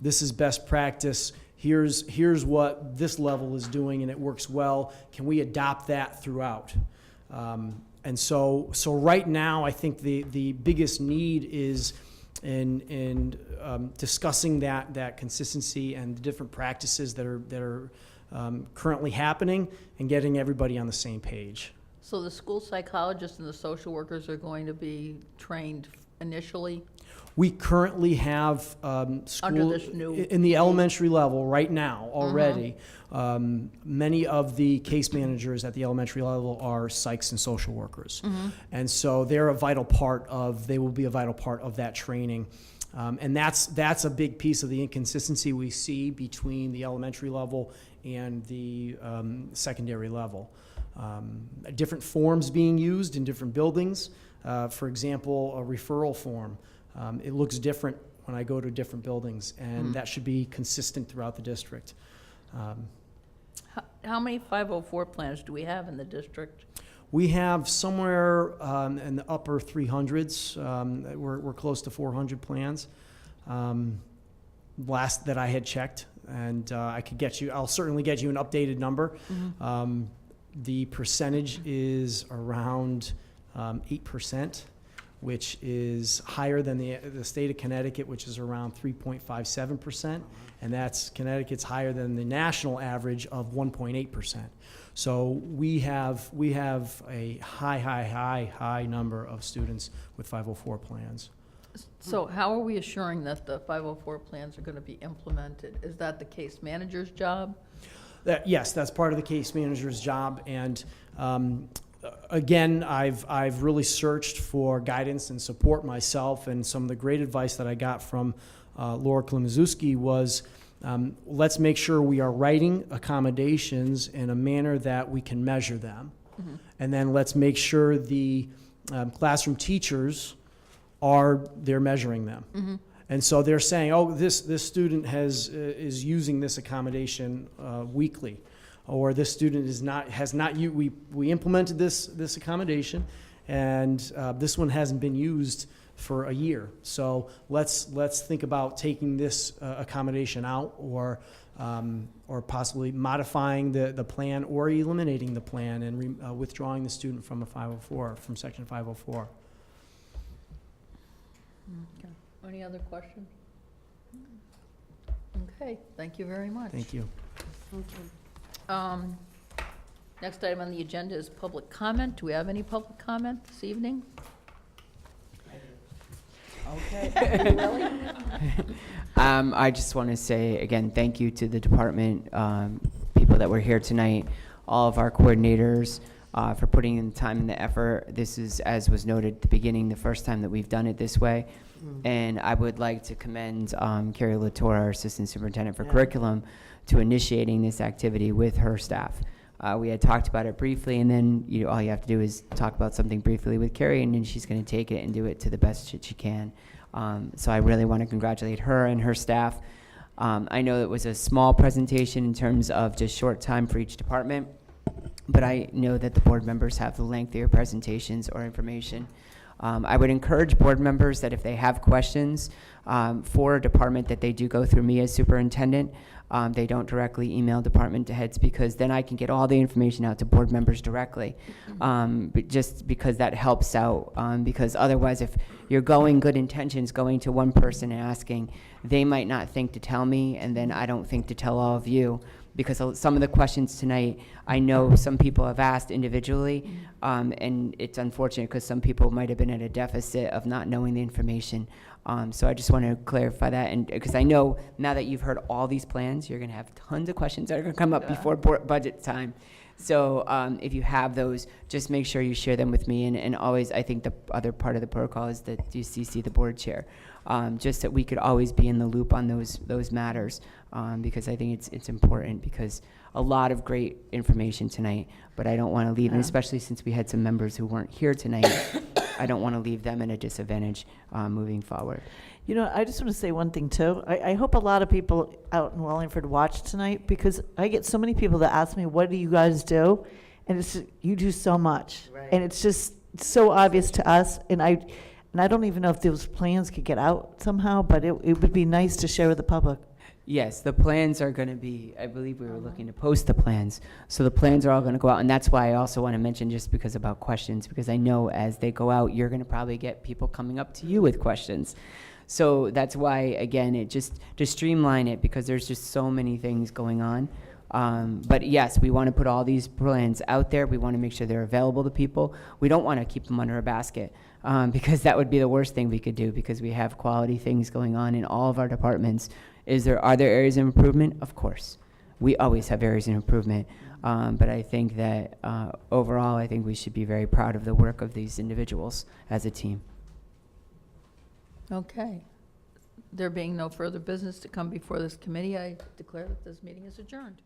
this is best practice. Here's what this level is doing and it works well. Can we adopt that throughout? And so right now, I think the biggest need is in discussing that consistency and the different practices that are currently happening and getting everybody on the same page.
So the school psychologists and the social workers are going to be trained initially?
We currently have
Under this new
in the elementary level right now already. Many of the case managers at the elementary level are psychs and social workers, and so they will be a vital part of that training. And that's a big piece of the inconsistency we see between the elementary level and the secondary level. Different forms being used in different buildings. For example, a referral form. It looks different when I go to different buildings, and that should be consistent throughout the district.
How many 504 plans do we have in the district?
We have somewhere in the upper 300s. We're close to 400 plans. Last that I had checked, and I'll certainly get you an updated number. The percentage is around 8%, which is higher than the state of Connecticut, which is around 3.57%, and Connecticut's higher than the national average of 1.8%. So we have a high number of students with 504 plans.
So how are we assuring that the 504 plans are going to be implemented? Is that the case manager's job?
Yes, that's part of the case manager's job, and again, I've really searched for guidance and support myself, and some of the great advice that I got from Laura Klimaszewski was, let's make sure we are writing accommodations in a manner that we can measure them, and then let's make sure the classroom teachers they're measuring them. And so they're saying, oh, this student is using this accommodation weekly, or this student we implemented this accommodation, and this one hasn't been used for a year. So let's think about taking this accommodation out, or or possibly modifying the plan or eliminating the plan and withdrawing the student from a 504, from section 504.
Okay. Any other questions? Okay, thank you very much.
Thank you.
Next item on the agenda is public comment. Do we have any public comment this evening? Okay. Willie?
I just want to say, again, thank you to the department, people that were here tonight, all of our coordinators, for putting in the time and the effort. This is, as was noted at the beginning, the first time that we've done it this way. And I would like to commend Carrie Latour, our Assistant Superintendent for Curriculum, to initiating this activity with her staff. We had talked about it briefly, and then all you have to do is talk about something briefly with Carrie, and then she's going to take it and do it to the best that she can. So I really want to congratulate her and her staff. I know it was a small presentation in terms of just short time for each department, but I know that the board members have the lengthier presentations or information. I would encourage board members that if they have questions for a department, that they do go through me as superintendent. They don't directly email department heads, because then I can get all the information out to board members directly. But just because that helps out, because otherwise if you're going good intentions, going to one person and asking, they might not think to tell me, and then I don't think to tell all of you. Because some of the questions tonight, I know some people have asked individually, and it's unfortunate because some people might have been at a deficit of not knowing the information. So I just want to clarify that, and because I know now that you've heard all these plans, you're going to have tons of questions that are going to come up before budget time. So if you have those, just make sure you share them with me, and always, I think the other part of the protocol is that you CC the board chair, just that we could always be in the loop on those matters, because I think it's important, because a lot of great information tonight, but I don't want to leave, and especially since we had some members who weren't here tonight, I don't want to leave them in a disadvantage moving forward.
You know, I just want to say one thing too. I hope a lot of people out in Wallingford watch tonight, because I get so many people that ask me, what do you guys do? And it's just, you do so much.
Right.
And it's just so obvious to us. And I don't even know if those plans could get out somehow, but it would be nice to share with the public.
Yes, the plans are going to be, I believe we were looking to post the plans. So the plans are all going to go out, and that's why I also want to mention, just because about questions, because I know as they go out, you're going to probably get people coming up to you with questions. So that's why, again, it just to streamline it, because there's just so many things going on. But yes, we want to put all these plans out there. We want to make sure they're available to people. We don't want to keep them under a basket, because that would be the worst thing we could do, because we have quality things going on in all of our departments. Are there areas of improvement? Of course. We always have areas of improvement. But I think that overall, I think we should be very proud of the work of these individuals as a team.
Okay. There being no further business to come before this committee, I declare that this meeting is adjourned.